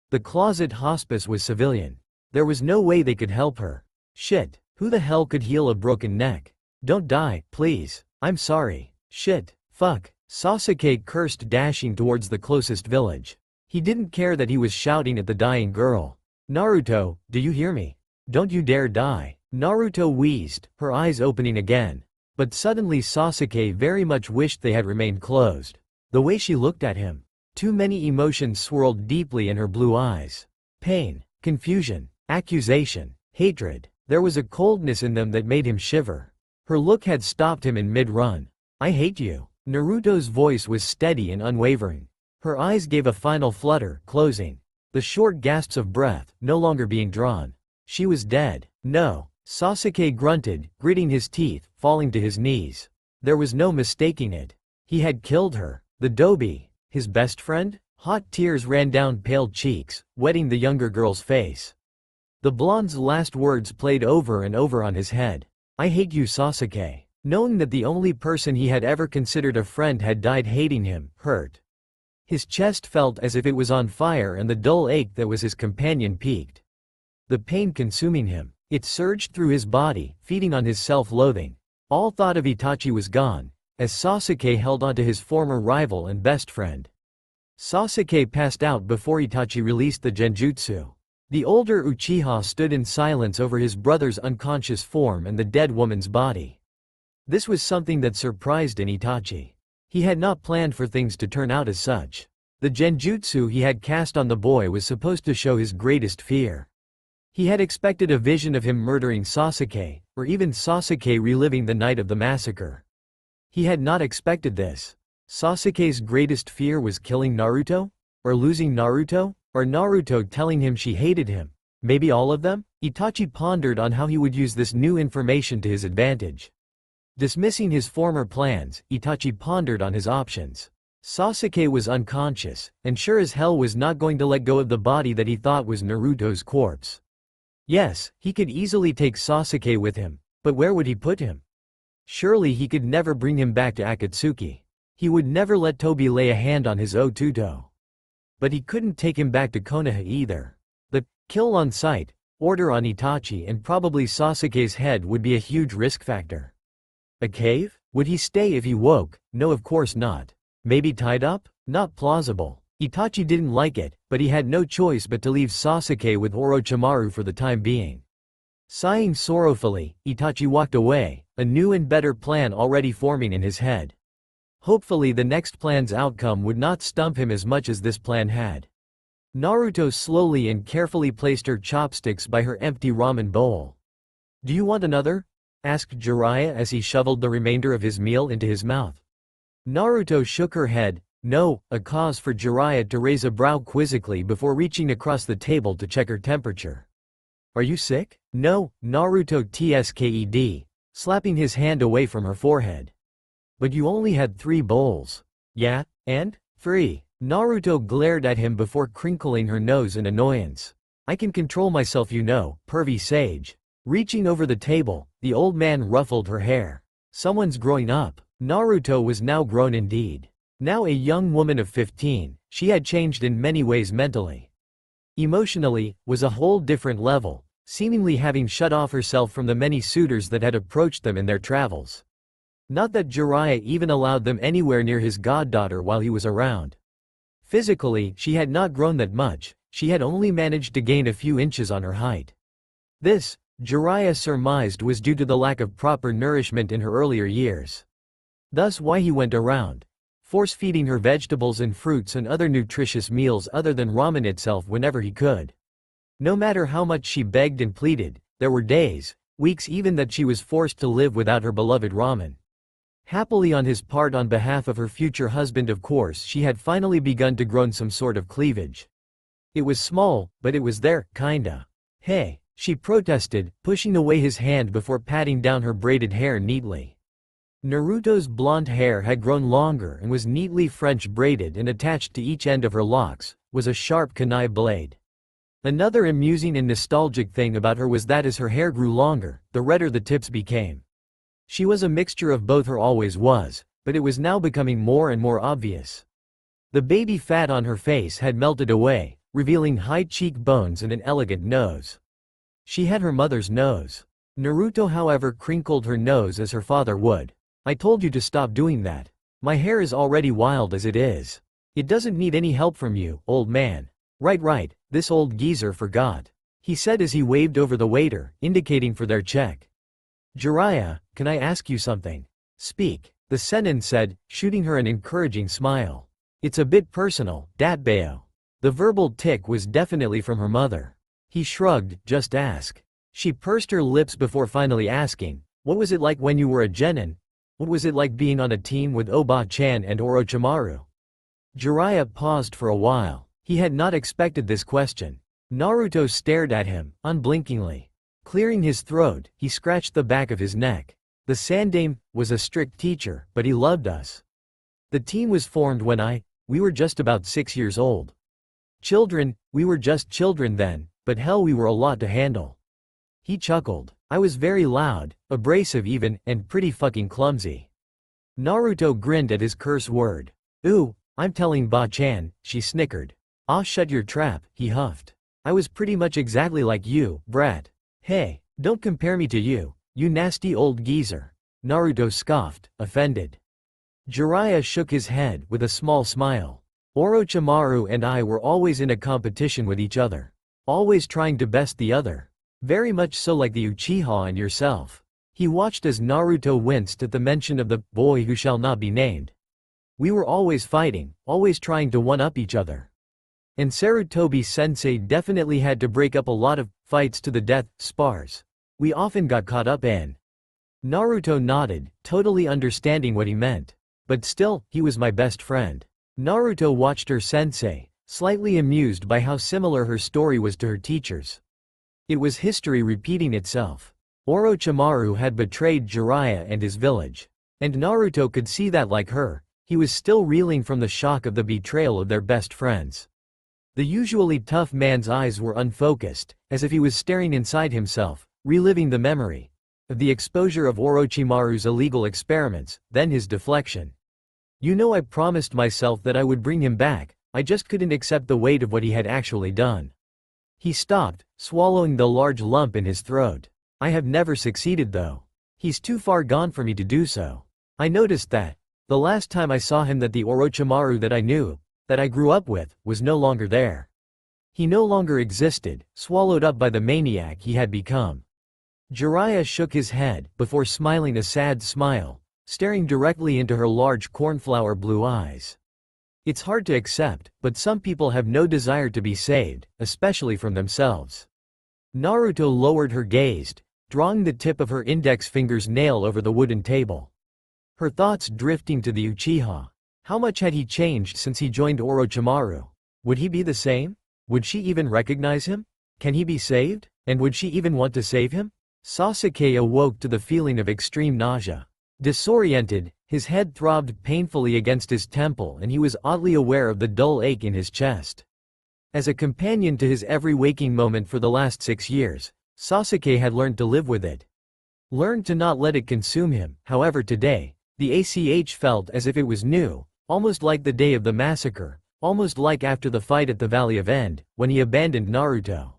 The closet hospice was civilian. There was no way they could help her. Shit, who the hell could heal a broken neck? Don't die, please. I'm sorry. Shit, fuck. Sasuke cursed, dashing towards the closest village. He didn't care that he was shouting at the dying girl. Naruto, do you hear me? Don't you dare die. Naruto wheezed, her eyes opening again. But suddenly Sasuke very much wished they had remained closed. The way she looked at him. Too many emotions swirled deeply in her blue eyes. Pain, confusion, accusation, hatred. There was a coldness in them that made him shiver. Her look had stopped him in mid-run. I hate you. Naruto's voice was steady and unwavering. Her eyes gave a final flutter, closing. The short gasps of breath, no longer being drawn. She was dead. No. Sasuke grunted, gritting his teeth, falling to his knees. There was no mistaking it. He had killed her. The Dobi, his best friend? Hot tears ran down pale cheeks, wetting the younger girl's face. The blonde's last words played over and over on his head. I hate you, Sasuke. Knowing that the only person he had ever considered a friend had died hating him, hurt. His chest felt as if it was on fire and the dull ache that was his companion peaked. The pain consuming him. It surged through his body, feeding on his self-loathing. All thought of Itachi was gone, as Sasuke held onto his former rival and best friend. Sasuke passed out before Itachi released the genjutsu. The older Uchiha stood in silence over his brother's unconscious form and the dead woman's body. This was something that surprised Itachi. He had not planned for things to turn out as such. The genjutsu he had cast on the boy was supposed to show his greatest fear. He had expected a vision of him murdering Sasuke, or even Sasuke reliving the night of the massacre. He had not expected this. Sasuke's greatest fear was killing Naruto? Or losing Naruto? Or Naruto telling him she hated him? Maybe all of them? Itachi pondered on how he would use this new information to his advantage. Dismissing his former plans, Itachi pondered on his options. Sasuke was unconscious, and sure as hell was not going to let go of the body that he thought was Naruto's corpse. Yes, he could easily take Sasuke with him, but where would he put him? Surely he could never bring him back to Akatsuki. He would never let Tobi lay a hand on his Otuto. But he couldn't take him back to Konoha either. The kill on sight, order on Itachi and probably Sasuke's head would be a huge risk factor. A cave? Would he stay if he woke? No, of course not. Maybe tied up? Not plausible. Itachi didn't like it, but he had no choice but to leave Sasuke with Orochimaru for the time being. Sighing sorrowfully, Itachi walked away, a new and better plan already forming in his head. Hopefully the next plan's outcome would not stump him as much as this plan had. Naruto slowly and carefully placed her chopsticks by her empty ramen bowl. "Do you want another?" asked Jiraiya as he shoveled the remainder of his meal into his mouth. Naruto shook her head, no, a cause for Jiraiya to raise a brow quizzically before reaching across the table to check her temperature. "Are you sick?" "No," Naruto tsked, slapping his hand away from her forehead. "But you only had 3 bowls." "Yeah, and? Free." Naruto glared at him before crinkling her nose in annoyance. "I can control myself, you know, pervy sage." Reaching over the table, the old man ruffled her hair. "Someone's growing up." Naruto was now grown indeed. Now a young woman of 15, she had changed in many ways mentally. Emotionally, was a whole different level, seemingly having shut off herself from the many suitors that had approached them in their travels. Not that Jiraiya even allowed them anywhere near his goddaughter while he was around. Physically, she had not grown that much, she had only managed to gain a few inches on her height. This, Jiraiya surmised, was due to the lack of proper nourishment in her earlier years. Thus why he went around, force-feeding her vegetables and fruits and other nutritious meals other than ramen itself whenever he could. No matter how much she begged and pleaded, there were days, weeks even, that she was forced to live without her beloved ramen. Happily on his part, on behalf of her future husband, of course, she had finally begun to grow some sort of cleavage. It was small, but it was there, kinda. "Hey," she protested, pushing away his hand before patting down her braided hair neatly. Naruto's blonde hair had grown longer and was neatly French braided, and attached to each end of her locks was a sharp kunai blade. Another amusing and nostalgic thing about her was that as her hair grew longer, the redder the tips became. She was a mixture of both, her always was, but it was now becoming more and more obvious. The baby fat on her face had melted away, revealing high cheekbones and an elegant nose. She had her mother's nose. Naruto, however, crinkled her nose as her father would. "I told you to stop doing that. My hair is already wild as it is. It doesn't need any help from you, old man." Right, this old geezer forgot," he said as he waved over the waiter, indicating for their check. "Jiraiya, can I ask you something?" "Speak," the Sennin said, shooting her an encouraging smile. "It's a bit personal, Datbeo." The verbal tick was definitely from her mother. He shrugged, "Just ask." She pursed her lips before finally asking, "What was it like when you were a genin? What was it like being on a team with Oba-chan and Orochimaru?" Jiraiya paused for a while. He had not expected this question. Naruto stared at him, unblinkingly. Clearing his throat, he scratched the back of his neck. "The Sandaime was a strict teacher, but he loved us. The team was formed when we were just about 6 years old. Children, we were just children then, but hell, we were a lot to handle." He chuckled. "I was very loud, abrasive even, and pretty fucking clumsy." Naruto grinned at his curse word. "Ooh, I'm telling Ba-chan," she snickered. "Ah, shut your trap," he huffed. "I was pretty much exactly like you, brat." "Hey, don't compare me to you, you nasty old geezer." Naruto scoffed, offended. Jiraiya shook his head with a small smile. "Orochimaru and I were always in a competition with each other. Always trying to best the other. Very much so like the Uchiha and yourself." He watched as Naruto winced at the mention of the boy who shall not be named. "We were always fighting, always trying to one-up each other. And Sarutobi-sensei definitely had to break up a lot of fights to the death spars. We often got caught up in." Naruto nodded, totally understanding what he meant. "But still, he was my best friend." Naruto watched her sensei, slightly amused by how similar her story was to her teacher's. It was history repeating itself. Orochimaru had betrayed Jiraiya and his village. And Naruto could see that like her, he was still reeling from the shock of the betrayal of their best friends. The usually tough man's eyes were unfocused, as if he was staring inside himself, reliving the memory of the exposure of Orochimaru's illegal experiments, then his deflection. You know, I promised myself that I would bring him back, I just couldn't accept the weight of what he had actually done. He stopped, swallowing the large lump in his throat. I have never succeeded though. He's too far gone for me to do so. I noticed that the last time I saw him that the Orochimaru that I knew, that I grew up with, was no longer there. He no longer existed, swallowed up by the maniac he had become. Jiraiya shook his head, before smiling a sad smile, staring directly into her large cornflower blue eyes. It's hard to accept, but some people have no desire to be saved, especially from themselves. Naruto lowered her gaze, drawing the tip of her index finger's nail over the wooden table. Her thoughts drifting to the Uchiha. How much had he changed since he joined Orochimaru? Would he be the same? Would she even recognize him? Can he be saved? And would she even want to save him? Sasuke awoke to the feeling of extreme nausea. Disoriented, his head throbbed painfully against his temple and he was oddly aware of the dull ache in his chest. As a companion to his every waking moment for the last 6 years, Sasuke had learned to live with it. Learned to not let it consume him. However, today, the ACH felt as if it was new, almost like the day of the massacre, almost like after the fight at the Valley of End, when he abandoned Naruto.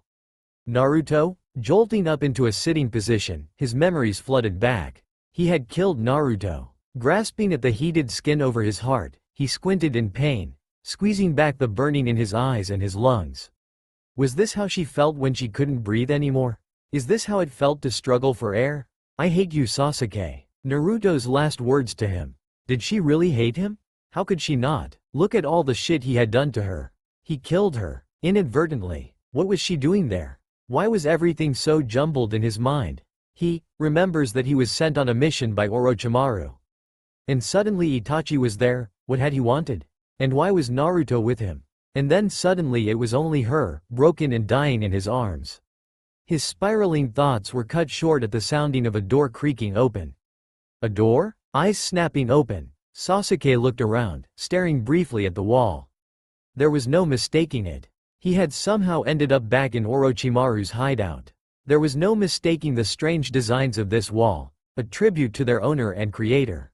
Naruto? Jolting up into a sitting position, his memories flooded back. He had killed Naruto. Grasping at the heated skin over his heart, he squinted in pain, squeezing back the burning in his eyes and his lungs. Was this how she felt when she couldn't breathe anymore? Is this how it felt to struggle for air? I hate you, Sasuke. Naruto's last words to him. Did she really hate him? How could she not? Look at all the shit he had done to her. He killed her, inadvertently. What was she doing there? Why was everything so jumbled in his mind? He remembers that he was sent on a mission by Orochimaru. And suddenly Itachi was there. What had he wanted? And why was Naruto with him? And then suddenly it was only her, broken and dying in his arms. His spiraling thoughts were cut short at the sounding of a door creaking open. A door? Eyes snapping open, Sasuke looked around, staring briefly at the wall. There was no mistaking it. He had somehow ended up back in Orochimaru's hideout. There was no mistaking the strange designs of this wall, a tribute to their owner and creator.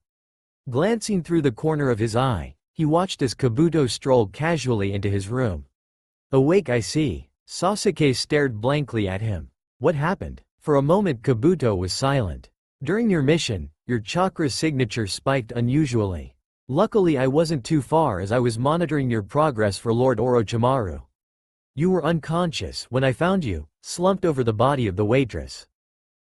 Glancing through the corner of his eye, he watched as Kabuto strolled casually into his room. Awake, I see. Sasuke stared blankly at him. What happened? For a moment Kabuto was silent. During your mission, your chakra signature spiked unusually. Luckily I wasn't too far as I was monitoring your progress for Lord Orochimaru. You were unconscious when I found you, slumped over the body of the waitress.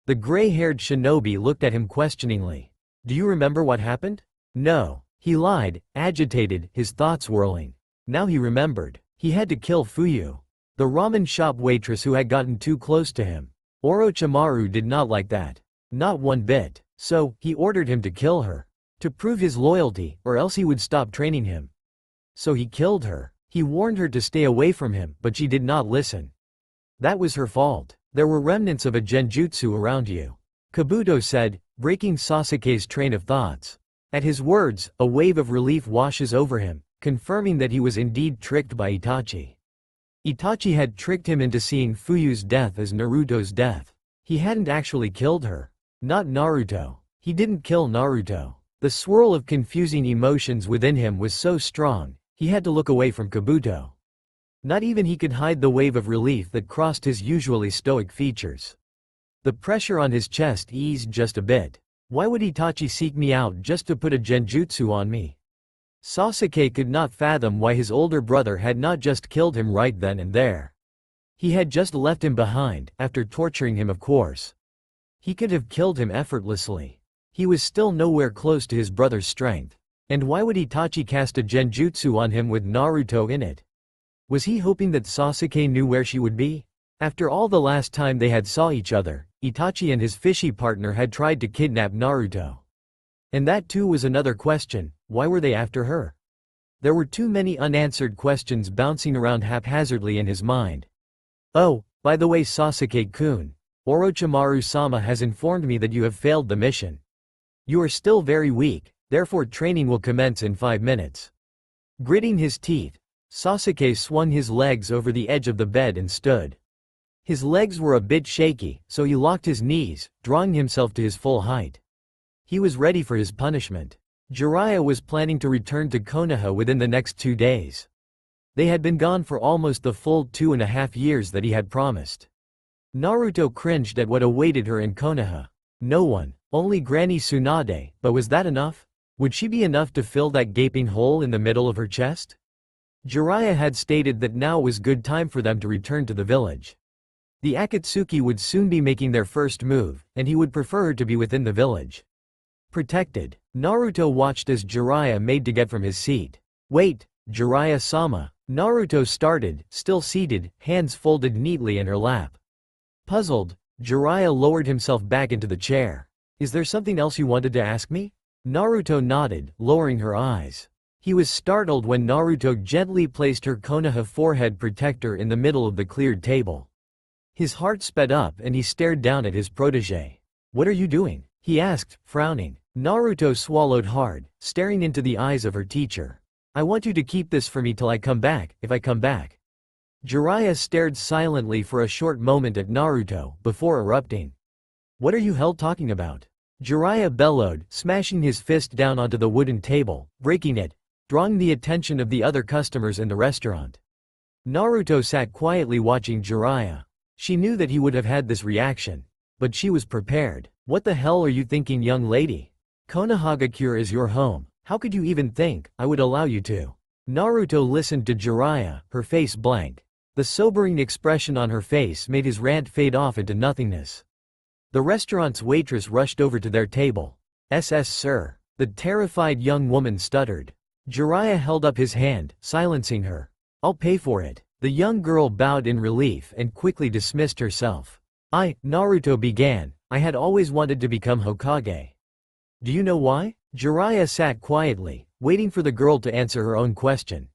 The gray-haired shinobi looked at him questioningly. Do you remember what happened? No. He lied, agitated, his thoughts whirling. Now he remembered. He had to kill Fuyu, the ramen shop waitress who had gotten too close to him. Orochimaru did not like that. Not one bit. So, he ordered him to kill her. To prove his loyalty, or else he would stop training him. So he killed her. He warned her to stay away from him, but she did not listen. That was her fault. There were remnants of a genjutsu around you, Kabuto said, breaking Sasuke's train of thoughts. At his words, a wave of relief washes over him, confirming that he was indeed tricked by Itachi. Itachi had tricked him into seeing Fuyu's death as Naruto's death. He hadn't actually killed her. Not Naruto. He didn't kill Naruto. The swirl of confusing emotions within him was so strong, he had to look away from Kabuto. Not even he could hide the wave of relief that crossed his usually stoic features. The pressure on his chest eased just a bit. Why would Itachi seek me out just to put a genjutsu on me? Sasuke could not fathom why his older brother had not just killed him right then and there. He had just left him behind, after torturing him of course. He could have killed him effortlessly. He was still nowhere close to his brother's strength. And why would Itachi cast a genjutsu on him with Naruto in it? Was he hoping that Sasuke knew where she would be? After all, the last time they had saw each other, Itachi and his fishy partner had tried to kidnap Naruto. And that too was another question, why were they after her? There were too many unanswered questions bouncing around haphazardly in his mind. Oh, by the way, Sasuke-kun, Orochimaru-sama has informed me that you have failed the mission. You are still very weak, therefore training will commence in 5 minutes. Gritting his teeth, Sasuke swung his legs over the edge of the bed and stood. His legs were a bit shaky, so he locked his knees, drawing himself to his full height. He was ready for his punishment. Jiraiya was planning to return to Konoha within the next 2 days. They had been gone for almost the full 2.5 years that he had promised. Naruto cringed at what awaited her in Konoha. No one, only Granny Tsunade, but was that enough? Would she be enough to fill that gaping hole in the middle of her chest? Jiraiya had stated that now was good time for them to return to the village. The Akatsuki would soon be making their first move, and he would prefer her to be within the village. Protected, Naruto watched as Jiraiya made to get from his seat. Wait, Jiraiya-sama, Naruto started, still seated, hands folded neatly in her lap. Puzzled, Jiraiya lowered himself back into the chair. Is there something else you wanted to ask me? Naruto nodded, lowering her eyes. He was startled when Naruto gently placed her Konoha forehead protector in the middle of the cleared table. His heart sped up and he stared down at his protégé. What are you doing? He asked, frowning. Naruto swallowed hard, staring into the eyes of her teacher. I want you to keep this for me till I come back, if I come back. Jiraiya stared silently for a short moment at Naruto, before erupting. What are you hell talking about? Jiraiya bellowed, smashing his fist down onto the wooden table, breaking it, drawing the attention of the other customers in the restaurant. Naruto sat quietly watching Jiraiya. She knew that he would have had this reaction. But she was prepared. What the hell are you thinking, young lady? Konohagakure is your home. How could you even think I would allow you to? Naruto listened to Jiraiya, her face blank. The sobering expression on her face made his rant fade off into nothingness. The restaurant's waitress rushed over to their table. "SS sir." The terrified young woman stuttered. Jiraiya held up his hand, silencing her. "I'll pay for it." The young girl bowed in relief and quickly dismissed herself. Naruto began, I had always wanted to become Hokage. Do you know why? Jiraiya sat quietly, waiting for the girl to answer her own question.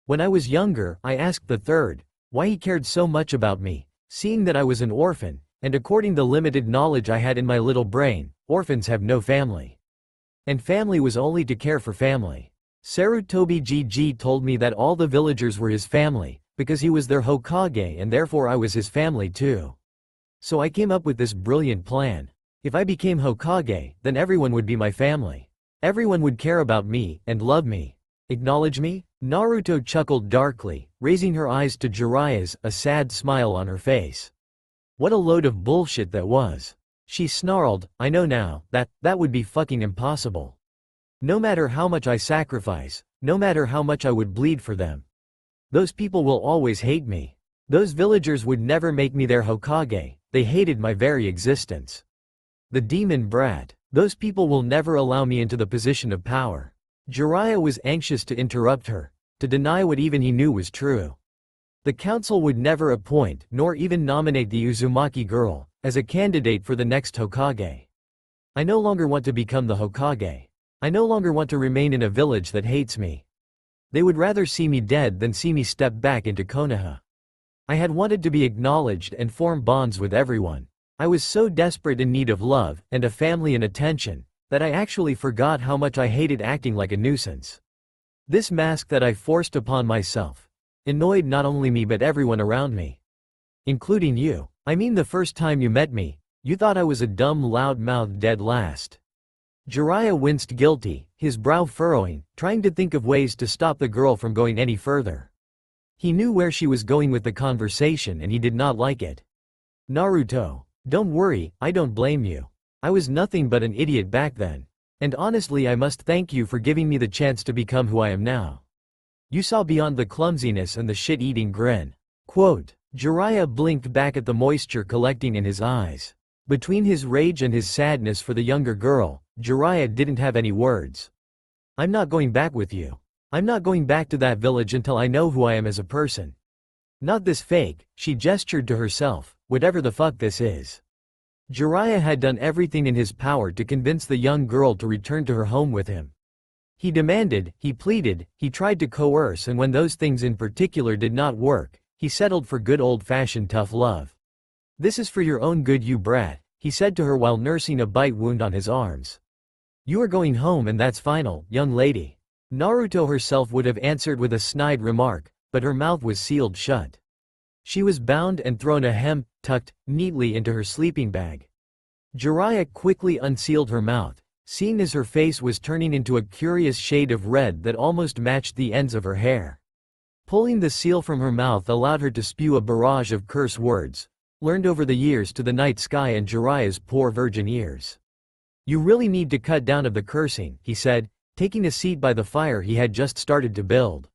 When I was younger, I asked the third, why he cared so much about me, seeing that I was an orphan, and according to the limited knowledge I had in my little brain, orphans have no family. And family was only to care for family. Sarutobi Gg told me that all the villagers were his family, because he was their Hokage and therefore I was his family too. So I came up with this brilliant plan. If I became Hokage, then everyone would be my family. Everyone would care about me, and love me. Acknowledge me? Naruto chuckled darkly, raising her eyes to Jiraiya's, a sad smile on her face. What a load of bullshit that was. She snarled, I know now, that would be fucking impossible. No matter how much I sacrifice, no matter how much I would bleed for them. Those people will always hate me. Those villagers would never make me their Hokage, they hated my very existence. The demon brat. Those people will never allow me into the position of power. Jiraiya was anxious to interrupt her, to deny what even he knew was true. The council would never appoint, nor even nominate the Uzumaki girl, as a candidate for the next Hokage. I no longer want to become the Hokage. I no longer want to remain in a village that hates me. They would rather see me dead than see me step back into Konoha. I had wanted to be acknowledged and form bonds with everyone. I was so desperate in need of love, and a family and attention, that I actually forgot how much I hated acting like a nuisance. This mask that I forced upon myself annoyed not only me but everyone around me. Including you. I mean, the first time you met me, you thought I was a dumb, loud-mouthed dead last. Jiraiya winced guilty, his brow furrowing, trying to think of ways to stop the girl from going any further. He knew where she was going with the conversation and he did not like it. Naruto, don't worry, I don't blame you. I was nothing but an idiot back then. And honestly, I must thank you for giving me the chance to become who I am now. You saw beyond the clumsiness and the shit-eating grin. Quote. Jiraiya blinked back at the moisture collecting in his eyes. Between his rage and his sadness for the younger girl, Jiraiya didn't have any words. I'm not going back with you. I'm not going back to that village until I know who I am as a person. Not this fake, she gestured to herself, whatever the fuck this is. Jiraiya had done everything in his power to convince the young girl to return to her home with him. He demanded, he pleaded, he tried to coerce, and when those things in particular did not work, he settled for good old-fashioned tough love. "This is for your own good, you brat," he said to her while nursing a bite wound on his arms. "You are going home and that's final, young lady." Naruto herself would have answered with a snide remark, but her mouth was sealed shut. She was bound and thrown a hem, tucked neatly into her sleeping bag. Jiraiya quickly unsealed her mouth, seeing as her face was turning into a curious shade of red that almost matched the ends of her hair. Pulling the seal from her mouth allowed her to spew a barrage of curse words, learned over the years to the night sky and Jiraiya's poor virgin ears. "You really need to cut down of the cursing," he said, taking a seat by the fire he had just started to build.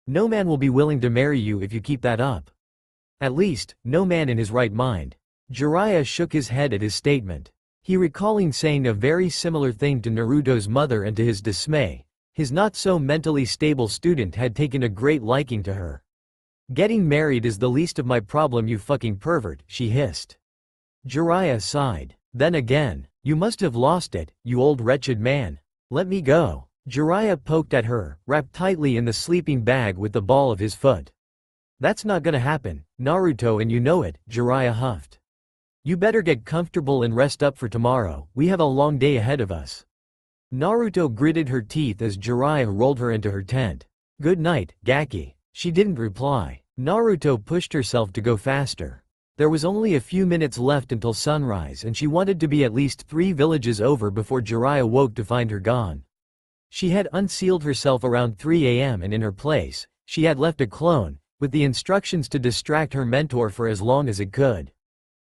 "No man will be willing to marry you if you keep that up. At least, no man in his right mind." Jiraiya shook his head at his statement. He recalling saying a very similar thing to Naruto's mother, and to his dismay, his not-so-mentally stable student had taken a great liking to her. "Getting married is the least of my problem, you fucking pervert," she hissed. Jiraiya sighed. Then again, "You must have lost it, you old wretched man. Let me go." Jiraiya poked at her, wrapped tightly in the sleeping bag with the ball of his foot. "That's not gonna happen, Naruto, and you know it," Jiraiya huffed. "You better get comfortable and rest up for tomorrow, we have a long day ahead of us." Naruto gritted her teeth as Jiraiya rolled her into her tent. "Good night, Gaki." She didn't reply. Naruto pushed herself to go faster. There was only a few minutes left until sunrise, and she wanted to be at least 3 villages over before Jiraiya woke to find her gone. She had unsealed herself around 3 a.m. and in her place, she had left a clone, with the instructions to distract her mentor for as long as it could.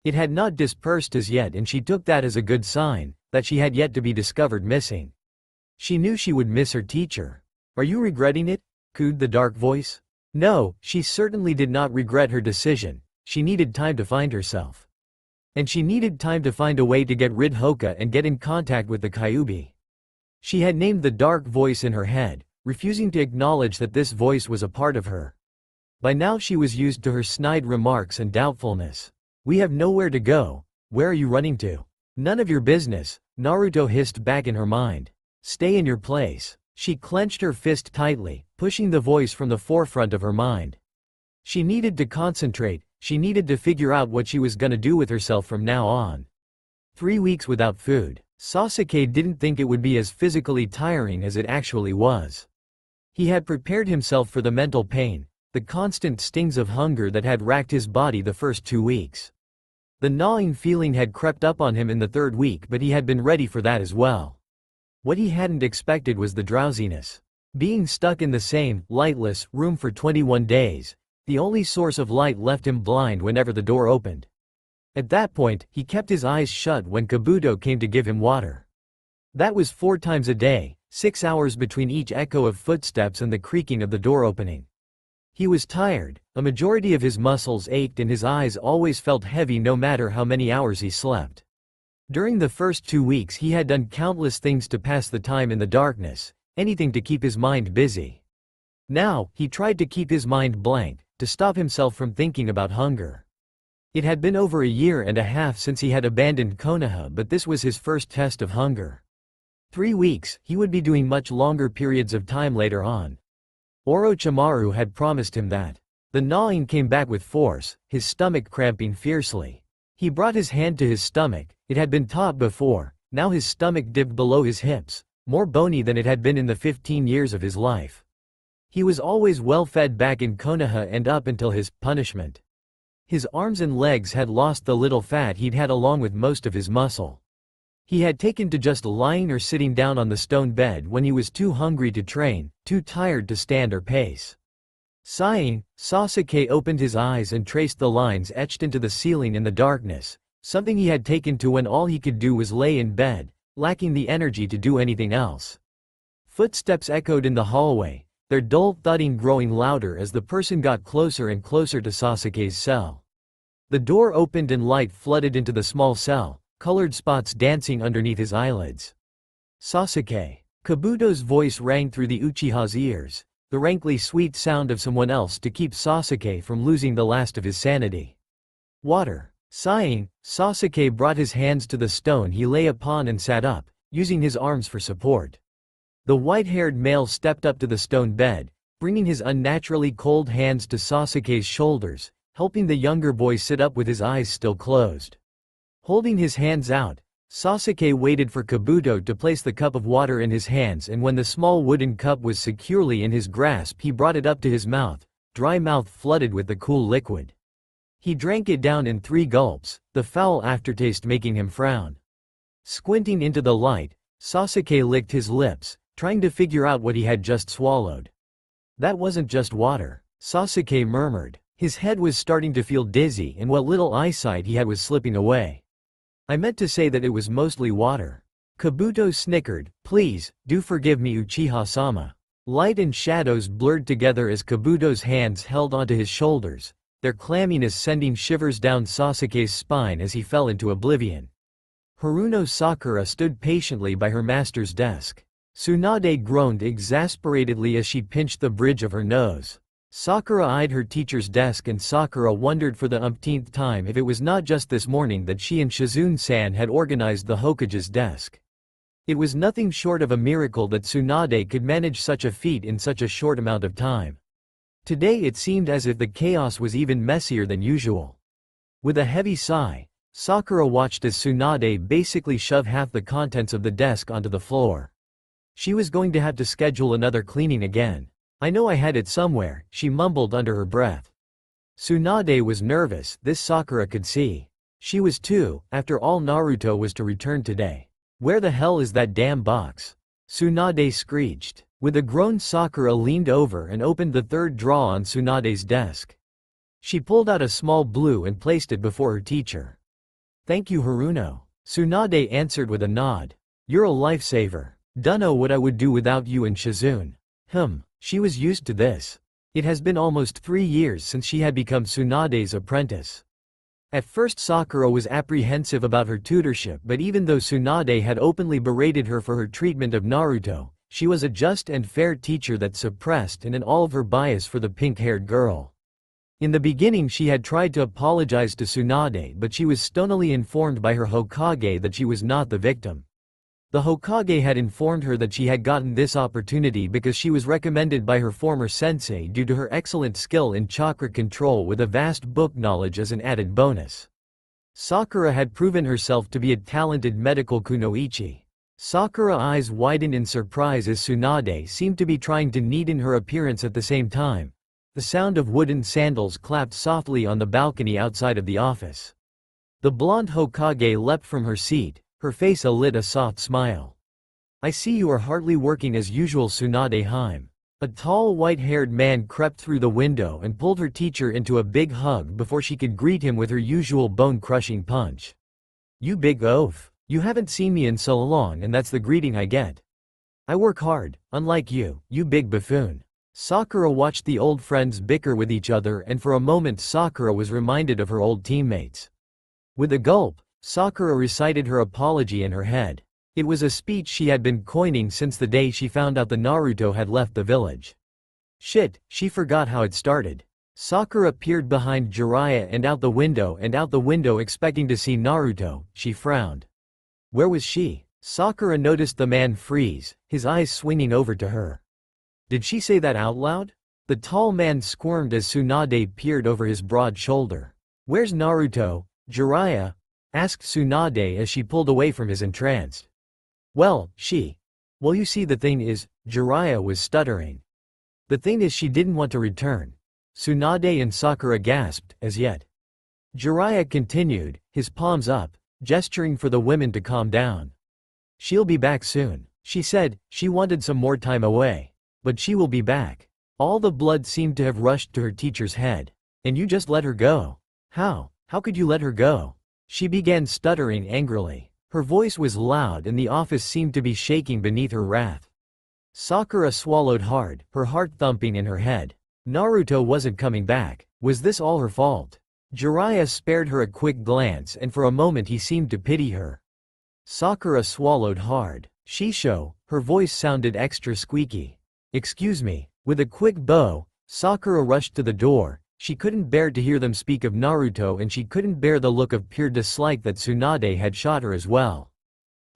It had not dispersed as yet, and she took that as a good sign, that she had yet to be discovered missing. She knew she would miss her teacher. "Are you regretting it?" cooed the dark voice. No, she certainly did not regret her decision. She needed time to find herself. And she needed time to find a way to get rid Hoka and get in contact with the Kyuubi. She had named the dark voice in her head, refusing to acknowledge that this voice was a part of her. By now she was used to her snide remarks and doubtfulness. "We have nowhere to go. Where are you running to?" "None of your business," Naruto hissed back in her mind. "Stay in your place." She clenched her fist tightly, pushing the voice from the forefront of her mind. She needed to concentrate, she needed to figure out what she was gonna do with herself from now on. 3 weeks without food. Sasuke didn't think it would be as physically tiring as it actually was. He had prepared himself for the mental pain, the constant stings of hunger that had racked his body the first 2 weeks. The gnawing feeling had crept up on him in the 3rd week, but he had been ready for that as well. What he hadn't expected was the drowsiness. Being stuck in the same, lightless, room for 21 days, the only source of light left him blind whenever the door opened. At that point, he kept his eyes shut when Kabuto came to give him water. That was 4 times a day, 6 hours between each echo of footsteps and the creaking of the door opening. He was tired, a majority of his muscles ached and his eyes always felt heavy no matter how many hours he slept. During the first 2 weeks he had done countless things to pass the time in the darkness, anything to keep his mind busy. Now, he tried to keep his mind blank, to stop himself from thinking about hunger. It had been over a year and a half since he had abandoned Konoha, but this was his first test of hunger. 3 weeks, he would be doing much longer periods of time later on. Orochimaru had promised him that. The gnawing came back with force, his stomach cramping fiercely. He brought his hand to his stomach, it had been taut before, now his stomach dipped below his hips, more bony than it had been in the 15 years of his life. He was always well fed back in Konoha and up until his punishment. His arms and legs had lost the little fat he'd had along with most of his muscle. He had taken to just lying or sitting down on the stone bed when he was too hungry to train, too tired to stand or pace. Sighing, Sasuke opened his eyes and traced the lines etched into the ceiling in the darkness, something he had taken to when all he could do was lay in bed, lacking the energy to do anything else. Footsteps echoed in the hallway, their dull thudding growing louder as the person got closer and closer to Sasuke's cell. The door opened and light flooded into the small cell, colored spots dancing underneath his eyelids. "Sasuke." Kabuto's voice rang through the Uchiha's ears, the rankly sweet sound of someone else to keep Sasuke from losing the last of his sanity. "Water." Sighing, Sasuke brought his hands to the stone he lay upon and sat up, using his arms for support. The white-haired male stepped up to the stone bed, bringing his unnaturally cold hands to Sasuke's shoulders, helping the younger boy sit up with his eyes still closed. Holding his hands out, Sasuke waited for Kabuto to place the cup of water in his hands, and when the small wooden cup was securely in his grasp, he brought it up to his mouth, dry mouth flooded with the cool liquid. He drank it down in 3 gulps, the foul aftertaste making him frown. Squinting into the light, Sasuke licked his lips, trying to figure out what he had just swallowed. That wasn't just water, Sasuke murmured. His head was starting to feel dizzy and what little eyesight he had was slipping away. I meant to say that it was mostly water. Kabuto snickered. Please, do forgive me, Uchiha-sama. Light and shadows blurred together as Kabuto's hands held onto his shoulders, their clamminess sending shivers down Sasuke's spine as he fell into oblivion. Haruno Sakura stood patiently by her master's desk. Tsunade groaned exasperatedly as she pinched the bridge of her nose. Sakura eyed her teacher's desk, and Sakura wondered for the umpteenth time if it was not just this morning that she and Shizune-san had organized the Hokage's desk. It was nothing short of a miracle that Tsunade could manage such a feat in such a short amount of time. Today it seemed as if the chaos was even messier than usual. With a heavy sigh, Sakura watched as Tsunade basically shoved half the contents of the desk onto the floor. She was going to have to schedule another cleaning again. I know I had it somewhere, she mumbled under her breath. Tsunade was nervous, this Sakura could see. She was too, after all Naruto was to return today. Where the hell is that damn box? Tsunade screeched. With a groan, Sakura leaned over and opened the 3rd drawer on Tsunade's desk. She pulled out a small blue and placed it before her teacher. Thank you, Haruno. Tsunade answered with a nod. You're a lifesaver. Dunno what I would do without you and Shizune. She was used to this. It has been almost 3 years since she had become Tsunade's apprentice. At first Sakura was apprehensive about her tutorship, but even though Tsunade had openly berated her for her treatment of Naruto, she was a just and fair teacher that suppressed and in all of her bias for the pink-haired girl. In the beginning she had tried to apologize to Tsunade, but she was stonily informed by her Hokage that she was not the victim. The Hokage had informed her that she had gotten this opportunity because she was recommended by her former sensei due to her excellent skill in chakra control with a vast book knowledge as an added bonus. Sakura had proven herself to be a talented medical kunoichi. Sakura's eyes widened in surprise as Tsunade seemed to be trying to neaten her appearance at the same time. The sound of wooden sandals clapped softly on the balcony outside of the office. The blonde Hokage leapt from her seat, her face alit a soft smile. I see you are hardly working as usual, Tsunade Hime. A tall white-haired man crept through the window and pulled her teacher into a big hug before she could greet him with her usual bone-crushing punch. You big oaf. You haven't seen me in so long and that's the greeting I get. I work hard, unlike you, you big buffoon. Sakura watched the old friends bicker with each other, and for a moment Sakura was reminded of her old teammates. With a gulp, Sakura recited her apology in her head. It was a speech she had been coining since the day she found out the Naruto had left the village. Shit, she forgot how it started. Sakura peered behind Jiraiya and out the window expecting to see Naruto. She frowned. Where was she? Sakura noticed the man freeze, his eyes swinging over to her. Did she say that out loud? The tall man squirmed as Tsunade peered over his broad shoulder. Where's Naruto, Jiraiya? Asked Tsunade as she pulled away from his entranced. Well, you see, the thing is, Jiraiya was stuttering. The thing is, she didn't want to return. Tsunade and Sakura gasped, as yet. Jiraiya continued, his palms up, gesturing for the women to calm down. She'll be back soon. She said, she wanted some more time away. But she will be back. All the blood seemed to have rushed to her teacher's head. And you just let her go? How? How could you let her go? She began stuttering angrily. Her voice was loud and the office seemed to be shaking beneath her wrath. Sakura swallowed hard, her heart thumping in her head. Naruto wasn't coming back. Was this all her fault? Jiraiya spared her a quick glance, and for a moment he seemed to pity her. Sakura swallowed hard. Shisho, her voice sounded extra squeaky. Excuse me. With a quick bow, Sakura rushed to the door. She couldn't bear to hear them speak of Naruto, and she couldn't bear the look of pure dislike that Tsunade had shot her as well.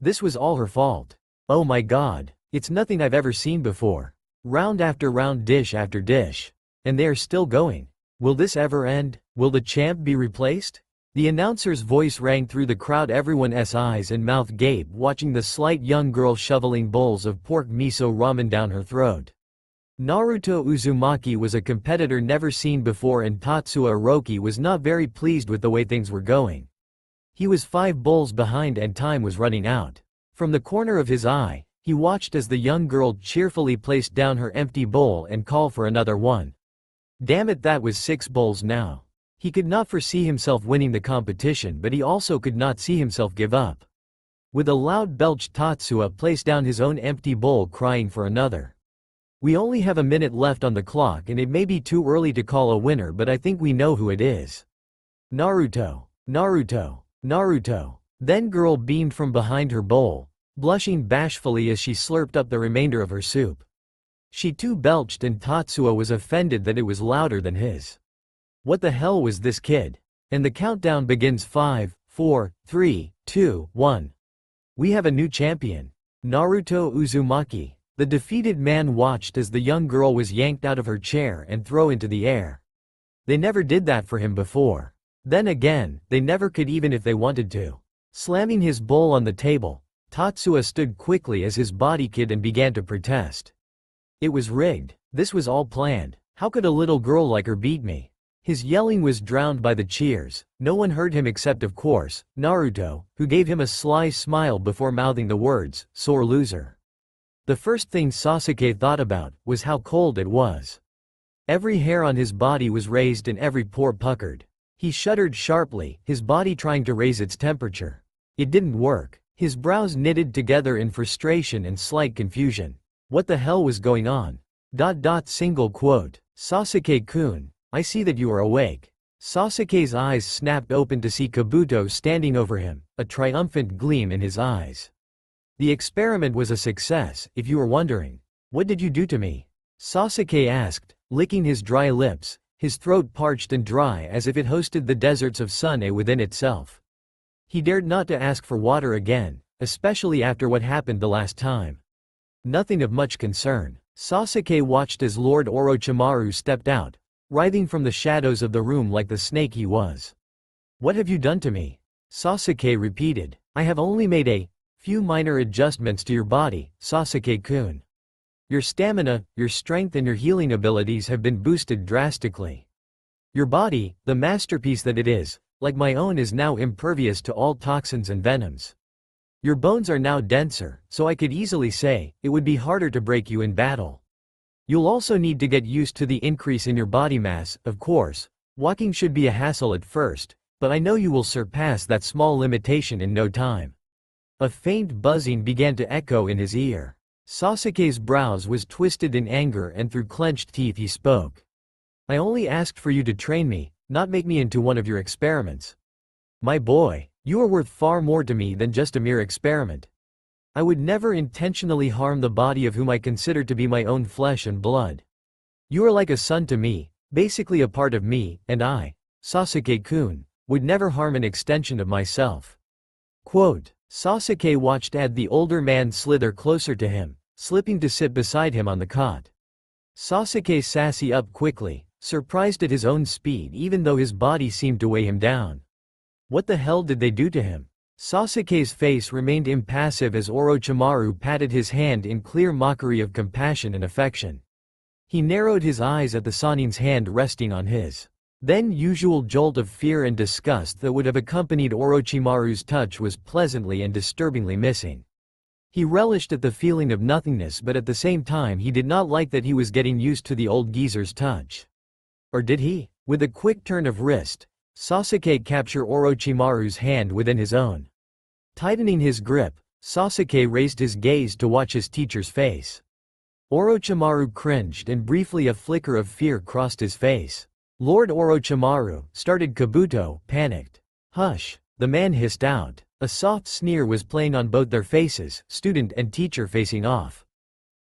This was all her fault. Oh my god. It's nothing I've ever seen before. Round after round, dish after dish. And they are still going. Will this ever end? Will the champ be replaced? The announcer's voice rang through the crowd. Everyone's eyes and mouth gape watching the slight young girl shoveling bowls of pork miso ramen down her throat. Naruto Uzumaki was a competitor never seen before, and Tatsuya Orochi was not very pleased with the way things were going. He was 5 bowls behind and time was running out. From the corner of his eye, he watched as the young girl cheerfully placed down her empty bowl and called for another one. Damn it, that was 6 bowls now. He could not foresee himself winning the competition, but he also could not see himself give up. With a loud belch, Tatsuya placed down his own empty bowl, crying for another. We only have a minute left on the clock and it may be too early to call a winner, but I think we know who it is. Naruto. Naruto. Naruto. Then girl beamed from behind her bowl, blushing bashfully as she slurped up the remainder of her soup. She too belched and Tatsuya was offended that it was louder than his. What the hell was this kid? And the countdown begins. 5, 4, 3, 2, 1. We have a new champion. Naruto Uzumaki. The defeated man watched as the young girl was yanked out of her chair and thrown into the air. They never did that for him before. Then again, they never could even if they wanted to. Slamming his bowl on the table, Tatsuya stood quickly as his body kid and began to protest. It was rigged. This was all planned. How could a little girl like her beat me? His yelling was drowned by the cheers. No one heard him except, of course, Naruto, who gave him a sly smile before mouthing the words, "Sore loser." The first thing Sasuke thought about was how cold it was. Every hair on his body was raised and every pore puckered. He shuddered sharply, his body trying to raise its temperature. It didn't work. His brows knitted together in frustration and slight confusion. What the hell was going on? Single quote. Sasuke-kun, I see that you are awake. Sasuke's eyes snapped open to see Kabuto standing over him, a triumphant gleam in his eyes. The experiment was a success, if you were wondering. What did you do to me? Sasuke asked, licking his dry lips, his throat parched and dry as if it hosted the deserts of Sune within itself. He dared not to ask for water again, especially after what happened the last time. Nothing of much concern. Sasuke watched as Lord Orochimaru stepped out, writhing from the shadows of the room like the snake he was. What have you done to me? Sasuke repeated. I have only made a few minor adjustments to your body, Sasuke-kun. Your stamina, your strength and your healing abilities have been boosted drastically. Your body, the masterpiece that it is, like my own, is now impervious to all toxins and venoms. Your bones are now denser, so I could easily say, it would be harder to break you in battle. You'll also need to get used to the increase in your body mass, of course. Walking should be a hassle at first, but I know you will surpass that small limitation in no time. A faint buzzing began to echo in his ear. Sasuke's brows was twisted in anger and through clenched teeth he spoke. I only asked for you to train me, not make me into one of your experiments. My boy, you are worth far more to me than just a mere experiment. I would never intentionally harm the body of whom I consider to be my own flesh and blood. You are like a son to me, basically a part of me, and I, Sasuke-kun, would never harm an extension of myself. Quote. Sasuke watched as the older man slither closer to him, slipping to sit beside him on the cot. Sasuke sassy up quickly, surprised at his own speed even though his body seemed to weigh him down. What the hell did they do to him? Sasuke's face remained impassive as Orochimaru patted his hand in clear mockery of compassion and affection. He narrowed his eyes at the Sanin's hand resting on his. Then usual jolt of fear and disgust that would have accompanied Orochimaru's touch was pleasantly and disturbingly missing. He relished at the feeling of nothingness, but at the same time he did not like that he was getting used to the old geezer's touch. Or did he? With a quick turn of wrist, Sasuke captured Orochimaru's hand within his own. Tightening his grip, Sasuke raised his gaze to watch his teacher's face. Orochimaru cringed and briefly a flicker of fear crossed his face. Lord Orochimaru, started Kabuto, panicked. Hush, the man hissed out. A soft sneer was playing on both their faces, student and teacher facing off.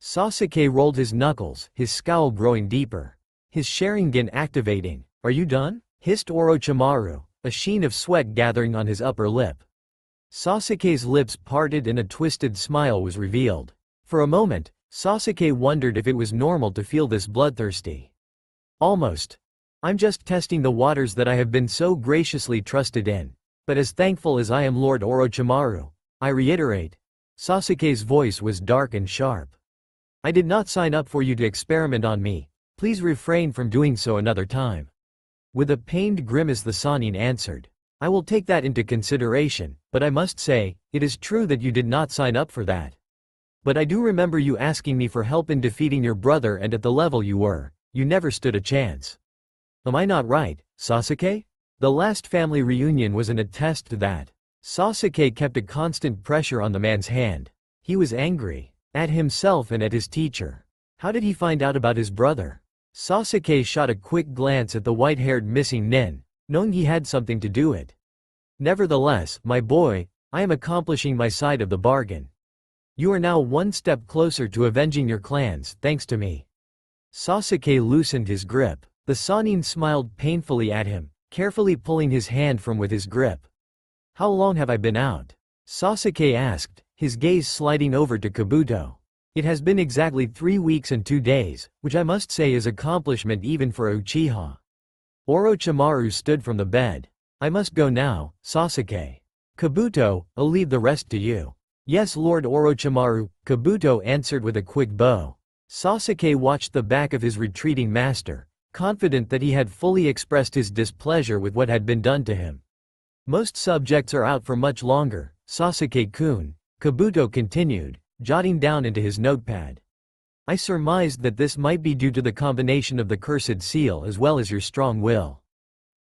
Sasuke rolled his knuckles, his scowl growing deeper. His Sharingan activating. Are you done? Hissed Orochimaru, a sheen of sweat gathering on his upper lip. Sasuke's lips parted and a twisted smile was revealed. For a moment, Sasuke wondered if it was normal to feel this bloodthirsty. Almost. I'm just testing the waters that I have been so graciously trusted in. But as thankful as I am Lord Orochimaru, I reiterate. Sasuke's voice was dark and sharp. I did not sign up for you to experiment on me. Please refrain from doing so another time. With a pained grimace the Sannin answered. I will take that into consideration, but I must say, it is true that you did not sign up for that. But I do remember you asking me for help in defeating your brother, and at the level you were, you never stood a chance. Am I not right, Sasuke? The last family reunion was an attest to that. Sasuke kept a constant pressure on the man's hand. He was angry. At himself and at his teacher. How did he find out about his brother? Sasuke shot a quick glance at the white-haired missing nin, knowing he had something to do it. Nevertheless, my boy, I am accomplishing my side of the bargain. You are now one step closer to avenging your clans, thanks to me. Sasuke loosened his grip. The Sannin smiled painfully at him, carefully pulling his hand from with his grip. How long have I been out? Sasuke asked, his gaze sliding over to Kabuto. It has been exactly 3 weeks and 2 days, which I must say is accomplishment even for a Uchiha. Orochimaru stood from the bed. I must go now, Sasuke. Kabuto, I'll leave the rest to you. Yes, Lord Orochimaru, Kabuto answered with a quick bow. Sasuke watched the back of his retreating master, confident that he had fully expressed his displeasure with what had been done to him. Most subjects are out for much longer, Sasuke-kun, Kabuto continued, jotting down into his notepad. I surmised that this might be due to the combination of the cursed seal as well as your strong will.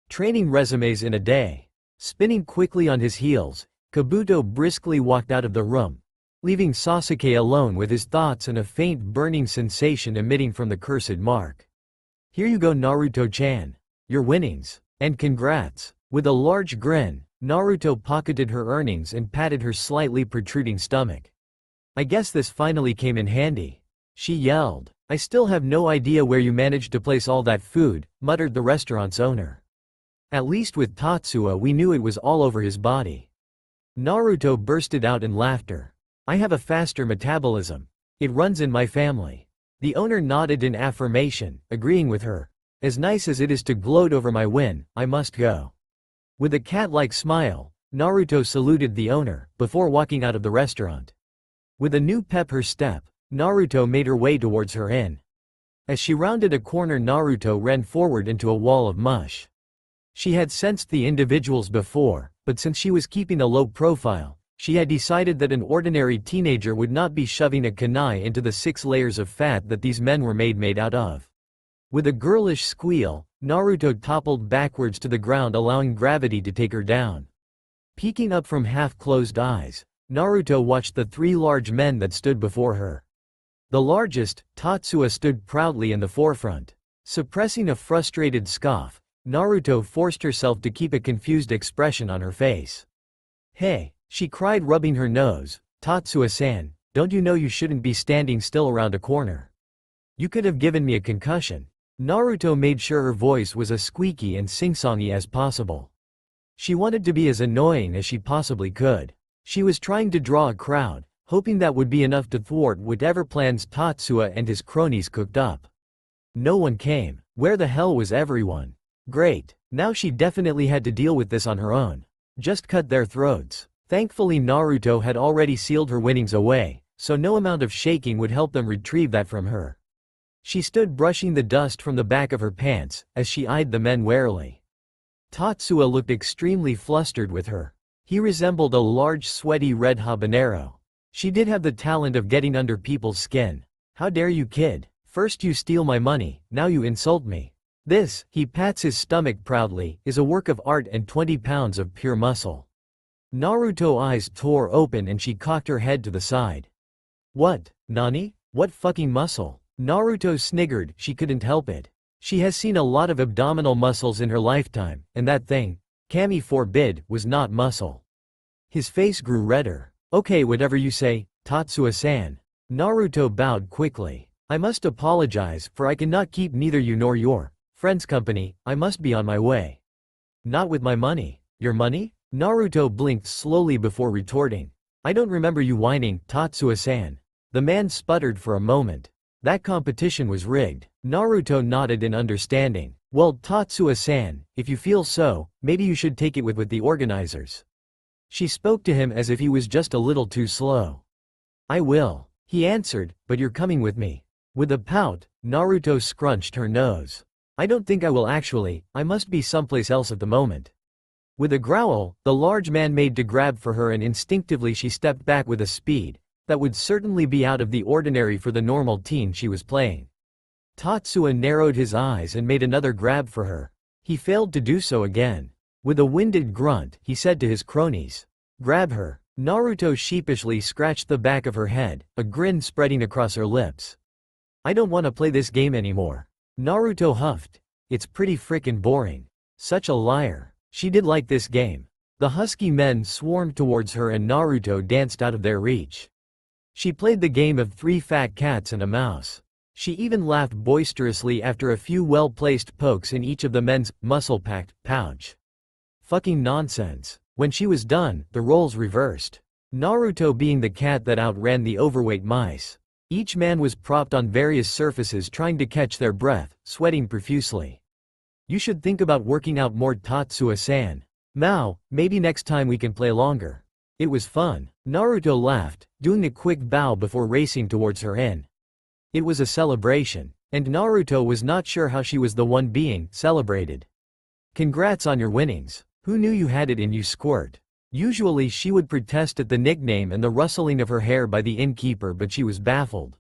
Training resumes in a day. Spinning quickly on his heels, Kabuto briskly walked out of the room, leaving Sasuke alone with his thoughts and a faint burning sensation emitting from the cursed mark. Here you go, Naruto-chan. Your winnings. And congrats. With a large grin, Naruto pocketed her earnings and patted her slightly protruding stomach. I guess this finally came in handy. She yelled. I still have no idea where you managed to place all that food, muttered the restaurant's owner. At least with Tatsuya we knew it was all over his body. Naruto bursted out in laughter. I have a faster metabolism. It runs in my family. The owner nodded in affirmation, agreeing with her. As nice as it is to gloat over my win, I must go. With a cat-like smile, Naruto saluted the owner, before walking out of the restaurant. With a new pep her step, Naruto made her way towards her inn. As she rounded a corner, Naruto ran forward into a wall of mush. She had sensed the individuals before, but since she was keeping a low profile, she had decided that an ordinary teenager would not be shoving a kunai into the 6 layers of fat that these men were made out of. With a girlish squeal, Naruto toppled backwards to the ground, allowing gravity to take her down. Peeking up from half-closed eyes, Naruto watched the 3 large men that stood before her. The largest, Tatsuya, stood proudly in the forefront. Suppressing a frustrated scoff, Naruto forced herself to keep a confused expression on her face. Hey, she cried, rubbing her nose, Tatsuya-san, don't you know you shouldn't be standing still around a corner? You could have given me a concussion. Naruto made sure her voice was as squeaky and sing-songy as possible. She wanted to be as annoying as she possibly could. She was trying to draw a crowd, hoping that would be enough to thwart whatever plans Tatsuya and his cronies cooked up. No one came. Where the hell was everyone? Great. Now she definitely had to deal with this on her own. Just cut their throats. Thankfully Naruto had already sealed her winnings away, so no amount of shaking would help them retrieve that from her. She stood brushing the dust from the back of her pants, as she eyed the men warily. Tatsuya looked extremely flustered with her. He resembled a large sweaty red habanero. She did have the talent of getting under people's skin. How dare you, kid? First you steal my money, now you insult me. This, he pats his stomach proudly, is a work of art and 20 pounds of pure muscle. Naruto's eyes tore open and she cocked her head to the side. What, Nani? What fucking muscle? Naruto sniggered, she couldn't help it. She has seen a lot of abdominal muscles in her lifetime, and that thing, Kami forbid, was not muscle. His face grew redder. Okay, whatever you say, Tatsuya-san. Naruto bowed quickly. I must apologize, for I cannot keep neither you nor your friends company. I must be on my way. Not with my money. Your money? Naruto blinked slowly before retorting. I don't remember you whining, Tatsuya-san. The man sputtered for a moment. That competition was rigged. Naruto nodded in understanding. Well, Tatsuya-san, if you feel so, maybe you should take it with the organizers. She spoke to him as if he was just a little too slow. I will, he answered, but you're coming with me. With a pout, Naruto scrunched her nose. I don't think I will actually, I must be someplace else at the moment. With a growl, the large man made to grab for her and instinctively she stepped back with a speed that would certainly be out of the ordinary for the normal teen she was playing. Tatsuya narrowed his eyes and made another grab for her. He failed to do so again. With a winded grunt, he said to his cronies, grab her. Naruto sheepishly scratched the back of her head, a grin spreading across her lips. I don't want to play this game anymore. Naruto huffed. It's pretty frickin' boring. Such a liar. She did like this game. The husky men swarmed towards her and Naruto danced out of their reach. She played the game of 3 fat cats and a mouse. She even laughed boisterously after a few well-placed pokes in each of the men's muscle-packed pouch. Fucking nonsense. When she was done, the roles reversed. Naruto being the cat that outran the overweight mice. Each man was propped on various surfaces trying to catch their breath, sweating profusely. You should think about working out more, Tatsuya-san. Mao, maybe next time we can play longer. It was fun. Naruto laughed, doing a quick bow before racing towards her in. It was a celebration, and Naruto was not sure how she was the one being celebrated. Congrats on your winnings. Who knew you had it in you, squirt? Usually she would protest at the nickname and the rustling of her hair by the innkeeper, but she was baffled.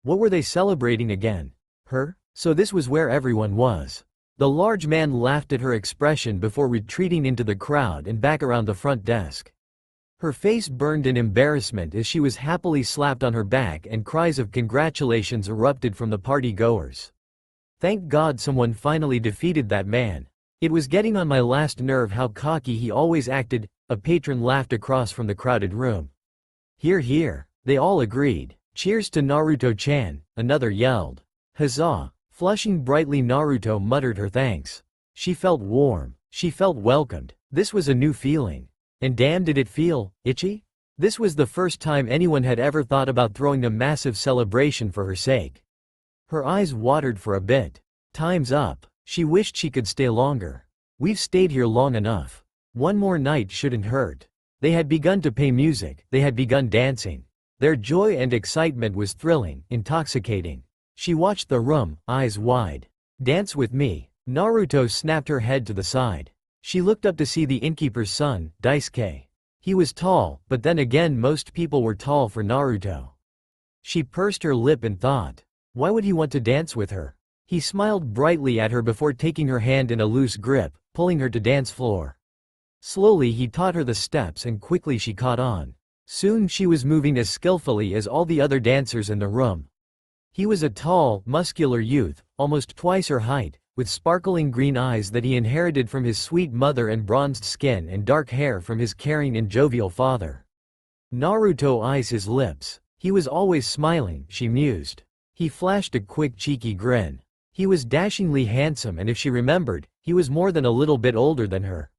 What were they celebrating again? Her? So this was where everyone was. The large man laughed at her expression before retreating into the crowd and back around the front desk. Her face burned in embarrassment as she was happily slapped on her back and cries of congratulations erupted from the party-goers. Thank God someone finally defeated that man. It was getting on my last nerve how cocky he always acted. A patron laughed across from the crowded room. Hear, hear. They all agreed. Cheers to Naruto-chan, another yelled. Huzzah. Flushing brightly, Naruto muttered her thanks. She felt warm. She felt welcomed. This was a new feeling. And damn, did it feel itchy? This was the first time anyone had ever thought about throwing a massive celebration for her sake. Her eyes watered for a bit. Time's up. She wished she could stay longer. We've stayed here long enough. One more night shouldn't hurt. They had begun to play music, they had begun dancing. Their joy and excitement was thrilling, intoxicating. She watched the room, eyes wide. Dance with me. Naruto snapped her head to the side. She looked up to see the innkeeper's son, Daisuke. He was tall, but then again most people were tall for Naruto. She pursed her lip and thought, why would he want to dance with her? He smiled brightly at her before taking her hand in a loose grip, pulling her to dance floor. Slowly he taught her the steps and quickly she caught on. Soon she was moving as skillfully as all the other dancers in the room. He was a tall, muscular youth, almost twice her height, with sparkling green eyes that he inherited from his sweet mother and bronzed skin and dark hair from his caring and jovial father. Naruto eyes his lips. He was always smiling, she mused. He flashed a quick cheeky grin. He was dashingly handsome, and if she remembered, he was more than a little bit older than her.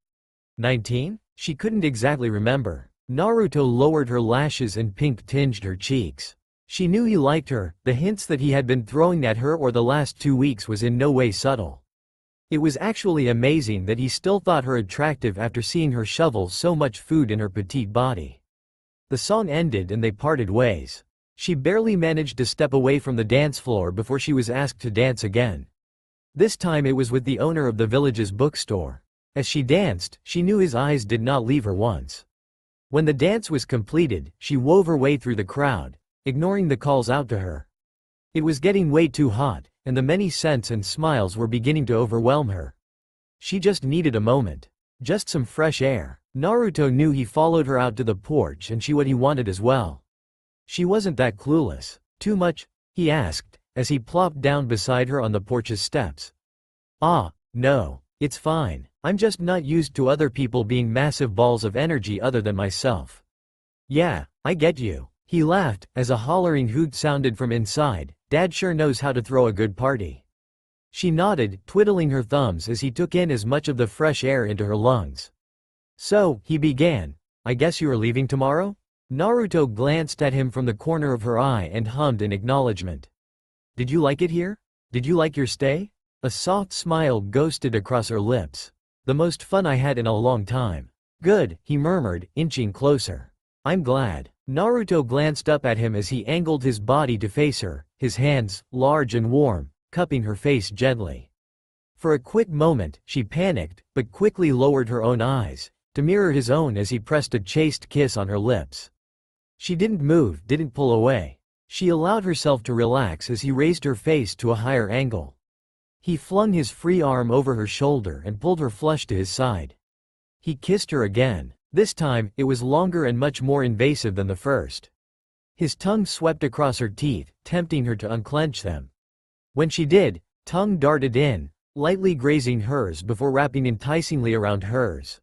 19? She couldn't exactly remember. Naruto lowered her lashes and pink tinged her cheeks. She knew he liked her. The hints that he had been throwing at her or the last 2 weeks was in no way subtle. It was actually amazing that he still thought her attractive after seeing her shovel so much food in her petite body. The song ended and they parted ways. She barely managed to step away from the dance floor before she was asked to dance again. This time it was with the owner of the village's bookstore. As she danced, she knew his eyes did not leave her once. When the dance was completed, she wove her way through the crowd, ignoring the calls out to her. It was getting way too hot, and the many scents and smiles were beginning to overwhelm her. She just needed a moment. Just some fresh air. Naruto knew he followed her out to the porch and she what he wanted as well. She wasn't that clueless. Too much? He asked, as he plopped down beside her on the porch's steps. Ah, no. It's fine. I'm just not used to other people being massive balls of energy other than myself. Yeah, I get you. He laughed, as a hollering hoot sounded from inside. Dad sure knows how to throw a good party. She nodded, twiddling her thumbs as he took in as much of the fresh air into her lungs. So, he began, I guess you are leaving tomorrow? Naruto glanced at him from the corner of her eye and hummed in acknowledgement. Did you like it here? Did you like your stay? A soft smile ghosted across her lips. The most fun I had in a long time. Good, he murmured, inching closer. I'm glad. Naruto glanced up at him as he angled his body to face her, his hands, large and warm, cupping her face gently. For a quick moment, she panicked, but quickly lowered her own eyes, to mirror his own as he pressed a chaste kiss on her lips. She didn't move, didn't pull away. She allowed herself to relax as he raised her face to a higher angle. He flung his free arm over her shoulder and pulled her flush to his side. He kissed her again. This time, it was longer and much more invasive than the first. His tongue swept across her teeth, tempting her to unclench them. When she did, tongue darted in, lightly grazing hers before wrapping enticingly around hers.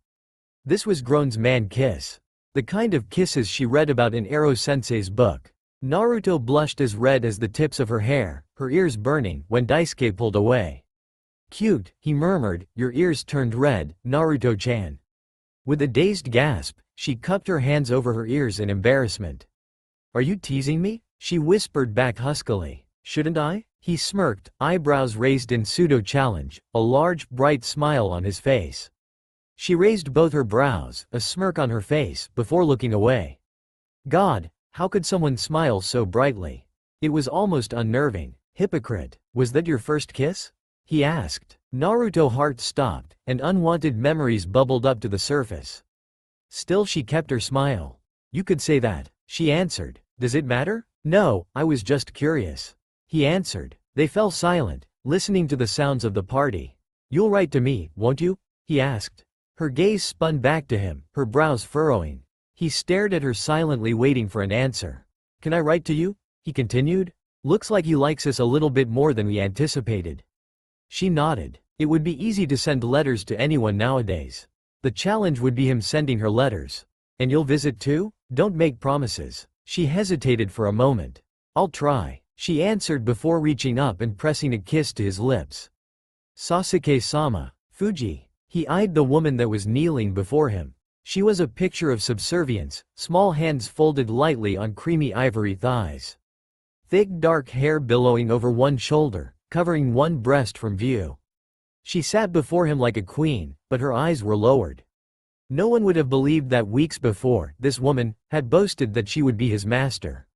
This was grown man kiss. The kind of kisses she read about in Ero-sensei's book. Naruto blushed as red as the tips of her hair, her ears burning, when Daisuke pulled away. Cute, he murmured, your ears turned red, Naruto-chan. With a dazed gasp, she cupped her hands over her ears in embarrassment. Are you teasing me? She whispered back huskily. Shouldn't I? He smirked, eyebrows raised in pseudo-challenge, a large, bright smile on his face. She raised both her brows, a smirk on her face, before looking away. God, how could someone smile so brightly? It was almost unnerving. Hypocrite, was that your first kiss? He asked. Naruto's heart stopped, and unwanted memories bubbled up to the surface. Still she kept her smile. You could say that, she answered. Does it matter? No, I was just curious. He answered. They fell silent, listening to the sounds of the party. You'll write to me, won't you? He asked. Her gaze spun back to him, her brows furrowing. He stared at her silently waiting for an answer. Can I write to you? He continued. Looks like he likes us a little bit more than we anticipated. She nodded. It would be easy to send letters to anyone nowadays. The challenge would be him sending her letters. And you'll visit too? Don't make promises. She hesitated for a moment. I'll try, she answered before reaching up and pressing a kiss to his lips. Sasuke-sama, Fuji. He eyed the woman that was kneeling before him. She was a picture of subservience, small hands folded lightly on creamy ivory thighs. Thick dark hair billowing over one shoulder, covering one breast from view. She sat before him like a queen, but her eyes were lowered. No one would have believed that weeks before, this woman had boasted that she would be his master.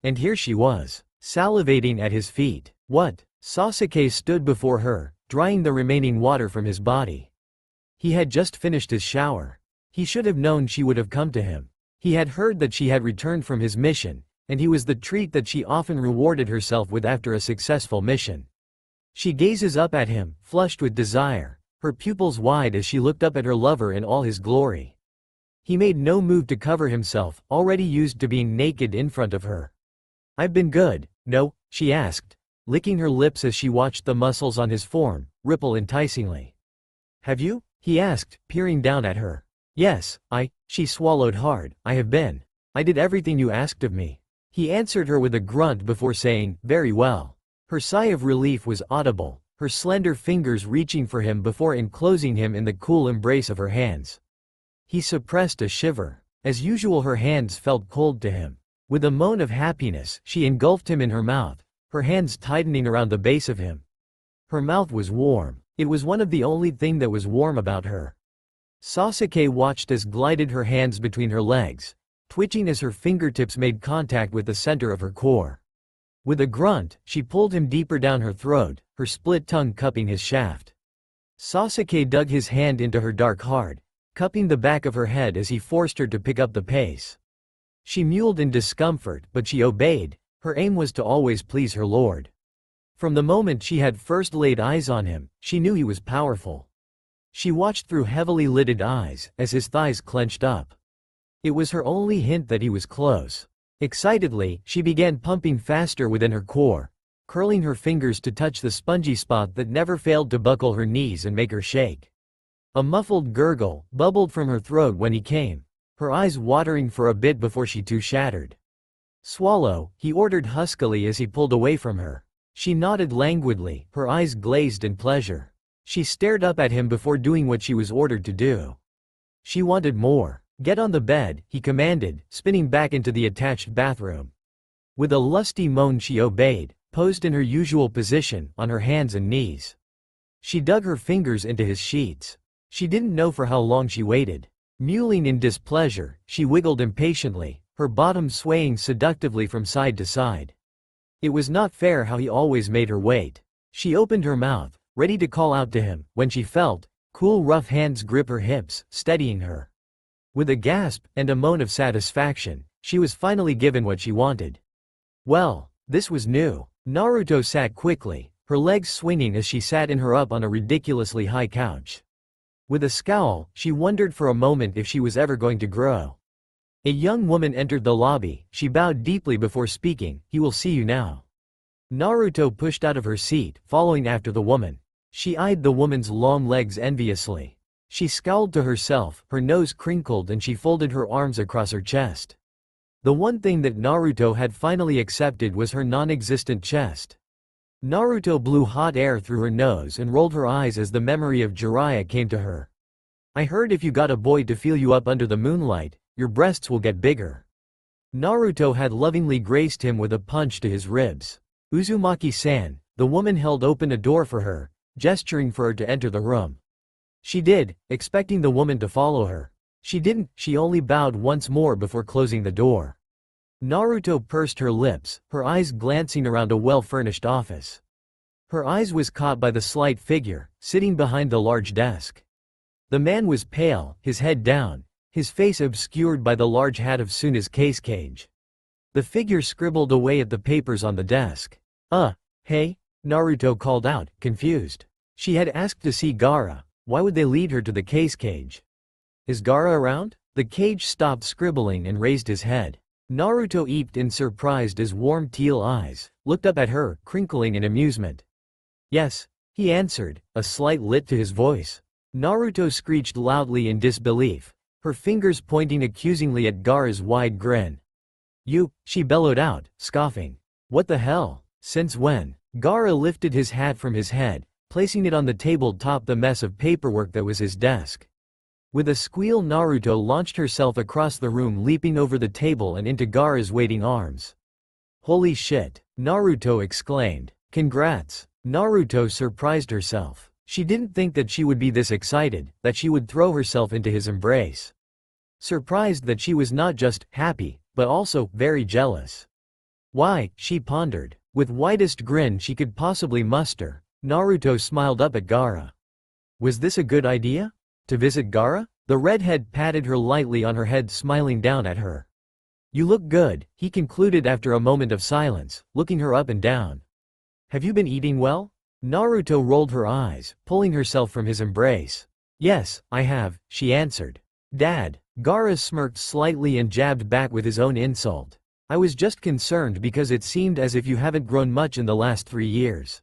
And here she was, salivating at his feet. What? Sasuke stood before her, drying the remaining water from his body. He had just finished his shower. He should have known she would have come to him. He had heard that she had returned from his mission, and he was the treat that she often rewarded herself with after a successful mission. She gazes up at him, flushed with desire, her pupils wide as she looked up at her lover in all his glory. He made no move to cover himself, already used to being naked in front of her. I've been good, no? She asked, licking her lips as she watched the muscles on his form ripple enticingly. Have you? He asked, peering down at her. Yes, she swallowed hard, I have been. I did everything you asked of me. He answered her with a grunt before saying, very well. Her sigh of relief was audible, her slender fingers reaching for him before enclosing him in the cool embrace of her hands. He suppressed a shiver. As usual, her hands felt cold to him. With a moan of happiness, she engulfed him in her mouth, her hands tightening around the base of him. Her mouth was warm. It was one of the only thing that was warm about her. Sasuke watched as glided her hands between her legs, twitching as her fingertips made contact with the center of her core. With a grunt, she pulled him deeper down her throat, her split tongue cupping his shaft. Sasuke dug his hand into her dark heart, cupping the back of her head as he forced her to pick up the pace. She mewed in discomfort, but she obeyed. Her aim was to always please her lord. From the moment she had first laid eyes on him, she knew he was powerful. She watched through heavily lidded eyes, as his thighs clenched up. It was her only hint that he was close. Excitedly, she began pumping faster within her core, curling her fingers to touch the spongy spot that never failed to buckle her knees and make her shake. A muffled gurgle bubbled from her throat when he came, her eyes watering for a bit before she too shattered. Swallow, he ordered huskily as he pulled away from her. She nodded languidly, her eyes glazed in pleasure. She stared up at him before doing what she was ordered to do. She wanted more. "Get on the bed," he commanded, spinning back into the attached bathroom. With a lusty moan she obeyed, posed in her usual position, on her hands and knees. She dug her fingers into his sheets. She didn't know for how long she waited. Mewling in displeasure, she wiggled impatiently, her bottom swaying seductively from side to side. It was not fair how he always made her wait. She opened her mouth, ready to call out to him, when she felt cool rough hands grip her hips, steadying her. With a gasp, and a moan of satisfaction, she was finally given what she wanted. Well, this was new. Naruto sat quickly, her legs swinging as she sat in her up on a ridiculously high couch. With a scowl, she wondered for a moment if she was ever going to grow. A young woman entered the lobby. She bowed deeply before speaking. "He will see you now." Naruto pushed out of her seat, following after the woman. She eyed the woman's long legs enviously. She scowled to herself, her nose crinkled, and she folded her arms across her chest. The one thing that Naruto had finally accepted was her non-existent chest. Naruto blew hot air through her nose and rolled her eyes as the memory of Jiraiya came to her. "I heard if you got a boy to feel you up under the moonlight, your breasts will get bigger." Naruto had lovingly graced him with a punch to his ribs. "Uzumaki-san," the woman held open a door for her, gesturing for her to enter the room. She did, expecting the woman to follow her. She didn't, she only bowed once more before closing the door. Naruto pursed her lips, her eyes glancing around a well-furnished office. Her eyes was caught by the slight figure, sitting behind the large desk. The man was pale, his head down, his face obscured by the large hat of Suna's case cage. The figure scribbled away at the papers on the desk. Hey?" Naruto called out, confused. She had asked to see Gaara. Why would they lead her to the case cage? "Is Gaara around?" The cage stopped scribbling and raised his head. Naruto eeped in surprise as warm teal eyes looked up at her, crinkling in amusement. "Yes," he answered, a slight lit to his voice. Naruto screeched loudly in disbelief, her fingers pointing accusingly at Gaara's wide grin. "You," she bellowed out, scoffing. "What the hell? Since when?" Gaara lifted his hat from his head, placing it on the table atop the mess of paperwork that was his desk. With a squeal, Naruto launched herself across the room, leaping over the table and into Gaara's waiting arms. "Holy shit!" Naruto exclaimed. "Congrats!" Naruto surprised herself. She didn't think that she would be this excited, that she would throw herself into his embrace. Surprised that she was not just happy, but also very jealous. "Why?" she pondered. With widest grin she could possibly muster, Naruto smiled up at Gaara. Was this a good idea? To visit Gaara? The redhead patted her lightly on her head, smiling down at her. "You look good," he concluded after a moment of silence, looking her up and down. "Have you been eating well?" Naruto rolled her eyes, pulling herself from his embrace. "Yes, I have," she answered. "Dad." Gaara smirked slightly and jabbed back with his own insult. "I was just concerned because it seemed as if you haven't grown much in the last 3 years."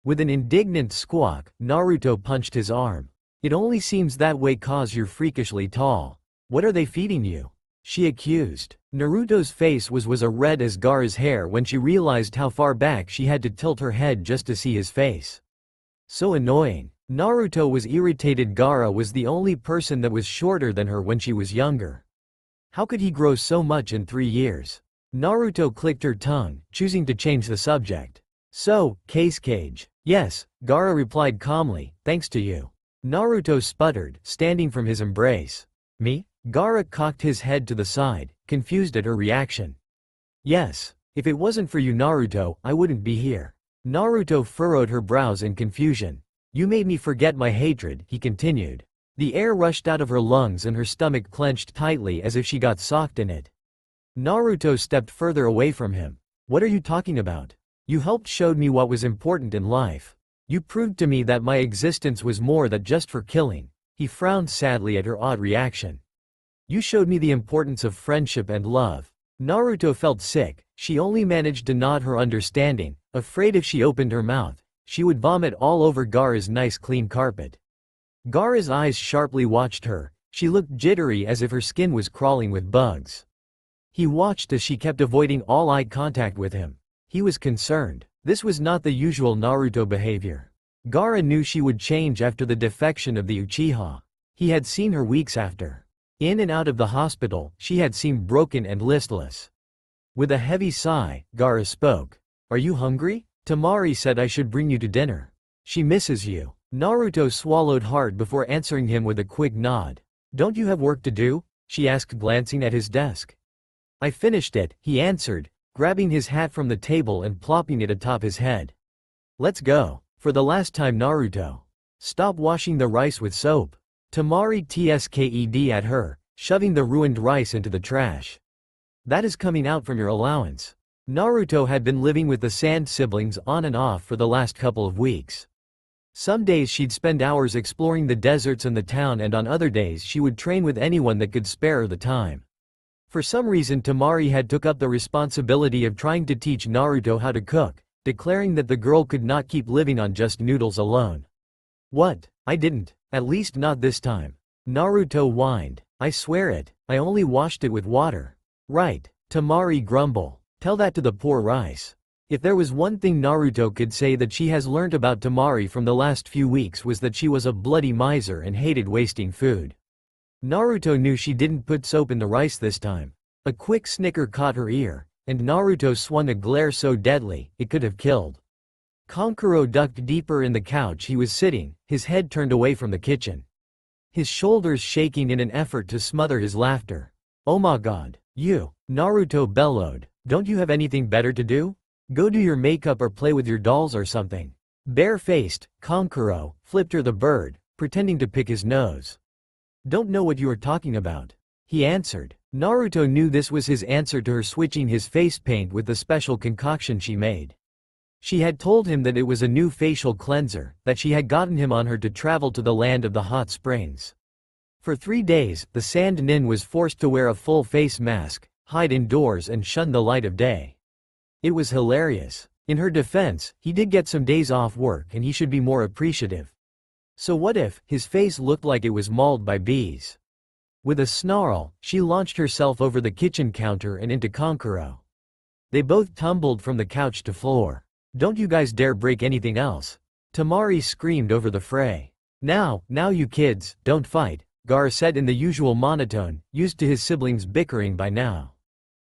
With an indignant squawk, Naruto punched his arm. "It only seems that way 'cause you're freakishly tall. What are they feeding you?" she accused. Naruto's face was as red as Gaara's hair when she realized how far back she had to tilt her head just to see his face. So annoying. Naruto was irritated. Gaara was the only person that was shorter than her when she was younger. How could he grow so much in 3 years? Naruto clicked her tongue, choosing to change the subject. "So, case cage." "Yes," Gaara replied calmly, "thanks to you." Naruto sputtered, standing from his embrace. "Me?" Gaara cocked his head to the side, confused at her reaction. "Yes. If it wasn't for you, Naruto, I wouldn't be here." Naruto furrowed her brows in confusion. "You made me forget my hatred," he continued. The air rushed out of her lungs and her stomach clenched tightly as if she got socked in it. Naruto stepped further away from him. "What are you talking about? You helped showed me what was important in life. You proved to me that my existence was more than just for killing." He frowned sadly at her odd reaction. "You showed me the importance of friendship and love." Naruto felt sick. She only managed to nod her understanding, afraid if she opened her mouth, she would vomit all over Gaara's nice clean carpet. Gaara's eyes sharply watched her. She looked jittery as if her skin was crawling with bugs. He watched as she kept avoiding all eye contact with him. He was concerned. This was not the usual Naruto behavior. Gaara knew she would change after the defection of the Uchiha. He had seen her weeks after. In and out of the hospital, she had seemed broken and listless. With a heavy sigh, Gaara spoke. Are you hungry? Temari said I should bring you to dinner. She misses you. Naruto swallowed hard before answering him with a quick nod. Don't you have work to do? She asked, glancing at his desk. I finished it, he answered, grabbing his hat from the table and plopping it atop his head. Let's go. For the last time, Naruto. Stop washing the rice with soap. Temari tsked at her, shoving the ruined rice into the trash. That is coming out from your allowance. Naruto had been living with the Sand siblings on and off for the last couple of weeks. Some days she'd spend hours exploring the deserts and the town, and on other days she would train with anyone that could spare her the time. For some reason, Temari had took up the responsibility of trying to teach Naruto how to cook, declaring that the girl could not keep living on just noodles alone. What? I didn't. At least not this time. Naruto whined. I swear it. I only washed it with water. Right. Temari grumbled. Tell that to the poor rice. If there was one thing Naruto could say that she has learned about Temari from the last few weeks, was that she was a bloody miser and hated wasting food. Naruto knew she didn't put soap in the rice this time. A quick snicker caught her ear, and Naruto swung a glare so deadly, it could have killed. Kankuro ducked deeper in the couch he was sitting, his head turned away from the kitchen. His shoulders shaking in an effort to smother his laughter. Oh my god, you! Naruto bellowed. Don't you have anything better to do? Go do your makeup or play with your dolls or something. Bare-faced, Kankuro flipped her the bird, pretending to pick his nose. Don't know what you are talking about, he answered. Naruto knew this was his answer to her switching his face paint with the special concoction she made. She had told him that it was a new facial cleanser, that she had gotten him on her to travel to the land of the hot springs. For 3 days, the Sand Nin was forced to wear a full face mask, hide indoors and shun the light of day. It was hilarious. In her defense, he did get some days off work and he should be more appreciative. So what if his face looked like it was mauled by bees? With a snarl, she launched herself over the kitchen counter and into Kankuro. They both tumbled from the couch to floor. Don't you guys dare break anything else. Temari screamed over the fray. Now you kids, don't fight, Gaara said in the usual monotone, used to his siblings bickering by now.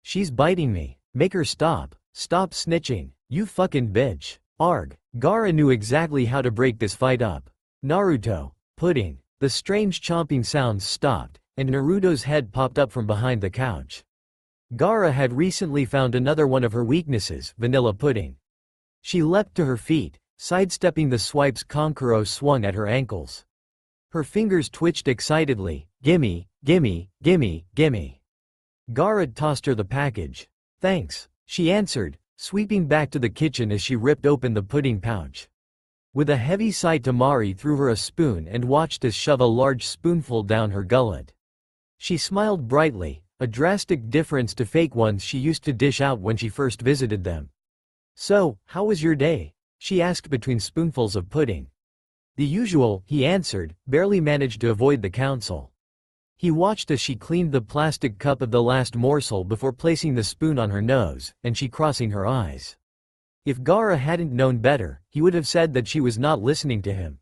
She's biting me. Make her stop. Stop snitching. You fucking bitch. Arg. Gaara knew exactly how to break this fight up. Naruto. Pudding. The strange chomping sounds stopped, and Naruto's head popped up from behind the couch. Gaara had recently found another one of her weaknesses, vanilla pudding. She leapt to her feet, sidestepping the swipes Kankuro swung at her ankles. Her fingers twitched excitedly. Gimme, gimme, gimme, gimme. Gaara tossed her the package. Thanks, she answered, sweeping back to the kitchen as she ripped open the pudding pouch. With a heavy sigh, Temari threw her a spoon and watched us shove a large spoonful down her gullet. She smiled brightly, a drastic difference to fake ones she used to dish out when she first visited them. So, how was your day? She asked between spoonfuls of pudding. The usual, he answered, barely managed to avoid the counsel. He watched as she cleaned the plastic cup of the last morsel before placing the spoon on her nose, and she crossing her eyes. If Gaara hadn't known better, he would have said that she was not listening to him.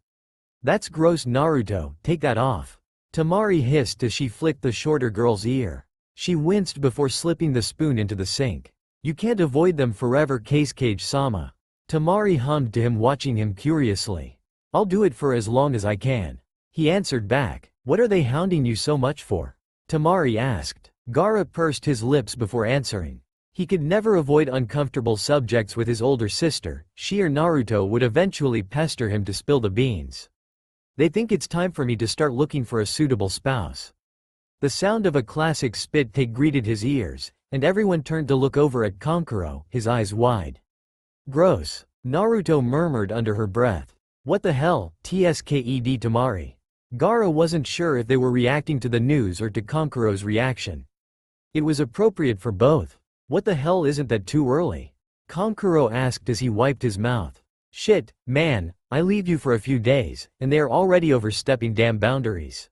That's gross, Naruto, take that off. Temari hissed as she flicked the shorter girl's ear. She winced before slipping the spoon into the sink. You can't avoid them forever, Cage-sama. Temari hummed to him, watching him curiously. I'll do it for as long as I can. He answered back. What are they hounding you so much for? Temari asked. Gaara pursed his lips before answering. He could never avoid uncomfortable subjects with his older sister. She or Naruto would eventually pester him to spill the beans. They think it's time for me to start looking for a suitable spouse. The sound of a classic spit take greeted his ears, and everyone turned to look over at Kankuro, his eyes wide. Gross, Naruto murmured under her breath. What the hell, tsked Temari. Gaara wasn't sure if they were reacting to the news or to Kankuro's reaction. It was appropriate for both. What the hell, isn't that too early? Kankuro asked as he wiped his mouth. Shit, man, I leave you for a few days, and they are already overstepping damn boundaries.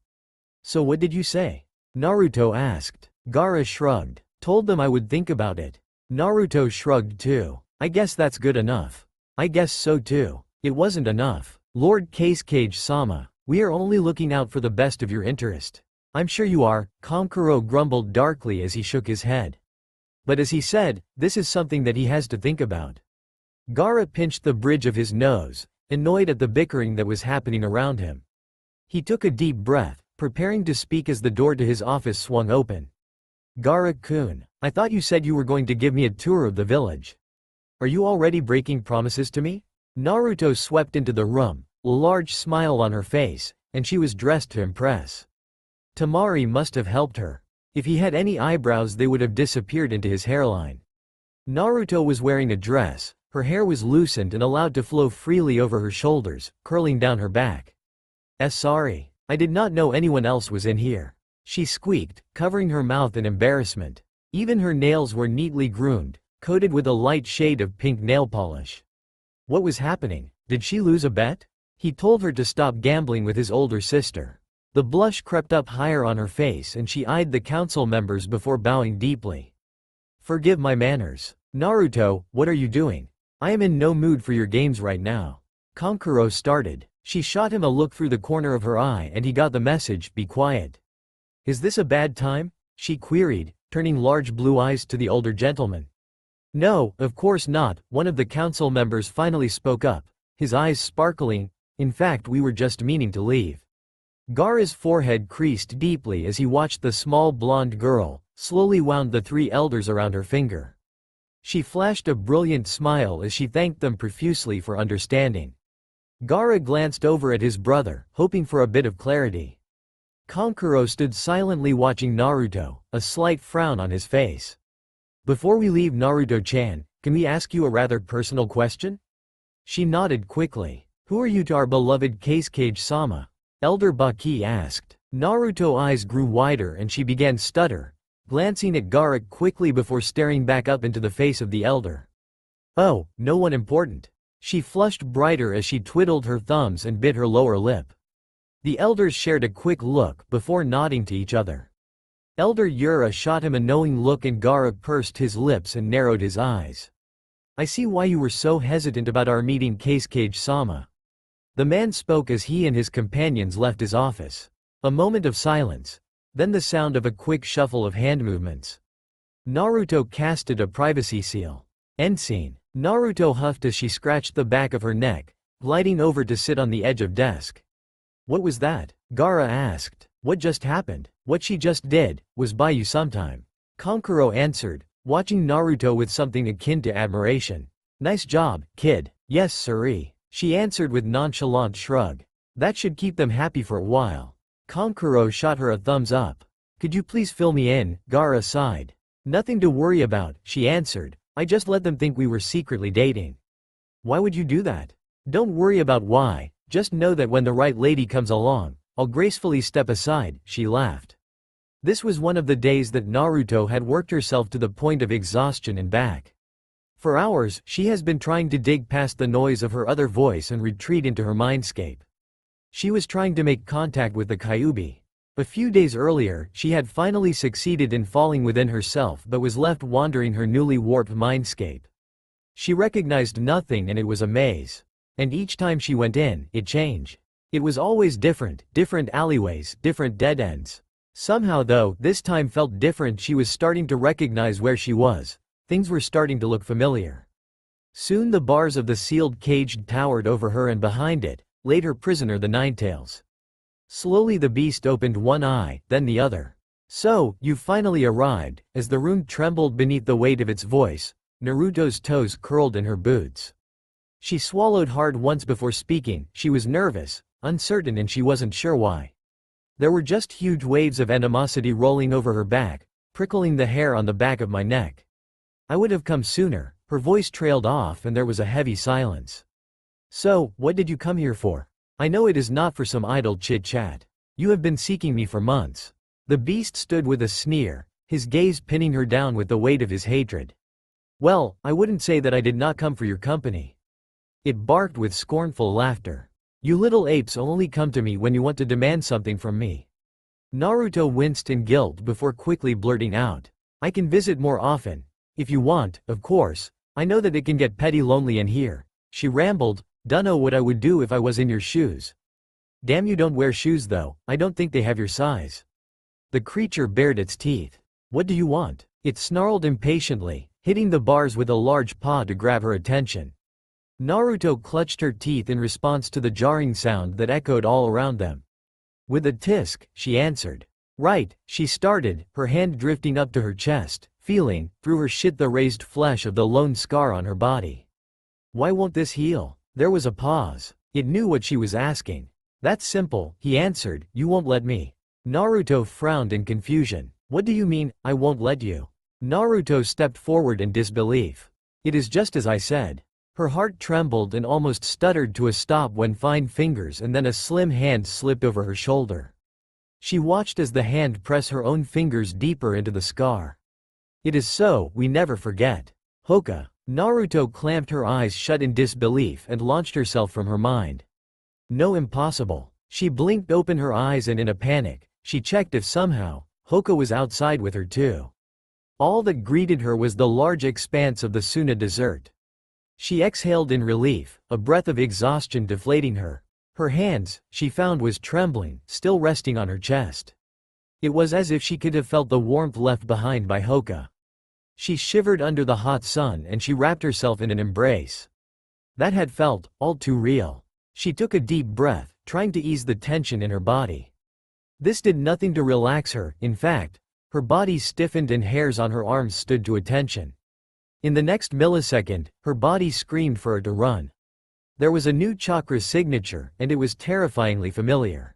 So what did you say? Naruto asked. Gaara shrugged. Told them I would think about it. Naruto shrugged too. I guess that's good enough. I guess so too. It wasn't enough. Lord Cage-sama, we are only looking out for the best of your interest. I'm sure you are, Kankuro grumbled darkly as he shook his head. But as he said, this is something that he has to think about. Gaara pinched the bridge of his nose, annoyed at the bickering that was happening around him. He took a deep breath, preparing to speak as the door to his office swung open. Gaara-kun, I thought you said you were going to give me a tour of the village. Are you already breaking promises to me? Naruto swept into the room, a large smile on her face, and she was dressed to impress. Tamari must have helped her. If he had any eyebrows they would have disappeared into his hairline. Naruto was wearing a dress, her hair was loosened and allowed to flow freely over her shoulders, curling down her back. Sorry. I did not know anyone else was in here. She squeaked, covering her mouth in embarrassment. Even her nails were neatly groomed, coated with a light shade of pink nail polish. What was happening? Did she lose a bet? He told her to stop gambling with his older sister. The blush crept up higher on her face and she eyed the council members before bowing deeply. Forgive my manners. Naruto, what are you doing? I am in no mood for your games right now. Kankuro started. She shot him a look through the corner of her eye and he got the message, be quiet. Is this a bad time? She queried, turning large blue eyes to the older gentleman. No, of course not, one of the council members finally spoke up, his eyes sparkling. In fact, we were just meaning to leave. Gaara's forehead creased deeply as he watched the small blonde girl slowly wound the three elders around her finger. She flashed a brilliant smile as she thanked them profusely for understanding. Gaara glanced over at his brother, hoping for a bit of clarity. Kankuro stood silently watching Naruto, a slight frown on his face. Before we leave, Naruto-chan, can we ask you a rather personal question? She nodded quickly. Who are you to our beloved Kasuke-sama? Elder Baki asked. Naruto's eyes grew wider and she began stutter, glancing at Gaara quickly before staring back up into the face of the elder. Oh, no one important. She flushed brighter as she twiddled her thumbs and bit her lower lip. The elders shared a quick look before nodding to each other. Elder Yura shot him a knowing look and Gaara pursed his lips and narrowed his eyes. I see why you were so hesitant about our meeting, Kasuke-sama. The man spoke as he and his companions left his office. A moment of silence, then the sound of a quick shuffle of hand movements. Naruto casted a privacy seal. End scene. Naruto huffed as she scratched the back of her neck, gliding over to sit on the edge of desk. What was that? Gaara asked. What just happened? What she just did was buy you some time. Kankuro answered, watching Naruto with something akin to admiration. Nice job, kid. Yes sirree. She answered with nonchalant shrug. That should keep them happy for a while. Kankuro shot her a thumbs up. Could you please fill me in? Gaara sighed. Nothing to worry about, she answered. I just let them think we were secretly dating. Why would you do that? Don't worry about why, just know that when the right lady comes along, I'll gracefully step aside, she laughed. This was one of the days that Naruto had worked herself to the point of exhaustion and back. For hours, she has been trying to dig past the noise of her other voice and retreat into her mindscape. She was trying to make contact with the Kyuubi. A few days earlier, she had finally succeeded in falling within herself but was left wandering her newly warped mindscape. She recognized nothing and it was a maze. And each time she went in, it changed. It was always different alleyways, different dead ends. Somehow though, this time felt different. She was starting to recognize where she was. Things were starting to look familiar. Soon the bars of the sealed cage towered over her and behind it, laid her prisoner the Ninetails. Slowly the beast opened one eye, then the other. So, you've finally arrived. As the room trembled beneath the weight of its voice, Naruto's toes curled in her boots. She swallowed hard once before speaking. She was nervous, uncertain, and she wasn't sure why. There were just huge waves of animosity rolling over her back, prickling the hair on the back of my neck. I would have come sooner. Her voice trailed off and there was a heavy silence. So, what did you come here for? I know it is not for some idle chit-chat. You have been seeking me for months. The beast stood with a sneer, his gaze pinning her down with the weight of his hatred. Well, I wouldn't say that I did not come for your company. It barked with scornful laughter. You little apes only come to me when you want to demand something from me. Naruto winced in guilt before quickly blurting out. I can visit more often. If you want, of course. I know that it can get petty lonely in here. She rambled. Dunno what I would do if I was in your shoes. Damn, you don't wear shoes though. I don't think they have your size. The creature bared its teeth. What do you want? It snarled impatiently, hitting the bars with a large paw to grab her attention. Naruto clutched her teeth in response to the jarring sound that echoed all around them. With a tisk, she answered. Right, she started, her hand drifting up to her chest, feeling, through her shit, the raised flesh of the lone scar on her body. Why won't this heal? There was a pause. It knew what she was asking. That's simple, he answered, you won't let me. Naruto frowned in confusion. What do you mean, I won't let you? Naruto stepped forward in disbelief. It is just as I said. Her heart trembled and almost stuttered to a stop when fine fingers and then a slim hand slipped over her shoulder. She watched as the hand pressed her own fingers deeper into the scar. It is so, we never forget. Hoka. Naruto clamped her eyes shut in disbelief and launched herself from her mind. No, impossible. She blinked open her eyes and in a panic, she checked if somehow, Hoka was outside with her too. All that greeted her was the large expanse of the Suna desert. She exhaled in relief, a breath of exhaustion deflating her. Her hands, she found, was trembling, still resting on her chest. It was as if she could have felt the warmth left behind by Hoka. She shivered under the hot sun and she wrapped herself in an embrace. That had felt all too real. She took a deep breath, trying to ease the tension in her body. This did nothing to relax her, in fact, her body stiffened and hairs on her arms stood to attention. In the next millisecond, her body screamed for her to run. There was a new chakra signature, and it was terrifyingly familiar.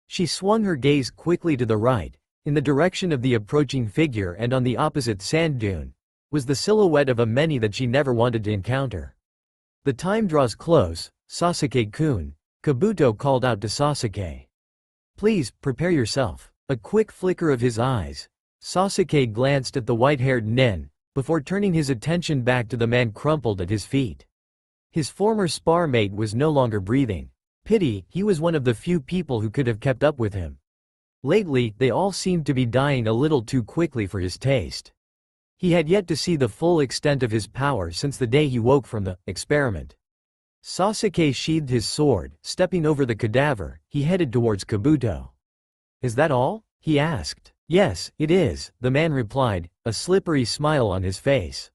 She swung her gaze quickly to the right, in the direction of the approaching figure, and on the opposite sand dune was the silhouette of a many that she never wanted to encounter. The time draws close, Sasuke-kun, Kabuto called out to Sasuke. Please, prepare yourself. A quick flicker of his eyes, Sasuke glanced at the white-haired nin, before turning his attention back to the man crumpled at his feet. His former spar mate was no longer breathing. Pity, he was one of the few people who could have kept up with him. Lately, they all seemed to be dying a little too quickly for his taste. He had yet to see the full extent of his power since the day he woke from the experiment. Sasuke sheathed his sword, stepping over the cadaver, he headed towards Kabuto. Is that all? He asked. Yes, it is, the man replied, a slippery smile on his face.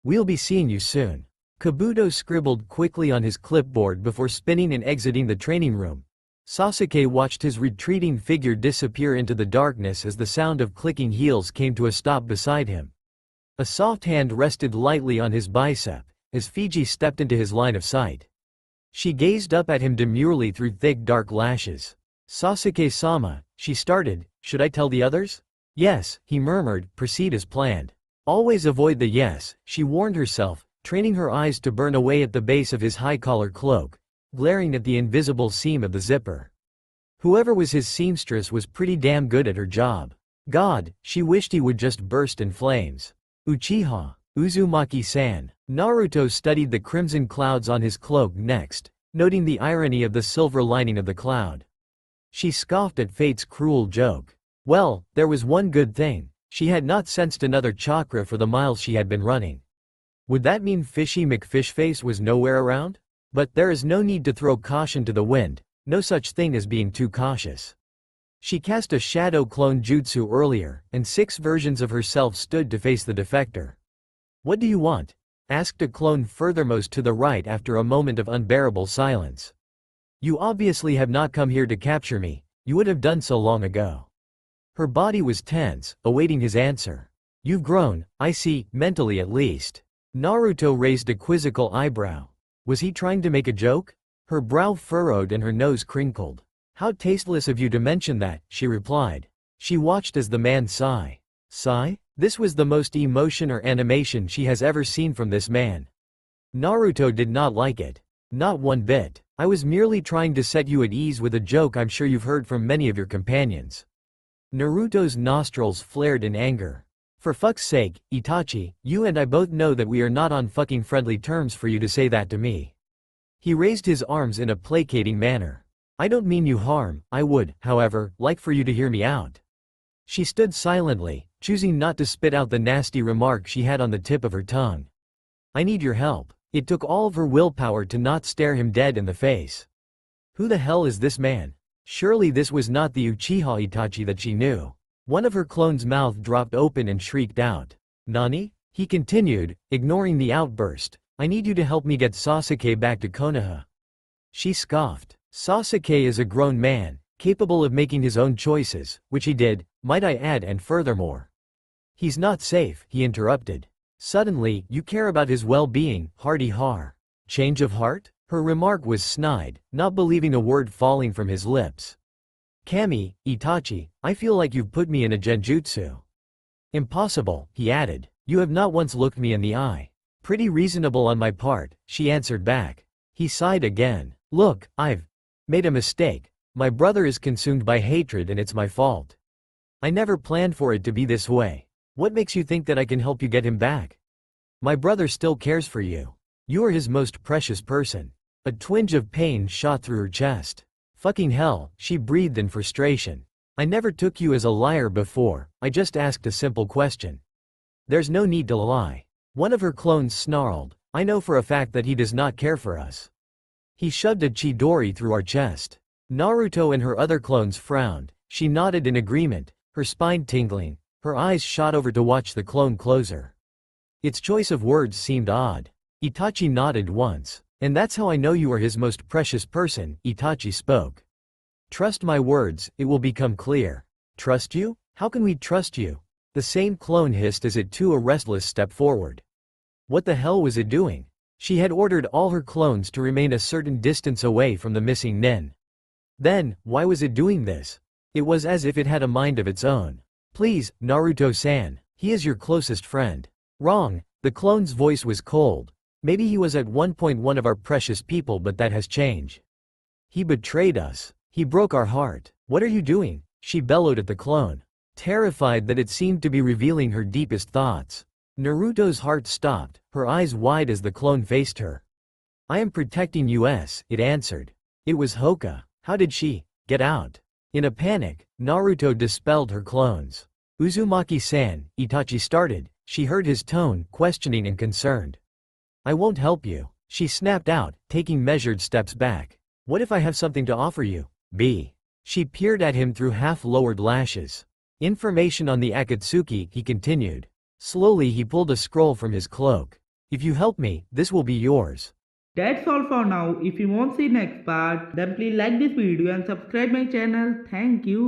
We'll be seeing you soon. Kabuto scribbled quickly on his clipboard before spinning and exiting the training room. Sasuke watched his retreating figure disappear into the darkness as the sound of clicking heels came to a stop beside him. A soft hand rested lightly on his bicep, as Fiji stepped into his line of sight. She gazed up at him demurely through thick dark lashes. Sasuke-sama, she started, should I tell the others? Yes, he murmured, proceed as planned. Always avoid the yes, she warned herself, training her eyes to burn away at the base of his high-collar cloak, glaring at the invisible seam of the zipper. Whoever was his seamstress was pretty damn good at her job. God, she wished he would just burst in flames. Uchiha, Uzumaki-san. Naruto studied the crimson clouds on his cloak next, noting the irony of the silver lining of the cloud. She scoffed at fate's cruel joke. Well, there was one good thing. She had not sensed another chakra for the miles she had been running. Would that mean Fishy McFishface was nowhere around? But there is no need to throw caution to the wind, no such thing as being too cautious. She cast a shadow clone jutsu earlier, and 6 versions of herself stood to face the defector. What do you want? Asked a clone furthermost to the right after a moment of unbearable silence. You obviously have not come here to capture me, you would have done so long ago. Her body was tense, awaiting his answer. You've grown, I see, mentally at least. Naruto raised a quizzical eyebrow. Was he trying to make a joke? Her brow furrowed and her nose crinkled. How tasteless of you to mention that, she replied. She watched as the man sigh. Sigh? This was the most emotion or animation she has ever seen from this man. Naruto did not like it. Not one bit. I was merely trying to set you at ease with a joke I'm sure you've heard from many of your companions. Naruto's nostrils flared in anger. For fuck's sake, Itachi, you and I both know that we are not on fucking friendly terms for you to say that to me. He raised his arms in a placating manner. I don't mean you harm, I would, however, like for you to hear me out. She stood silently, choosing not to spit out the nasty remark she had on the tip of her tongue. I need your help. It took all of her willpower to not stare him dead in the face. Who the hell is this man? Surely this was not the Uchiha Itachi that she knew. One of her clones' mouth dropped open and shrieked out. "Nani?" He continued, ignoring the outburst. "I need you to help me get Sasuke back to Konoha." She scoffed. Sasuke is a grown man, capable of making his own choices, which he did, might I add, and furthermore. "He's not safe," he interrupted. "Suddenly, you care about his well-being, hardy har. Change of heart?" Her remark was snide, not believing a word falling from his lips. "Kami, Itachi, I feel like you've put me in a genjutsu." "Impossible," he added. "You have not once looked me in the eye." "Pretty reasonable on my part," she answered back. He sighed again. "Look, I've made a mistake. My brother is consumed by hatred and it's my fault. I never planned for it to be this way. What makes you think that I can help you get him back? My brother still cares for you. You are his most precious person." A twinge of pain shot through her chest. "Fucking hell," she breathed in frustration. "I never took you as a liar before, I just asked a simple question." "There's no need to lie." One of her clones snarled. "I know for a fact that he does not care for us. He shoved a Chidori through our chest." Naruto and her other clones frowned. She nodded in agreement, her spine tingling, her eyes shot over to watch the clone closer. Its choice of words seemed odd. Itachi nodded once. "And that's how I know you are his most precious person," Itachi spoke. "Trust my words, it will become clear." "Trust you? How can we trust you?" The same clone hissed as it took a restless step forward. What the hell was it doing? She had ordered all her clones to remain a certain distance away from the missing nin. Then, why was it doing this? It was as if it had a mind of its own. "Please, Naruto-san, he is your closest friend." "Wrong." The clone's voice was cold. "Maybe he was at one point one of our precious people, but that has changed. He betrayed us. He broke our heart." "What are you doing?" she bellowed at the clone, terrified that it seemed to be revealing her deepest thoughts. Naruto's heart stopped, her eyes wide as the clone faced her. "I am protecting us," it answered. It was Hoka. How did she get out? In a panic, Naruto dispelled her clones. "Uzumaki-san," Itachi started. She heard his tone, questioning and concerned. "I won't help you," she snapped out, taking measured steps back. "What if I have something to offer you?" B. She peered at him through half-lowered lashes. "Information on the Akatsuki," he continued. Slowly he pulled a scroll from his cloak. "If you help me, this will be yours." That's all for now. If you want to see next part, then please like this video and subscribe my channel. Thank you.